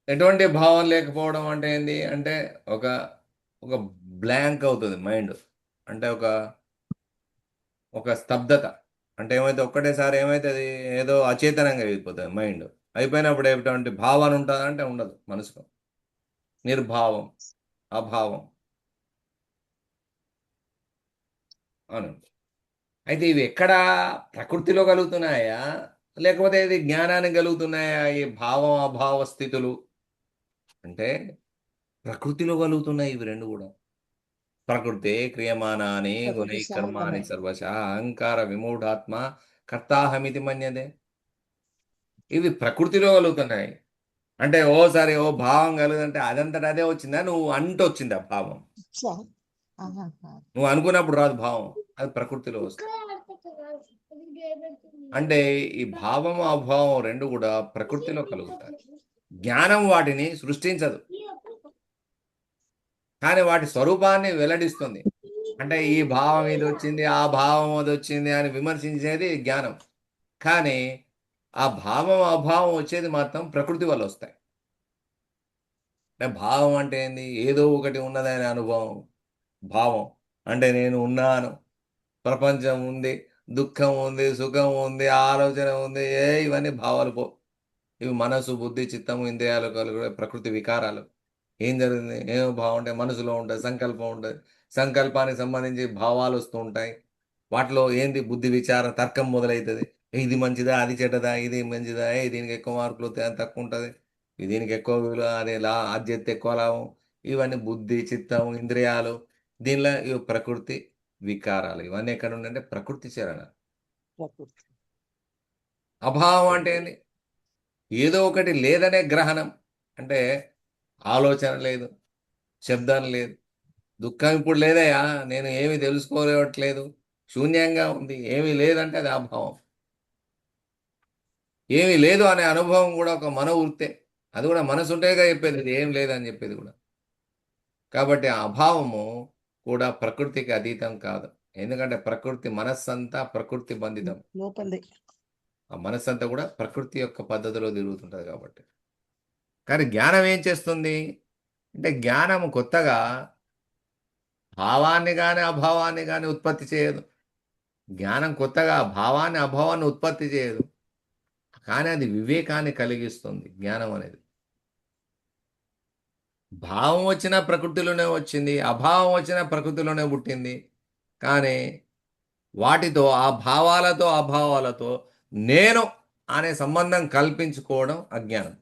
[SPEAKER 3] ఎటువంటి భావం లేకపోవడం అంటే ఏంది అంటే ఒక ఒక బ్లాంక్ అవుతుంది మైండ్. అంటే ఒక స్తబ్దత. అంటే ఏమైతే ఒక్కటేసారి ఏమైతుంది, ఏదో అచేతనంగా అయిపోతుంది మైండ్. అయిపోయినప్పుడు ఎటువంటి భావన ఉంటుందా అంటే ఉండదు మనసులో. నిర్భావం, అభావం అని. అయితే ఇవి ఎక్కడ ప్రకృతిలో కలుగుతున్నాయా లేకపోతే ఇది జ్ఞానానికి కలుగుతున్నాయా ఈ భావం అభావ స్థితులు అంటే ప్రకృతిలో కలుగుతున్నాయి ఇవి రెండు కూడా. ప్రకృతే క్రియమానాని
[SPEAKER 6] ప్రకృతి
[SPEAKER 3] గుణై కర్మాని
[SPEAKER 6] సహజమే.
[SPEAKER 3] సర్వశ అహంకార విమూఢాత్మ కర్తాహమితి మన్యతే. ఇవి ప్రకృతిలో కలుగుతున్నాయి. అంటే ఓసారి ఓ భావం కలుగుతుంటే అదంతట అదే వచ్చిందా నువ్వు అంటే వచ్చిందా భావం?
[SPEAKER 6] చ. ఆహాహా.
[SPEAKER 3] నువ్వు అనుకున్నప్పుడు రాదు భావం, అది ప్రకృతిలో వస్తుంది. అంటే ఈ భావం అభావం రెండు కూడా ప్రకృతిలో కలుగుతాయి. జ్ఞానం వాటిని సృష్టించదు, కానీ వాటి స్వరూపాన్ని వెల్లడిస్తుంది. అంటే ఈ భావం ఇది వచ్చింది ఆ భావం అది వచ్చింది అని విమర్శించేది జ్ఞానం, కానీ ఆ భావం అభావం వచ్చేది మాత్రం ప్రకృతి వల్ల వస్తాయి. అంటే భావం అంటే ఏంది? ఏదో ఒకటి ఉన్నదనే అనుభవం. భావం అంటే నేను ఉన్నాను, ప్రపంచం ఉంది, దుఃఖం ఉంది, సుఖం ఉంది, ఆలోచన ఉంది, ఇవన్నీ భావాలు పో. ఇవి మనసు బుద్ధి చిత్తము ఇంద్రియాలు కలిగే ప్రకృతి వికారాలు. ఏం జరుగుతుంది? ఏమో భావం అంటే మనసులో ఉంటుంది, సంకల్పం ఉంటుంది, సంకల్పానికి సంబంధించి భావాలు వస్తూ ఉంటాయి. వాటిలో ఏంది బుద్ధి విచారం తర్కం మొదలవుతుంది. ఇది మంచిదా అది చెడ్డదా, ఇది మంచిదా, దీనికి ఎక్కువ మార్కులు వస్తాయి, అది తక్కువ ఉంటుంది, దీనికి ఎక్కువ విలువ, అదే అది చేస్తే ఎక్కువ లాభం. ఇవన్నీ బుద్ధి చిత్తం ఇంద్రియాలు, దీనిలో ఇవి ప్రకృతి వికారాలు. ఇవన్నీ ఎక్కడ ఉండంటే ప్రకృతి చరణ.
[SPEAKER 6] ప్రకృతి.
[SPEAKER 3] అభావం అంటే ఏంది? ఏదో ఒకటి లేదనే గ్రహణం. అంటే ఆలోచన లేదు, శబ్దం లేదు, దుఃఖం ఇప్పుడు లేదయా, నేను ఏమి తెలుసుకోలేవట్లేదు, శూన్యంగా ఉంది, ఏమీ లేదంటే అది అభావం. ఏమీ లేదు అనే అనుభవం కూడా ఒక మనోవృత్తే. అది కూడా మనసు ఉంటేగా చెప్పేది, ఇది ఏం లేదని చెప్పేది కూడా. కాబట్టి ఆ అభావము కూడా ప్రకృతికి అతీతం కాదు. ఎందుకంటే ప్రకృతి మనస్సంతా ప్రకృతి బంధితం.
[SPEAKER 6] లోపలిది.
[SPEAKER 3] ఆ మనస్సంతా కూడా ప్రకృతి యొక్క పద్ధతిలో తిరుగుతుంటుంది కాబట్టి. కానీ జ్ఞానం ఏం చేస్తుంది అంటే జ్ఞానం కొత్తగా భావాన్ని కానీ అభావాన్ని కానీ ఉత్పత్తి చేయదు. జ్ఞానం కొత్తగా భావాన్ని అభావాన్ని ఉత్పత్తి చేయదు, కానీ అది వివేకాన్ని కలిగిస్తుంది. జ్ఞానం అనేది భావం వచ్చిన ప్రకృతిలోనే వచ్చింది, అభావం వచ్చిన ప్రకృతిలోనే పుట్టింది. కానీ వాటితో ఆ భావాలతో అభావాలతో నేను అనే సంబంధం కల్పించుకోవడం అజ్ఞానం.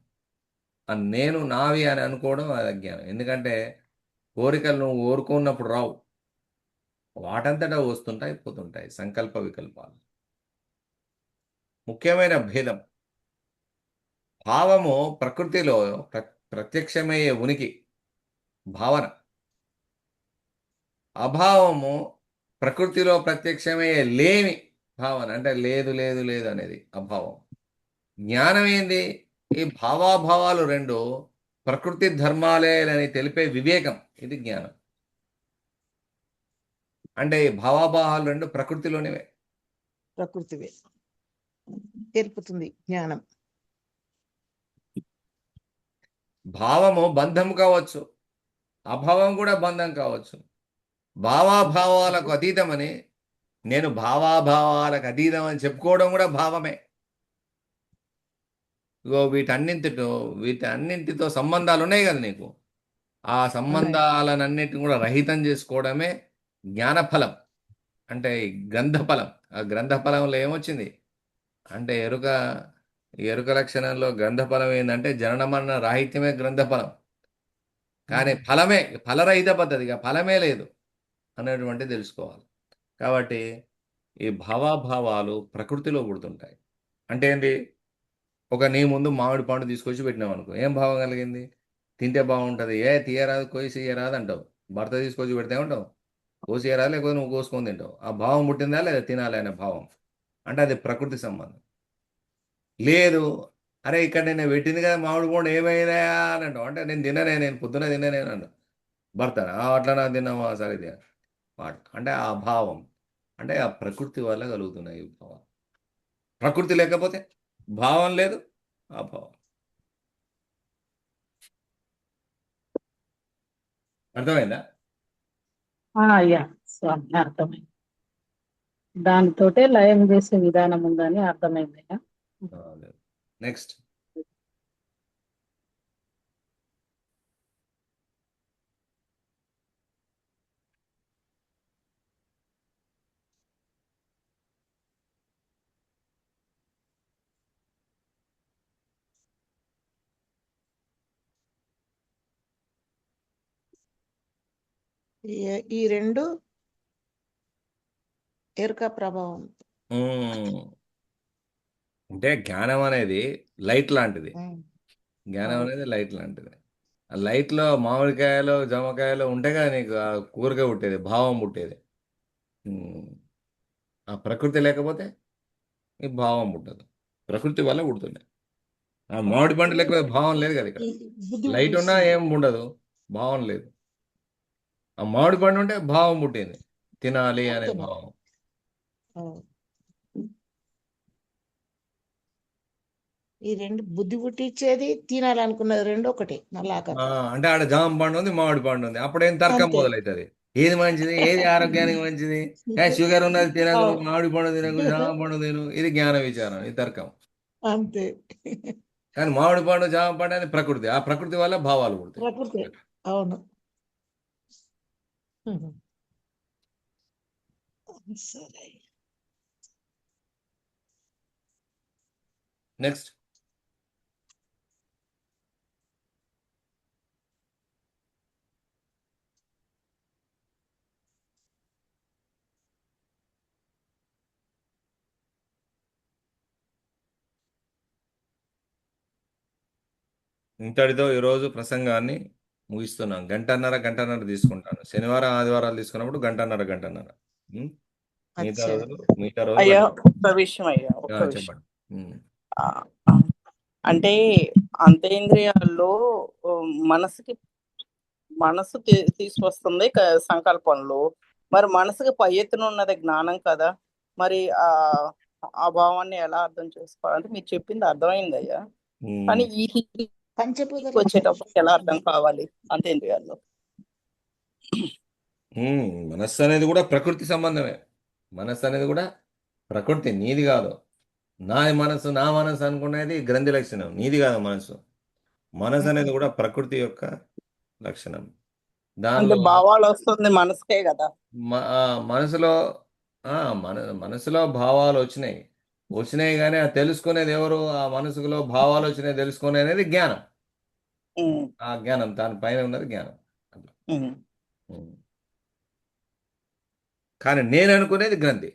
[SPEAKER 3] ఆ నేను నావి అని అనుకోవడం అది అజ్ఞానం. ఎందుకంటే కోరికలు నువ్వు కోరుకున్నప్పుడు రావు, వాటంతటా వస్తుంటాయి పోతుంటాయి, సంకల్ప వికల్పాలు. ముఖ్యమైన భేదం భావము ప్రకృతిలో ప్రత్యక్షమయ్యే ఉనికి భావన, అభావము ప్రకృతిలో ప్రత్యక్షమయ్యే లేని భావన. అంటే లేదు లేదు లేదు అనేది అభావం. జ్ఞానం ఏంది? ఈ భావాభావాలు రెండు ప్రకృతి ధర్మాలే అని తెలిపే వివేకం, ఇది జ్ఞానం. అంటే ఈ భావాభావాలు రెండు ప్రకృతిలోనివే.
[SPEAKER 6] ప్రకృతివే తెలుపుతుంది జ్ఞానం.
[SPEAKER 3] భావము బంధం కావచ్చు, అభావం కూడా బంధం కావచ్చు. భావాభావాలకు అతీతమని, నేను భావాభావాలకు అతీతం అని చెప్పుకోవడం కూడా భావమే. ఇగో వీటన్నింటితో సంబంధాలు ఉన్నాయి కదా నీకు, ఆ సంబంధాలన్నిటిని కూడా రహితం చేసుకోవడమే జ్ఞానఫలం. అంటే గ్రంథఫలం. ఆ గ్రంథఫలంలో ఏమొచ్చింది అంటే ఎరుక లక్షణంలో గ్రంథఫలం ఏంటంటే జనన మరణ రాహిత్యమే గ్రంథఫలం. కానీ ఫలమే ఫలరహిత పద్ధతిగా ఫలమే లేదు అనేటువంటి తెలుసుకోవాలి. కాబట్టి ఈ భావాభావాలు ప్రకృతిలో పుడుతుంటాయి. అంటే ఏంటి? నీ ముందు మామిడి పండు తీసుకొచ్చి పెట్టినావు అనుకో, ఏం భావం కలిగింది? తింటే బాగుంటుంది, తీయరాదు కోసి ఇయ్యరాదు అంటావు. భర్త తీసుకొచ్చి పెడితే ఉంటావు, కోసి ఇయ్యరాదు, లేకపోతే నువ్వు కోసుకొని తింటావు. ఆ భావం పుట్టిందా లేదా తినాలి అనే భావం. అంటే అది ప్రకృతి సంబంధం. లేదు, అరే ఇక్కడ నేను పెట్టింది కదా మామిడి పండు ఏమైనా అని అంటావు. అంటే నేను పొద్దున తిననే అంటావు. భర్త అట్లా నా తిన్నావా సరే మాట. అంటే ఆ భావం అంటే ఆ ప్రకృతి వల్ల కలుగుతున్నాయి ఈ భావం. ప్రకృతి లేకపోతే భావం లేదు, అభావం. అర్థమైందా?
[SPEAKER 2] అయ్యా స్వామి అర్థమైంది. దానితోటే లయం చేసే విధానం ఉందని అర్థమైంది.
[SPEAKER 3] నెక్స్ట్
[SPEAKER 6] ఈ రెండు ఎరుక ప్రభావం.
[SPEAKER 3] ఉమ్, అంటే జ్ఞానం అనేది లైట్ లాంటిది.
[SPEAKER 6] ఉమ్,
[SPEAKER 3] జ్ఞానం
[SPEAKER 6] అవును.
[SPEAKER 3] అనేది లైట్ లాంటిది. ఆ లైట్లో మామిడికాయలు జామకాయలు ఉంటే కదా నీకు ఆ కూరగా పుట్టేది, భావం పుట్టేది. ఉమ్, ఆ ప్రకృతి లేకపోతే ఈ భావం పుట్టదు. ప్రకృతి వల్ల పుడుతుంది. ఆ మామిడి పండు
[SPEAKER 6] ప్రకృతి
[SPEAKER 3] లేకపోతే భావం లేదు కదా ఇక్కడ.
[SPEAKER 6] ఈ బుద్ధి
[SPEAKER 3] లైట్ ఉన్నా
[SPEAKER 6] పుట్టిస్తుంది.
[SPEAKER 3] ఏం ఉండదు, భావం లేదు. ఆ మామిడి పండు ఉంటే భావం పుట్టింది, తినాలి అనే
[SPEAKER 6] అంతే మరి.
[SPEAKER 3] భావం.
[SPEAKER 6] అవును. ఈ రెండు బుద్ధి పుట్టించేది తినాలనుకున్నది రెండు ఒకటి మళ్ళా
[SPEAKER 3] ఆ,
[SPEAKER 6] కథ.
[SPEAKER 3] అంటే ఆడ జామ పండు ఉంది, మామిడి పండు ఉంది, అప్పుడేం తర్కం
[SPEAKER 6] అంతే.
[SPEAKER 3] మొదలవుతుంది. ఏది మంచిది, ఏది ఆరోగ్యానికి మంచిది, షుగర్ ఉన్నది తినకు,
[SPEAKER 6] అవును.
[SPEAKER 3] మామిడి పండు తినకు, జామ పండు తిను, ఇది జ్ఞాన విచారం, ఇది తర్కం.
[SPEAKER 6] అంతే.
[SPEAKER 3] కానీ మామిడి పండు జామ పండు అనేది ప్రకృతి, ఆ ప్రకృతి వల్ల భావాలు పుడతాయి.
[SPEAKER 6] ప్రకృతి. అవును. సరే.
[SPEAKER 3] నెక్స్ట్. ఇంతటితో ఈరోజు ప్రసంగాన్ని ముగిస్తున్నాం. గంటన్నర తీసుకుంటాను. శనివారం ఆదివారాలు తీసుకున్నప్పుడు గంటన్నర. ఉం? మిగతా
[SPEAKER 6] అచ్చా.
[SPEAKER 3] రోజులు మిగతా రోజు
[SPEAKER 5] అయ్యా
[SPEAKER 3] గంట.
[SPEAKER 5] ఒక్క విషయం అయ్యా, ఒక్క విషయం.
[SPEAKER 3] చెప్పండి. ఉం.
[SPEAKER 5] ఆ, ఆ, అంటే అంతేంద్రియాల్లో ఓ, మనసుకి మనసు తీసుకొస్తుంది సంకల్పంలో. మరి మనసుకి పై ఎత్తున ఉన్నది జ్ఞానం కదా. మరి ఆ భావాన్ని ఎలా అర్థం చేసుకోవాలంటే మీరు చెప్పింది అర్థమైంది అయ్యా. కానీ
[SPEAKER 3] ఉం.
[SPEAKER 5] ఈ స్థితికి
[SPEAKER 6] పంచభూత లక్షణం.
[SPEAKER 5] వచ్చేటప్పుడు ఎలా అర్థం కావాలి అంతేంద్రియాల్లో?
[SPEAKER 3] మనస్సు అనేది కూడా ప్రకృతి సంబంధమే. మనస్సు అనేది కూడా ప్రకృతి, నీది కాదు. నా మనసు అనుకునేది గ్రంథి లక్షణం, నీది కాదు మనసు. మనసు అనేది కూడా ప్రకృతి యొక్క లక్షణం.
[SPEAKER 5] అంటే
[SPEAKER 3] దానిలో
[SPEAKER 5] భావాలు వస్తుంది మనసుకే కదా.
[SPEAKER 3] మనసులో మనసులో భావాలు వచ్చినాయి కానీ ఆ తెలుసుకునేది ఎవరు? ఆ మనసులో భావాలు వచ్చినాయి తెలుసుకునే అనేది జ్ఞానం.
[SPEAKER 5] ఉమ్,
[SPEAKER 3] ఆ జ్ఞానం దాని పైన ఉన్నది జ్ఞానం. అట్లా.
[SPEAKER 5] ఉమ్,
[SPEAKER 3] ఉం. కానీ నేను అనుకునేది గ్రంథి.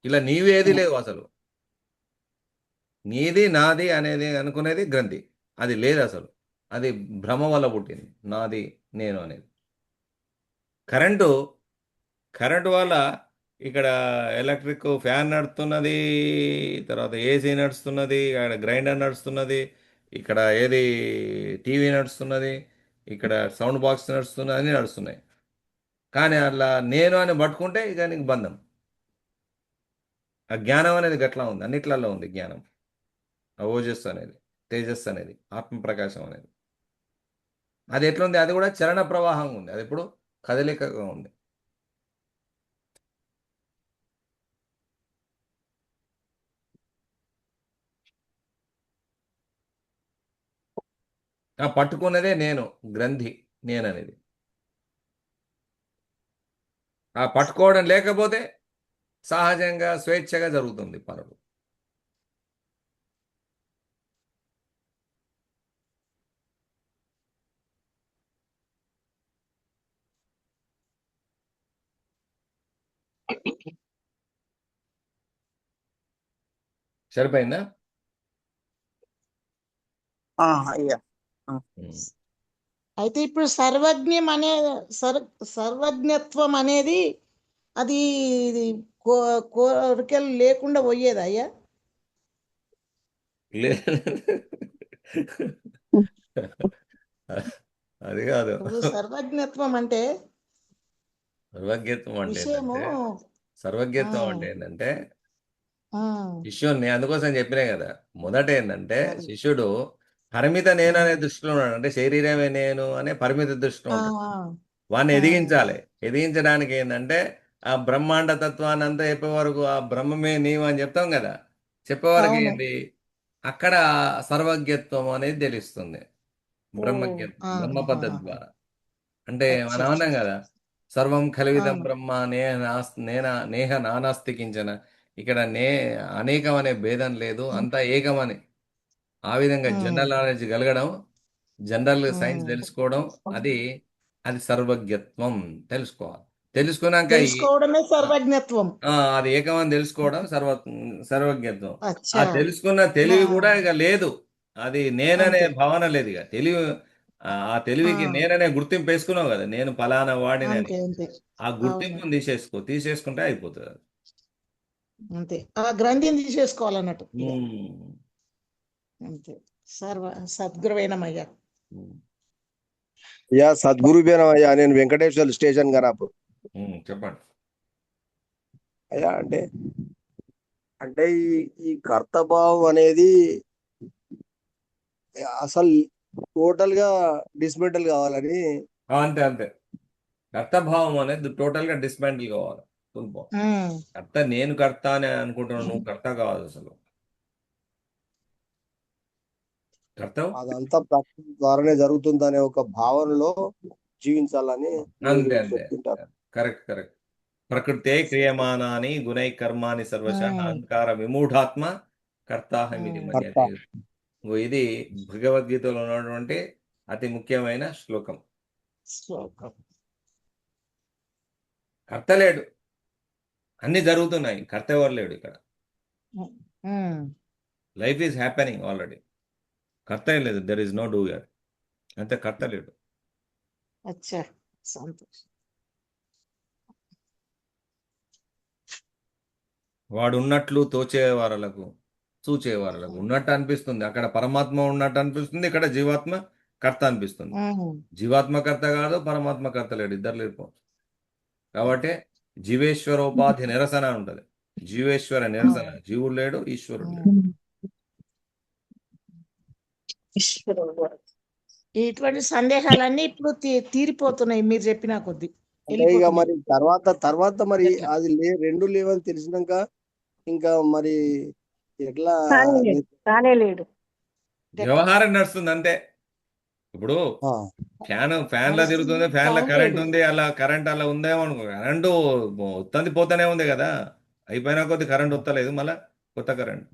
[SPEAKER 3] ఇలా నీవేది లేవు అసలు. నీది నాది అనేది అనుకునేది గ్రంథి, అది లేదు అసలు. అది భ్రమ వల్ల పుట్టింది, నాది నేను అనేది. కరెంటు వల్ల ఇక్కడ ఎలక్ట్రిక్ ఫ్యాన్ నడుస్తున్నది, తర్వాత ఏసీ నడుస్తున్నది, ఇక్కడ గ్రైండర్ నడుస్తున్నది, ఇక్కడ ఏది టీవీ నడుస్తున్నది, ఇక్కడ సౌండ్ బాక్స్ నడుస్తున్నది, అన్నీ నడుస్తున్నాయి. కానీ అలా నేను అని పట్టుకుంటే ఇక నీకు బంధం. ఆ జ్ఞానం అనేది గట్లా ఉంది, అన్నిట్లలో ఉంది జ్ఞానం. ఆ ఓజస్సు అనేది, తేజస్సు అనేది, ఆత్మప్రకాశం అనేది. అది ఎట్లుంది? అది కూడా చలన ప్రవాహంగా ఉంది, అది ఇప్పుడు కదలికగా ఉంది. ఆ పట్టుకున్నదే నేను, గ్రంథి నేననేది. ఆ పట్టుకోవడం లేకపోతే సహజంగా స్వేచ్ఛగా జరుగుతుంది పనులు. సరిపోయిందా?
[SPEAKER 5] అయ్యా.
[SPEAKER 6] అయితే ఇప్పుడు సర్వజ్ఞత్వం అనేది అది కోరికలు లేకుండా పోయేది అయ్యా.
[SPEAKER 3] అది కాదు.
[SPEAKER 6] ఇప్పుడు సర్వజ్ఞత్వం అంటే
[SPEAKER 3] సర్వజ్ఞత్వం అంటే
[SPEAKER 6] విషయము.
[SPEAKER 3] సర్వజ్ఞత్వం అంటే ఏంటంటే
[SPEAKER 6] ఆ,
[SPEAKER 3] శిష్యుణ్ణి, అందుకోసం చెప్పినా కదా, మొదట ఏంటంటే
[SPEAKER 6] అది.
[SPEAKER 3] శిష్యుడు పరిమిత నేను అనే దృష్టిలో ఉన్నాడు. అంటే శరీరమే నేను అనే పరిమిత దృష్టిలో
[SPEAKER 6] ఆ,
[SPEAKER 3] ఉంటాడు.
[SPEAKER 6] ఆ,
[SPEAKER 3] వాడిని
[SPEAKER 6] ఆ,
[SPEAKER 3] ఎదిగించాలి. ఎదిగించడానికి ఏంటంటే ఆ బ్రహ్మాండ తత్వాన్ని అంతా చెప్పే వరకు ఆ బ్రహ్మమే నీవు అని చెప్తాం కదా, చెప్పే వరకు
[SPEAKER 6] అవును.
[SPEAKER 3] ఏంటి అక్కడ సర్వజ్ఞత్వం అనేది తెలుస్తుంది.
[SPEAKER 6] ఓ,
[SPEAKER 3] బ్రహ్మ పద్ధతి ద్వారా. అంటే
[SPEAKER 6] అచ్చా,
[SPEAKER 3] మనం అన్నాం కదా, సర్వం ఖల్విదం
[SPEAKER 6] అవును.
[SPEAKER 3] బ్రహ్మ నేహ నానాస్తి కించన. ఇక్కడ అనేకం అనే భేదం లేదు, అంతా ఏకమని. ఆ విధంగా జనరల్ నాలెడ్జ్ కలగడం, జనరల్ సైన్స్ తెలుసుకోవడం, అది అది సర్వజ్ఞత్వం. తెలుసుకోవాలి. తెలుసుకున్నాక
[SPEAKER 6] తెలుసుకోవడమే సర్వజ్ఞత్వం.
[SPEAKER 3] అది ఏకమని తెలుసుకోవడం సర్వజ్ఞత్వం. ఆ
[SPEAKER 6] అచ్చా.
[SPEAKER 3] తెలుసుకున్న తెలివి
[SPEAKER 6] ఆ.
[SPEAKER 3] కూడా ఇక లేదు. అది నేననే
[SPEAKER 6] అంతే.
[SPEAKER 3] భావన లేదు ఇక. తెలివి ఆ తెలివికి
[SPEAKER 6] ఆ.
[SPEAKER 3] నేననే గుర్తింపు వేసుకున్నావు కదా, నేను ఫలానా వాడిని అని.
[SPEAKER 6] అంతే అంతే
[SPEAKER 3] ఆ
[SPEAKER 6] అవును
[SPEAKER 3] గుర్తింపుని తీసేసుకుంటే అయిపోతుంది అది.
[SPEAKER 6] అంతే. ఆ గ్రంథిని తీసేసుకోవాలన్నట్టు ఇక.
[SPEAKER 3] ఉమ్.
[SPEAKER 6] అంతే. సద్గురువేనమయ్యా.
[SPEAKER 7] అయ్యా సద్గురు అయ్యా, నేను వెంకటేశ్వర స్టేషన్ గరాపు.
[SPEAKER 3] చెప్పండి.
[SPEAKER 7] అయ్యా అంటే అంటే ఈ ఈ కర్తభావం అనేది అసలు టోటల్ గా డిస్మెంటల్ కావాలని.
[SPEAKER 3] అంతే అంతే. కర్తభావం అనేది టోటల్ గా డిస్మాంటిల్ కావాలి. కర్త నేను కర్త అని అనుకుంటున్నాను, నువ్వు కర్త కావాలి అసలు. కర్తవు
[SPEAKER 7] అదంతా ప్రకృతి ద్వారానే జరుగుతుందనే ఒక భావనలో జీవించాలని
[SPEAKER 3] అంతే అంతే.
[SPEAKER 7] చెప్తుంటారు.
[SPEAKER 3] కరెక్ట్. ప్రకృతే క్రియమానాని గుణై కర్మాని సర్వశ అహంకార విమూఢాత్మ కర్తాహమితి మన్యతే. ఇది భగవద్గీతలో ఉన్నటువంటి అతి ముఖ్యమైన శ్లోకం. కర్త లేడు, అన్ని జరుగుతున్నాయి, కర్త ఎవరు లేడు ఇక్కడ. Life is happening already. కర్త లేదు, దెర్ ఇస్ నో డూయర్. అంతే, కర్త లేడు.
[SPEAKER 6] అచ్చా, సంతోషం.
[SPEAKER 3] వాడు ఉన్నట్లు తోచేవారలకు చూచేవారలకు ఉన్నట్టు అనిపిస్తుంది. అక్కడ పరమాత్మ ఉన్నట్టు అనిపిస్తుంది, ఇక్కడ జీవాత్మ కర్త అనిపిస్తుంది. జీవాత్మ కర్త కాదు, పరమాత్మ కర్త లేడు, ఇద్దరు లేరు. కాబట్టి జీవేశ్వరోపాధి నిరసన ఉంటది. జీవేశ్వర నిరసన, జీవుడు లేడు, ఈశ్వరుడు లేడు.
[SPEAKER 6] ఇటువంటి సందేహాలన్నీ ఇప్పుడు తీరిపోతున్నాయి మీరు చెప్పిన కొద్ది.
[SPEAKER 7] అంటే ఇక మరి తర్వాత మరి అది రెండు లేవని తెలిసినాక ఇంకా మరి ఎట్లా
[SPEAKER 1] లేడు.
[SPEAKER 3] వ్యవహారం నడుస్తుంది అంతే. ఇప్పుడు ఫ్యాన్ లా తిరుగుతుంది, ఫ్యాన్ లా కరెంట్ ఉంది, అలా కరెంట్ అలా ఉందేమో అనుకో. కరెంటు వస్తుంది పోతానే ఉంది కదా, అయిపోయినా కొద్ది కరెంట్ వస్తలేదు, మళ్ళా కొత్త కరెంట్.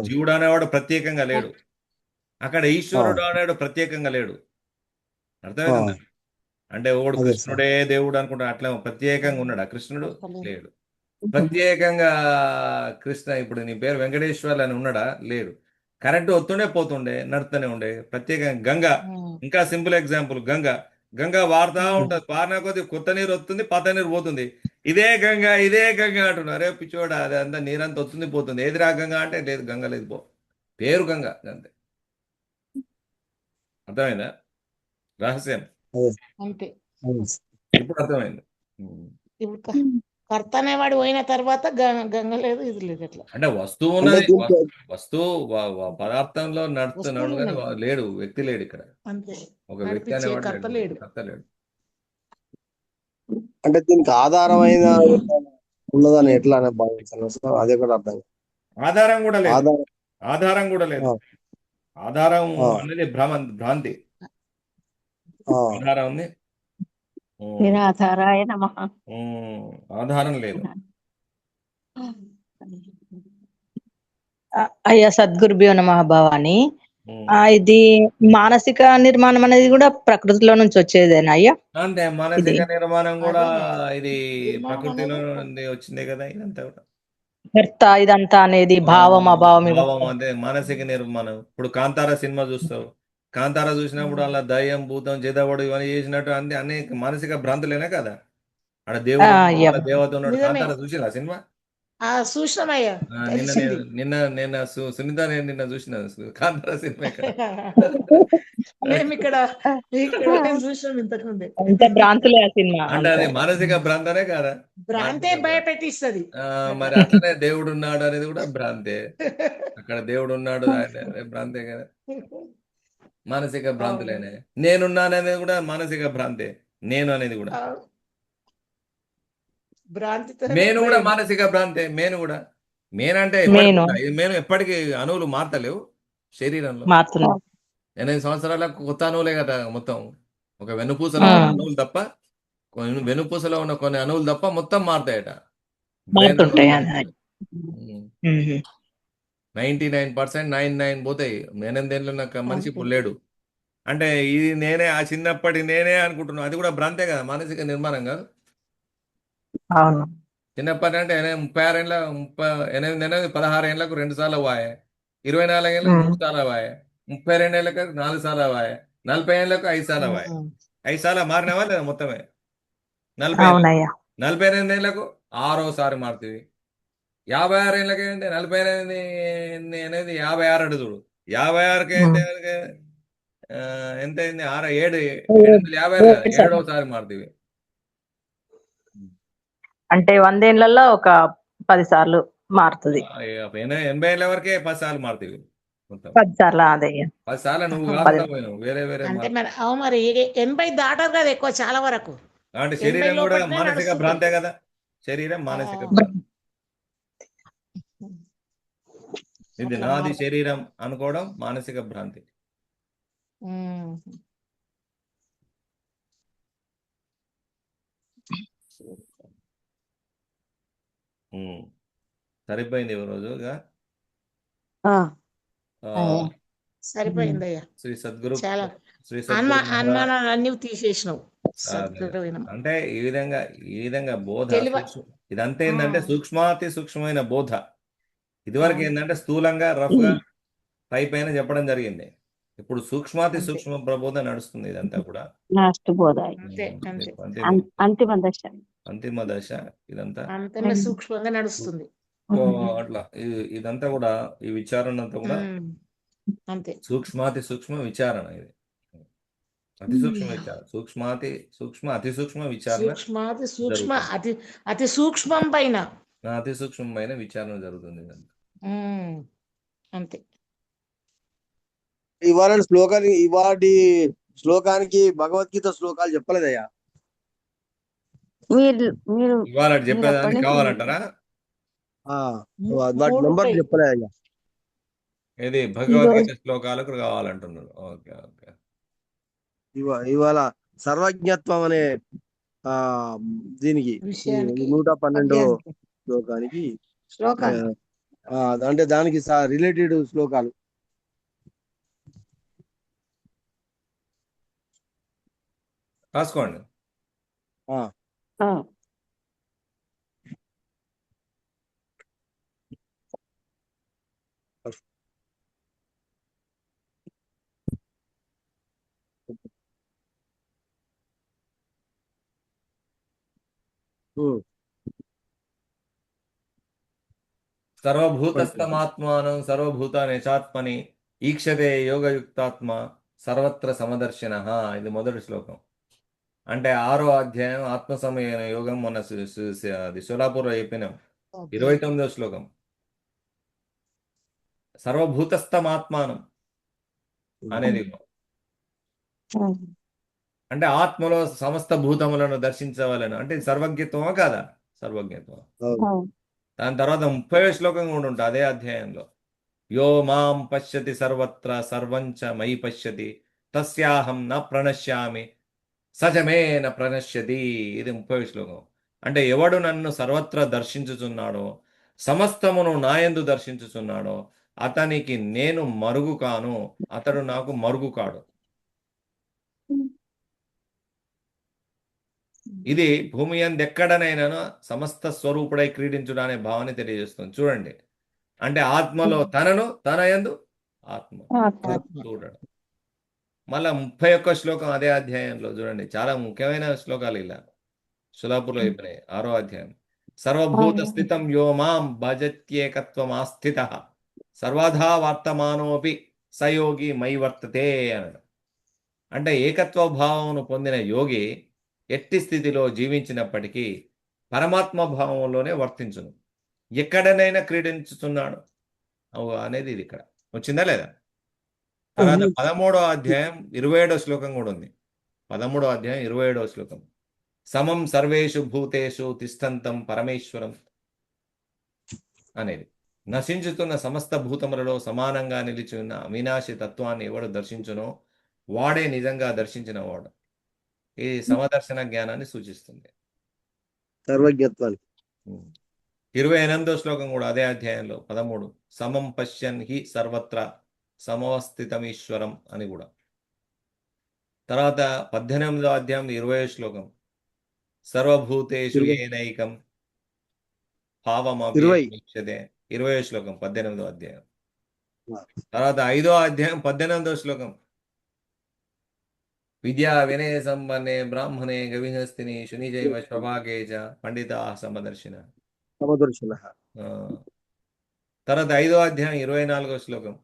[SPEAKER 3] జీవుడు అనేవాడు ప్రత్యేకంగా లేడు, అక్కడ ఈశ్వరుడు అనేవాడు ప్రత్యేకంగా లేడు. అర్థమైందా? అంటే ఒకడు కృష్ణుడే దేవుడు అనుకుంటా, అట్లా ప్రత్యేకంగా ఉన్నాడు. ఆ కృష్ణుడు లేడు. ప్రత్యేకంగా కృష్ణ, ఇప్పుడు నీ పేరు వెంకటేశ్వర్లు అని ఉన్నాడా? లేడు. కరెంటు వస్తుండే పోతుండే, నడుస్తూనే ఉండే. ప్రత్యేకంగా గంగ, ఇంకా సింపుల్ ఎగ్జాంపుల్, గంగ వారుతా ఉంటుంది. పారిన కొద్ది కొత్త నీరు వస్తుంది, పాత నీరు పోతుంది. ఇదే గంగ అంటున్నారు. అరే పిచ్చోడా, అది అంతా నీరంతా వస్తుంది పోతుంది. ఏదిరా గంగ అంటే లేదు, గంగ లేదు, పో, పేరు గంగ అంతే. అర్థమైందా రహస్యం?
[SPEAKER 6] అంతే.
[SPEAKER 3] ఇప్పుడు అర్థమైంది.
[SPEAKER 6] ఇప్పుడు కర్త అనేవాడు పోయిన తర్వాత గంగ లేదు, ఇది లేదు. ఎట్లా
[SPEAKER 3] అంటే వస్తువు ఉన్నది, వస్తువు పదార్థంలో నడుస్తున్నాడు కానీ లేడు, వ్యక్తి లేడు ఇక్కడ.
[SPEAKER 6] అంతే.
[SPEAKER 3] ఒక వ్యక్తి అనేవాడు
[SPEAKER 6] కర్త లేడు.
[SPEAKER 3] కర్త లేడు.
[SPEAKER 7] అంటే దీనికి ఆధారమైన ఉన్నదని ఎట్లా భావించాలి? అదే కూడా అర్థం.
[SPEAKER 3] ఆధారం కూడా లేదు. ఆధారం అనేది భ్రాంతి. ఆధారం ఉంది,
[SPEAKER 1] నిరాధారాయ నమః.
[SPEAKER 3] ఆధారం లేదు.
[SPEAKER 8] అయ్యా సద్గురుభ్యో నమః భవాని. ఇది మానసిక నిర్మాణం అనేది కూడా ప్రకృతిలో నుంచి వచ్చేదేనా అయ్యా?
[SPEAKER 3] అంటే మానసిక నిర్మాణం కూడా ఇది ప్రకృతిలో నుండి వచ్చిందే కదా. ఇదంతా కూడా
[SPEAKER 8] కర్త ఇదంతా అనేది భావం అభావం
[SPEAKER 3] అంటే మానసిక నిర్మాణం. ఇప్పుడు కాంతార సినిమా చూస్తావు, కాంతార చూసినప్పుడు అలా దయ్యం భూతం చేదవాడు ఇవన్నీ చేసినట్టు అన్ని మానసిక భ్రాంతులేనా కదా. అక్కడ దేవుడు దేవత ఉన్నాడు. కాంతార చూసినా సినిమా?
[SPEAKER 6] చూసినామయ్యా.
[SPEAKER 3] నిన్న సునీత నేను నిన్న చూసిన కాంతార సినిమా.
[SPEAKER 6] మేము ఇక్కడ చూసినాం ఇంతకుముందే.
[SPEAKER 8] భ్రాంతులే ఆ సినిమా.
[SPEAKER 3] అంటే అది మానసిక భ్రాంతనే కదా.
[SPEAKER 6] భ్రాంతే భయపెట్టిస్తుంది.
[SPEAKER 3] మరి అట్లనే దేవుడు ఉన్నాడు అనేది కూడా భ్రాంతే. అక్కడ దేవుడు ఉన్నాడు భ్రాంతే కదా, మానసిక భ్రాంతులేనే. నేనున్నాననేది కూడా మానసిక భ్రాంతే. నేను అనేది కూడా మేను కూడా మానసిక భ్రాంతే. మేను అంటే మేను ఎప్పటికీ అణువులు మారతలేవు శరీరంలో. 8 సంవత్సరాలకు కొత్త అణువులే కదా మొత్తం. ఒక వెన్నుపూసలో ఉన్న అణువులు తప్ప, వెన్నుపూసలో ఉన్న కొన్ని అణువులు తప్ప మొత్తం మారుతాయట. 99% 99 పోతాయి. 8 ఏళ్ళ మనిషి ఇప్పుడు లేడు. అంటే ఇది నేనే, ఆ చిన్నప్పటి నేనే అనుకుంటున్నాను. అది కూడా భ్రాంతే కదా, మానసిక నిర్మాణం కాదు.
[SPEAKER 8] అవును.
[SPEAKER 3] చిన్నప్పటి అంటే 36 ఏళ్ళ 8 16 ఏళ్ళకు 2 సార్లు వాయే, 24 ఏళ్ళకు 3 సార్లు వాయే, 32 ఏళ్ళకు 4 సార్లు వాయే, 40 ఏళ్ళకు 5 సార్లు వాయే. 5 సార్లు మారినవా లేదా మొత్తమే? 40 ఏళ్ళకు,
[SPEAKER 8] అవునయ్యా.
[SPEAKER 3] 48 ఏళ్ళకు 6సారి మారుతుంది. 56 ఏళ్ళకి ఏంటి 48 అనేది 56 అడు చూడు. 56కి అయితే ఎంత అయింది? 6 7 856 కదా, 7సారి మారుతుంది.
[SPEAKER 8] అంటే 100 ఏళ్లలో ఒక 10 సార్లు మారుతుంది.
[SPEAKER 3] 80 ఏళ్ళ వరకే 10 సార్లు మారుతుంది మొత్తం.
[SPEAKER 8] 10 సార్లు అదయ్యా.
[SPEAKER 3] 10 సార్లు నువ్వు
[SPEAKER 8] 10
[SPEAKER 3] కాకుండా పోయినావు, వేరే
[SPEAKER 6] అంటే మరి మరి 80 దాటారు కదా ఎక్కువ చాలా వరకు.
[SPEAKER 3] అంటే
[SPEAKER 6] 80
[SPEAKER 3] శరీరం కూడా
[SPEAKER 6] లోపలనే
[SPEAKER 3] మానసిక
[SPEAKER 6] నడుస్తుంది.
[SPEAKER 3] భ్రాంతే కదా, శరీరం మానసిక
[SPEAKER 6] ఆ.
[SPEAKER 3] భ్రాంతి. ఇది
[SPEAKER 6] అట్లా
[SPEAKER 3] నాది
[SPEAKER 6] మారు-
[SPEAKER 3] శరీరం అనుకోవడం మానసిక భ్రాంతి.
[SPEAKER 6] ఉమ్.
[SPEAKER 3] సరిపోయింది ఈ రోజుగా.
[SPEAKER 1] ఆ,
[SPEAKER 6] సరిపోయిందయ్యా.
[SPEAKER 3] శ్రీ సద్గురు
[SPEAKER 6] చాలా
[SPEAKER 3] శ్రీ సద్గురు మహారాజ్.
[SPEAKER 6] అనుమానాలు అన్ని తీసేసినావు.
[SPEAKER 3] అదే. అంటే ఈ విధంగా బోధ
[SPEAKER 6] తెలివ-
[SPEAKER 3] ఇదంతా ఏంటంటే
[SPEAKER 6] ఆ.
[SPEAKER 3] సూక్ష్మాతి సూక్ష్మమైన బోధ. ఇదివరకు
[SPEAKER 6] అవును.
[SPEAKER 3] ఏంటంటే స్థూలంగా రఫ్గా పైపైన చెప్పడం జరిగింది. ఇప్పుడు సూక్ష్మాతి
[SPEAKER 6] అంతే.
[SPEAKER 3] సూక్ష్మ ప్రబోధ నడుస్తుంది ఇదంతా కూడా.
[SPEAKER 1] లాస్ట్ బోధ,
[SPEAKER 6] అంతే అంతే
[SPEAKER 1] అంతిమ దశ.
[SPEAKER 3] అంతిమ దశ ఇదంతా.
[SPEAKER 6] అంతనే సూక్ష్మంగా నడుస్తుంది.
[SPEAKER 3] ఓ, అట్లా ఇదంతా కూడా, ఈ విచారణ అంతా కూడా
[SPEAKER 6] ఉమ్. అంతే.
[SPEAKER 3] సూక్ష్మాతి సూక్ష్మ విచారణ. ఇది అతి సూక్ష్మ విచారణ, సూక్ష్మాతి సూక్ష్మ అతి సూక్ష్మ విచారణ
[SPEAKER 6] సూక్ష్మాతి సూక్ష్మ
[SPEAKER 3] జరుగుతుంది.
[SPEAKER 6] అతి సూక్ష్మం పైన.
[SPEAKER 3] అతి సూక్ష్మమైన విచారణ జరుగుతుంది ఇదంతా.
[SPEAKER 6] ఉమ్. అంతే.
[SPEAKER 7] ఇవాటి శ్లోకానికి భగవద్గీత శ్లోకాలు చెప్పలేదయ్యా.
[SPEAKER 1] మీరు మీరు
[SPEAKER 3] ఇవాళ
[SPEAKER 1] మీరు
[SPEAKER 3] చెప్పేదానికి
[SPEAKER 1] అప్పటి నుంచి
[SPEAKER 3] కావాలంటారా?
[SPEAKER 7] వాటి నెంబర్ చెప్పలేదయ్యా.
[SPEAKER 3] ఇది భగవద్గీత శ్లోకాలకు కావాలంటున్నారు. Okay okay.
[SPEAKER 7] ఇవాళ సర్వజ్ఞత్వం అనే దీనికి
[SPEAKER 6] విషయానికి
[SPEAKER 7] 112
[SPEAKER 6] పద్యానికి.
[SPEAKER 7] శ్లోకానికి అంటే దానికి రిలేటెడ్ శ్లోకాలు.
[SPEAKER 3] రాసుకోండి.
[SPEAKER 1] ఆ,
[SPEAKER 3] సర్వభూతస్థమాత్మానం సర్వభూతాని చాత్మని ఈక్షతే యోగయుక్తాత్మ సర్వత్ర సమదర్శన. ఇది మొదటి శ్లోకం. అంటే 6వ అధ్యాయం ఆత్మ సమయ యోగం. మొన్న అది సోలాపూర్లో చెప్పినాం. 29వ శ్లోకం. సర్వభూతస్థమాత్మానం అనేది అంటే ఆత్మలో సమస్త భూతములను దర్శించవలను. అంటే సర్వజ్ఞత్వమా కాదా? సర్వజ్ఞత్వం. దాని తర్వాత 30వ శ్లోకం కూడా ఉంటుంది అదే అధ్యాయంలో. యో మాం పశ్యతి సర్వత్ర సర్వంచ మయి పశ్యతి తస్యాహం న ప్రణశ్యామి సజమేన ప్రణశ్యతి. ఇది 30వ శ్లోకం. అంటే ఎవడు నన్ను సర్వత్రా దర్శించుచున్నాడో, సమస్తమును నాయందు దర్శించుచున్నాడో అతనికి నేను మరుగు కాను, అతడు నాకు మరుగు కాడు. ఇది భూమి ఎందెక్కడనైనా సమస్త స్వరూపుడై క్రీడించుడు అనే భావాన్ని తెలియజేస్తుంది. చూడండి, అంటే ఆత్మలో తనను, తన యందు ఆత్మ చూడడం. మళ్ళా 31వ శ్లోకం అదే అధ్యాయంలో చూడండి. చాలా ముఖ్యమైన శ్లోకాలు ఇలా సులాపూర్లో అయిపోయినాయి. 6వ అధ్యాయం. సర్వభూత స్థితం యో మాం భజత్యేకత్వమాస్థిత సర్వధా వర్తమానోపి సయోగి మై వర్తతే అనడం. అంటే ఏకత్వ భావమును పొందిన యోగి ఎట్టి స్థితిలో జీవించినప్పటికీ పరమాత్మ భావంలోనే వర్తించును. ఎక్కడనైనా క్రీడించుతున్నాడు అనేది ఇది ఇక్కడ వచ్చిందా లేదా? తర్వాత 13వ అధ్యాయం 27వ శ్లోకం కూడా ఉంది. 13వ అధ్యాయం 27వ శ్లోకం. సమం సర్వేషు భూతేషు తిష్టంతం పరమేశ్వరం అనేది. నశించుతున్న సమస్త భూతములలో సమానంగా నిలిచి ఉన్న అవినాశి తత్వాన్ని ఎవడు దర్శించునో వాడే నిజంగా దర్శించిన వాడు. ఈ సమదర్శన జ్ఞానాన్ని సూచిస్తుంది,
[SPEAKER 7] సర్వజ్ఞత్వాన్ని.
[SPEAKER 3] 28వ శ్లోకం కూడా అదే అధ్యాయంలో 13. సమం పశ్యన్ హి సర్వత్ర సమవస్థితమీశ్వరం అని కూడా. తర్వాత 18వ అధ్యాయం 20వ శ్లోకం. సర్వభూతేషు
[SPEAKER 7] 20
[SPEAKER 3] ఏనైకం
[SPEAKER 7] 20
[SPEAKER 3] భావమవ్యక్ష్యతే. 20వ శ్లోకం 18వ అధ్యాయం. తర్వాత 5వ అధ్యాయం 18వ శ్లోకం. విద్యా వినయ సంపన్నే బ్రాహ్మణే గవిహస్తిని శునిజైవ స్వభాగే చ పండితా సమదర్శిన.
[SPEAKER 7] సమదర్శనః.
[SPEAKER 3] తర్వాత 5వ అధ్యాయం 24వ శ్లోకం.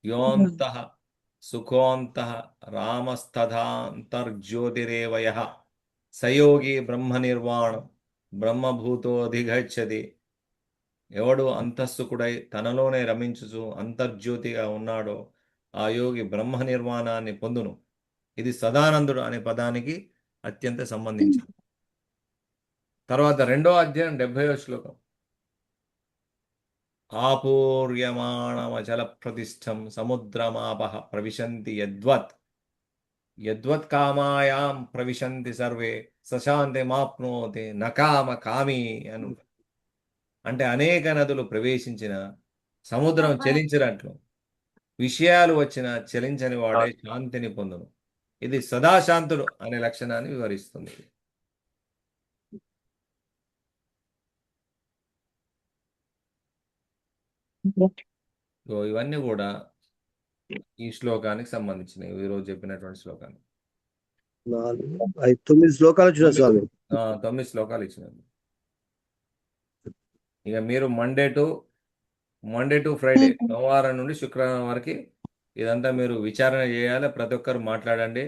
[SPEAKER 3] యోంతః సుఖోంతః రామస్తథాంతర్జ్యోతిరేవ యః సయోగి బ్రహ్మనిర్వాణం బ్రహ్మభూతోధిగచ్చతి. ఎవడు అంతఃసుకుడై తనలోనే రమించుచు అంతర్జ్యోతిగా ఉన్నాడో ఆ యోగి బ్రహ్మ నిర్వాణాన్ని పొందును. ఇది సదానందుడు అనే పదానికి అత్యంత సంబంధించింది. తర్వాత 2వ అధ్యాయం 70వ శ్లోకం. ఆపూర్యమాణమచల ప్రతిష్టం సముద్రమాపః ప్రవిశంతి యద్వత్ కామాయాం ప్రవిశంతి సర్వే సశాంతి మాప్నోతి నకామ కామి అను. అంటే అనేక నదులు ప్రవేశించిన సముద్రం చలించినట్లు విషయాలు వచ్చిన చలించని వాడే శాంతిని పొందును. ఇది సదాశాంతుడు అనే లక్షణాన్ని వివరిస్తుంది. సో ఇవన్నీ కూడా ఈ శ్లోకానికి సంబంధించినవి, ఈరోజు చెప్పినటువంటి శ్లోకానికి.
[SPEAKER 7] 9 శ్లోకాలు వచ్చిన స్వామి.
[SPEAKER 3] 9 శ్లోకాలు ఇచ్చినారు. ఇక మీరు మండే టు ఫ్రైడే, సోమవారం నుండి శుక్రవారం వరకు ఇదంతా మీరు విచారణ చేయాలి. ప్రతి ఒక్కరు మాట్లాడండి.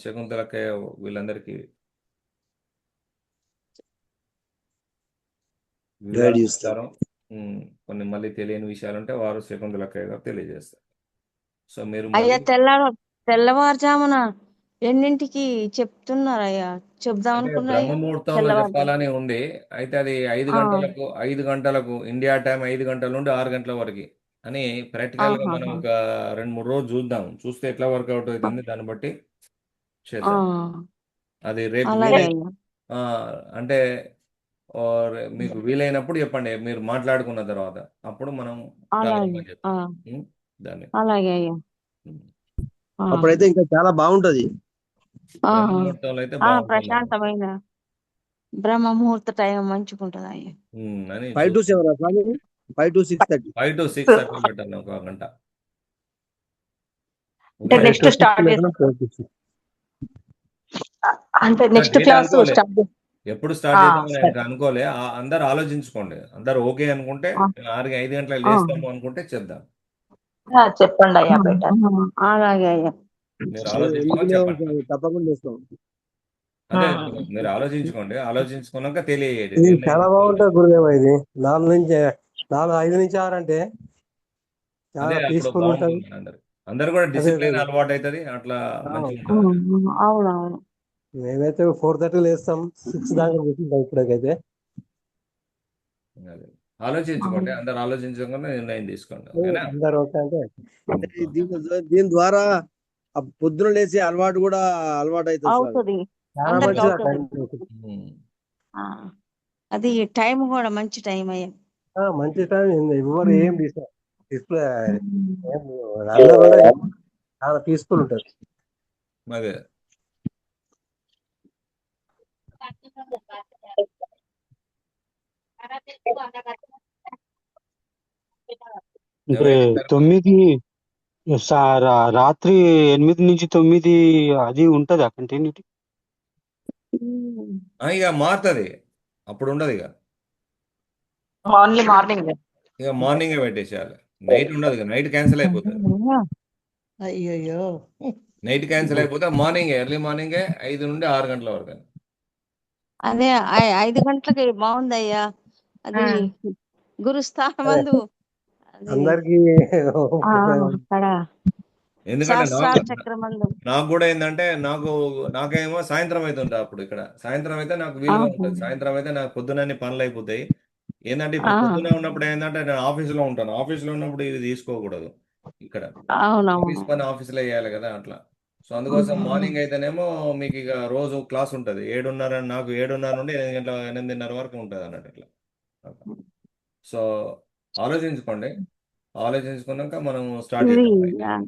[SPEAKER 3] శకుంతలక్కయ్య వీళ్ళందరికీ
[SPEAKER 7] గైడ్ చేస్తారు.
[SPEAKER 3] కొన్ని మళ్ళీ తెలియని విషయాలు ఉంటే వారు శకుంతలక్కయ్య గారు తెలియజేస్తారు. సో మీరు
[SPEAKER 1] అయ్యా తెల్లవారుజామున ఎన్నింటికి చెప్తున్నారయ్యా? చెప్దాం
[SPEAKER 3] అంటే
[SPEAKER 1] అనుకున్నాయ్యా
[SPEAKER 3] బ్రహ్మముహూర్తంలో
[SPEAKER 1] తెల్లవారు.
[SPEAKER 3] చెప్పాలని ఉంది. అయితే అది 5 గంటలకు ఇండియా టైం 5 గంటల నుండి 6 గంటల వరకు అని ప్రాక్టికల్ గా మనం ఒక 2-3 రోజులు చూద్దాం. చూస్తే ఎట్లా వర్కౌట్ అవుతుంది దాన్ని బట్టి చేద్దాం. అది రేపు
[SPEAKER 1] అలాగే అయ్యా.
[SPEAKER 3] అంటే మీకు వీలైనప్పుడు చెప్పండి, మీరు మాట్లాడుకున్న తర్వాత అప్పుడు మనం ప్రారంభం చేద్దాం దాన్ని.
[SPEAKER 1] అలాగే అయ్యా.
[SPEAKER 7] అప్పుడైతే ఇంకా చాలా బాగుంటది.
[SPEAKER 3] బ్రహ్మముహూర్తంలో అయితే బాగుంటుంది
[SPEAKER 1] ప్రశాంతమైన బ్రహ్మ ముహూర్త టైం మంచిగా ఉంటుంది అయ్యా.
[SPEAKER 3] అని
[SPEAKER 7] 5 to 7 స్వామి. 5 to 6:30.
[SPEAKER 3] 5 to 6 అట్లా పెట్టాలి, ఒక గంట.
[SPEAKER 8] అంటే నెక్స్ట్ స్టార్ట్ చేస్తాం. అంటే నెక్స్ట్ క్లాస్ స్టార్ట్
[SPEAKER 3] ఎప్పుడు స్టార్ట్ చేద్దాం ఇంకా అనుకోలే. అందరు ఆలోచించుకోండి. అందరు ఓకే అనుకుంటే 5 గంటలకు లేస్తాము అనుకుంటే చేద్దాం.
[SPEAKER 8] చెప్పండి అయ్యా బెటర్.
[SPEAKER 1] అలాగే అయ్యా.
[SPEAKER 3] మీరు ఆలోచించుకొని చెప్పండి.
[SPEAKER 7] తప్పకుండా చేస్తాం.
[SPEAKER 3] అదే మీరు ఆలోచించుకున్నాక తెలియజేయండి.
[SPEAKER 9] ఇది చాలా బాగుంటుంది గురుదేవ. ఇది 5 నుంచి 6 అంటే చాలా
[SPEAKER 3] అదే అప్పుడు
[SPEAKER 9] పీస్ఫుల్ ఉంటుంది.
[SPEAKER 3] బాగుంటుంది. అందరు కూడా డిసిప్లిన్ అలవాటు అవుతుంది. అట్లా మంచిగా ఉంటుంది.
[SPEAKER 1] అవునవును.
[SPEAKER 9] మేమైతే 4:30 లేస్తాం, 6 దాకా కూర్చుంటాం ఇప్పటికైతే.
[SPEAKER 3] అదే ఆలోచించుకోండి. అందరు ఆలోచించుకొని నిర్ణయం తీసుకోండి. ఓకేనా?
[SPEAKER 9] అందరు ఓకే అంటే
[SPEAKER 7] దీని ద్వారా ఆ పొద్దున లేచి అలవాటు కూడా అలవాటు అవుతుంది స్వామి.
[SPEAKER 1] అవుతుంది.
[SPEAKER 9] చాలా
[SPEAKER 1] అందరికీ
[SPEAKER 9] మంచిది
[SPEAKER 1] అవుతుంది. అది టైం కూడా మంచి టైం అయ్యా.
[SPEAKER 9] మంచి టైం. ఎవరు ఏం డిస్ప్లే అందరూ చాలా పీస్ఫుల్ ఉంటుంది.
[SPEAKER 3] అదే
[SPEAKER 4] అంటే 9 రాత్రి 8 నుంచి 9 అది ఉంటదా కంటిన్యూటీ?
[SPEAKER 3] ఇక మారుతుంది. అప్పుడు ఉండదు.
[SPEAKER 8] మార్నింగ్
[SPEAKER 3] ఇక మార్నింగే పెట్టేసేయాలి. నైట్ ఉండదు. నైట్ క్యాన్సిల్ అయిపోతుంది.
[SPEAKER 6] అయ్యో
[SPEAKER 3] నైట్ క్యాన్సిల్ అయిపోతే ఎర్లీ మార్నింగే 5 నుండి 6 గంటల వరకు.
[SPEAKER 1] అదే 5 గంటలకి బాగుందయ్యా. అది గురుస్థానం అందు
[SPEAKER 9] అందరికి
[SPEAKER 3] ఎందుకంటే
[SPEAKER 1] చక్రమందు
[SPEAKER 3] నాకు కూడా ఏంటంటే నాకేమో సాయంత్రం అవుతుంటా. అప్పుడు ఇక్కడ సాయంత్రం అయితే నాకు వీలుగా ఉంటుంది. సాయంత్రం అయితే నాకు పొద్దునన్ని పనులు అయిపోతాయి. ఏంటంటే ఇప్పుడు పొద్దున ఉన్నప్పుడు ఏంటంటే నేను ఆఫీసులో ఉంటాను. ఆఫీసులో ఉన్నప్పుడు ఇది తీసుకోకూడదు. ఇక్కడ ఆఫీస్ పని ఆఫీసులో వేయాలి కదా అట్లా. సో అందుకోసం మార్నింగ్ అయితేనేమో మీకు ఇక రోజు క్లాస్ ఉంటుంది. 7:30 నాకు 7:30 నుండి 8:30 వరకు ఉంటుంది అన్నట్టు ఇట్లా. సో ఆలోచించుకోండి. ఆలోచించుకున్నాక మనం స్టార్ట్
[SPEAKER 1] ఇది
[SPEAKER 3] చేద్దాం.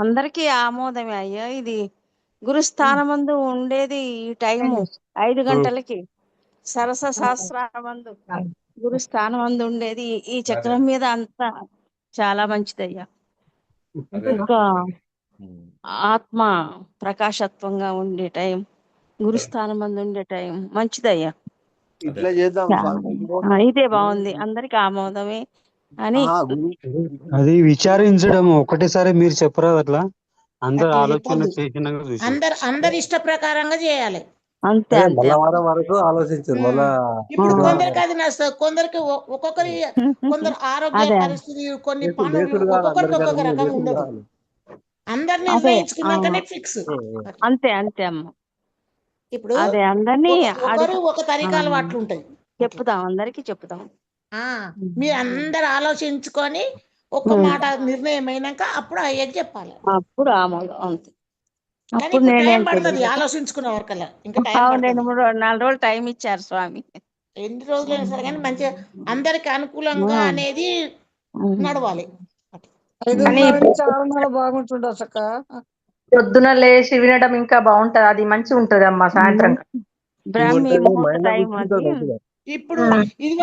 [SPEAKER 1] అందరికీ ఆమోదమే అయ్యా. ఇది గురుస్థానమందు ఉండేది ఈ టైము 5 గంటలకి. సరస శాస్త్రామందు గురుస్థానమందు ఉండేది ఈ చక్రం మీద అంతా చాలా మంచిదయ్యా.
[SPEAKER 3] అదే
[SPEAKER 1] ఇంకా ఆత్మ ప్రకాశత్వంగా ఉండే టైం, గురుస్థానమందు ఉండే టైం మంచిదయ్యా.
[SPEAKER 7] ఇట్లా చేద్దాం స్వామి.
[SPEAKER 1] ఇదే బాగుంది, అందరికి ఆమోదమే అని.
[SPEAKER 4] అది విచారించడం ఒకటేసారి మీరు చెప్పరాదు అట్లా అందరు
[SPEAKER 6] అట్లా
[SPEAKER 4] ఆలోచన
[SPEAKER 6] చెప్పొద్దు.
[SPEAKER 4] చేసినాక చూసి
[SPEAKER 6] అందరి ఇష్ట ప్రకారంగా చేయాలి.
[SPEAKER 1] అంతే
[SPEAKER 7] అదే
[SPEAKER 1] అంతే
[SPEAKER 7] మళ్ళా వారం వరకు ఆలోచించారు. మళ్ళా
[SPEAKER 6] ఇప్పుడు
[SPEAKER 7] శనివారం
[SPEAKER 6] కొందరికి అది నష్టం, కొందరికి ఒక్కొక్కరి కొందరు ఆరోగ్య
[SPEAKER 1] అదే.
[SPEAKER 6] పరిస్థితి, కొన్ని
[SPEAKER 7] లేచుడు
[SPEAKER 6] పనులు
[SPEAKER 7] కాదు,
[SPEAKER 6] ఒక్కొక్కరికి
[SPEAKER 7] అందరికీ
[SPEAKER 6] ఒక్కొక్క రకంగా
[SPEAKER 7] లేచుడు
[SPEAKER 6] ఉండదు.
[SPEAKER 7] కాదు.
[SPEAKER 6] అందరు
[SPEAKER 1] అదే
[SPEAKER 6] నిర్ణయించుకున్నాకనే ఫిక్స్.
[SPEAKER 1] అంతే అంతే అమ్మ.
[SPEAKER 6] ఇప్పుడు
[SPEAKER 1] అదే అందరినీ
[SPEAKER 6] ఒకరు ఒక తరీకాలు అట్లు ఉంటాయి.
[SPEAKER 1] చెప్పుదాం, అందరికి చెప్పుదాం.
[SPEAKER 6] మీరు అందరు ఆలోచించుకొని ఒక్క మాట నిర్ణయం అయినాక అప్పుడు అయ్యేది చెప్పాలి.
[SPEAKER 1] అప్పుడు ఆమోదం అంతే.
[SPEAKER 6] కానీ
[SPEAKER 1] అప్పుడు
[SPEAKER 6] ఇప్పుడు టైం
[SPEAKER 1] నేను
[SPEAKER 6] పడుతుంది ఆలోచించుకునే వరకల్లా, ఇంకా టైం
[SPEAKER 1] 2,
[SPEAKER 6] పడుతుంది.
[SPEAKER 1] 3, 4 రోజులు టైం ఇచ్చారు స్వామి.
[SPEAKER 6] ఎన్ని రోజులైనా సరే కానీ మంచిగా అందరికి అనుకూలంగా అనేది నడవాలి.
[SPEAKER 8] కానీ
[SPEAKER 2] 5:30 బాగుంటుండ చక్క.
[SPEAKER 8] పొద్దున లేచి వినడం ఇంకా బాగుంటది, అది మంచిగా ఉంటది అమ్మా సాయంత్రం.
[SPEAKER 1] బ్రాహ్మీ
[SPEAKER 7] ఏమంటారు?
[SPEAKER 1] ముహూర్త
[SPEAKER 7] మైండ్లో
[SPEAKER 1] టైం అది.
[SPEAKER 7] కూర్చుంటారు మంచిగా.
[SPEAKER 6] ఇప్పుడు ఇది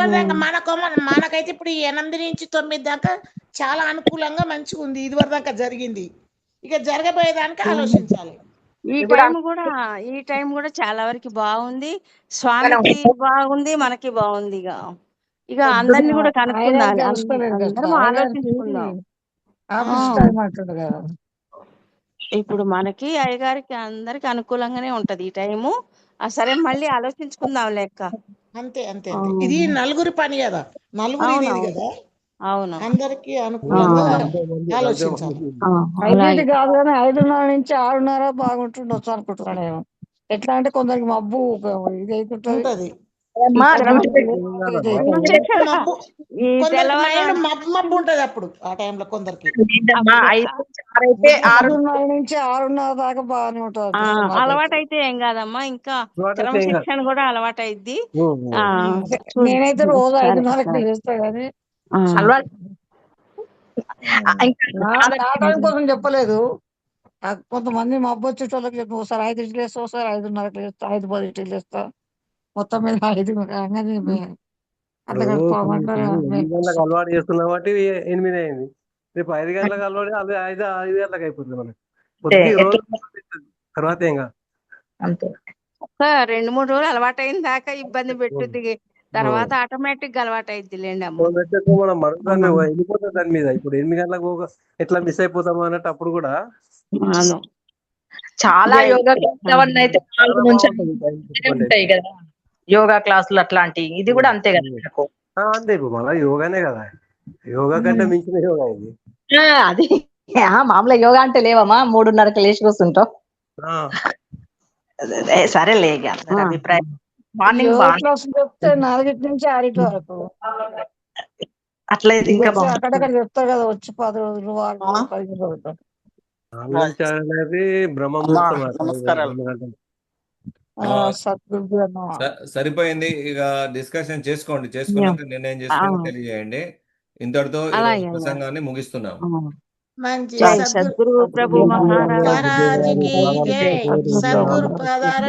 [SPEAKER 6] మనకైతే ఇప్పుడు 8 నుంచి 9 దాకా చాలా అనుకూలంగా మంచిగా ఉంది. ఇది వరకు దాకా జరిగింది. ఇక జరగబోయేదానికి ఆలోచించాలి.
[SPEAKER 1] ఈ టైం కూడా చాలా వరకు బాగుంది. స్వామికి బాగుంది, మనకి బాగుంది. ఇక అందరిని కూడా కనుక్కుందాం, అందరం ఆలోచించుకుందాం. ఇప్పుడు మనకి అయ్యగారికి అందరికి అనుకూలంగానే ఉంటది ఈ టైము. సరే మళ్ళీ ఆలోచించుకుందాం లెక్క.
[SPEAKER 6] అంతే అంతే అంతే. ఇది నలుగురి పని కదా, నలుగురి ఇది కదా.
[SPEAKER 1] అవును,
[SPEAKER 6] అందరికి అనుకూలంగా ఆలోచించాలి.
[SPEAKER 2] 5 కాదు కానీ 5:30 నుంచి 6:30 బాగుంటుండొచ్చు అనుకుంటున్నాను నేను. ఎట్లా అంటే కొందరికి మబ్బు ఇది అవుతుంటది.
[SPEAKER 6] ఉంటది.
[SPEAKER 1] ఈ
[SPEAKER 6] కొందరికి మైండ్ మబ్బు ఉంటది అప్పుడు ఆ టైంలో కొందరికి.
[SPEAKER 2] 5:30 నుంచి 6:30 దాకా బాగానే ఉంటది.
[SPEAKER 1] అలవాటు అయితే ఏం కాదమ్మా, ఇంకా క్రమశిక్షణ కూడా అలవాటు అయింది.
[SPEAKER 2] నేనైతే రోజు 5:30కి లేస్తా కానీ నా టైం కోసం చెప్పలేదు. కొంతమంది మబ్బు వచ్చేటోళ్ళకి చెప్పి ఒకసారి 5కి లేస్తా, ఒకసారి 5:30కి లేస్తా, 5:10కి లేస్తా. మొత్తం మీద 5
[SPEAKER 7] ఎనిమిది గంటలకు అలవాటు చేస్తున్నాం కాబట్టి 8 అయింది. రేపు 5 గంటలకు అలవాటు 5 గంటలకు అయిపోతుంది మనకి. కొద్ది రోజు తర్వాత ఏం కాదు.
[SPEAKER 1] 2-3 రోజులు అలవాటు అయిన దాకా ఇబ్బంది పెట్టుద్ది, తర్వాత ఆటోమేటిక్ గా అలవాటు అయిద్ది లేండి అమ్మ.
[SPEAKER 7] మనం మరుగుదాన్ని వెళ్ళిపోతాం దాని మీద. ఇప్పుడు 8 గంటలకు ఎట్లా మిస్ అయిపోతాము అన్నట్టు అప్పుడు కూడా
[SPEAKER 8] చాలా యోగా క్లాసులు అయితే 4 నుంచి ఉంటాయి కదా, యోగా క్లాసులు అట్లాంటివి. ఇది కూడా అంతే కదా మనకు.
[SPEAKER 7] అంతే, ఇప్పుడు మళ్ళీ యోగానే కదా. యోగా కంటే మించిన యోగా ఇది.
[SPEAKER 8] అది మామూలుగా యోగా అంటే లేవమ్మా, 3:30కి లేచి కూర్చుంటాం. సరేలే అభిప్రాయం. మార్నింగ్
[SPEAKER 2] చెప్తే 4 నుంచి 6 వరకు
[SPEAKER 8] అట్లయితే ఇంకా
[SPEAKER 2] అక్కడక్కడ చెప్తారు కదా, వచ్చి 10 రోజులు 15 రోజులు.
[SPEAKER 3] సరిపోయింది. ఇక డిస్కషన్ చేసుకున్నాక నిర్ణయం చేసుకుని తెలియజేయండి. ఇంతటితో ఈ ప్రసంగాన్ని ముగిస్తున్నాం.
[SPEAKER 6] మంచి
[SPEAKER 1] సద్గురు ప్రభు మహారాజ్
[SPEAKER 6] మహారాజుకి జై. సద్గురు పదార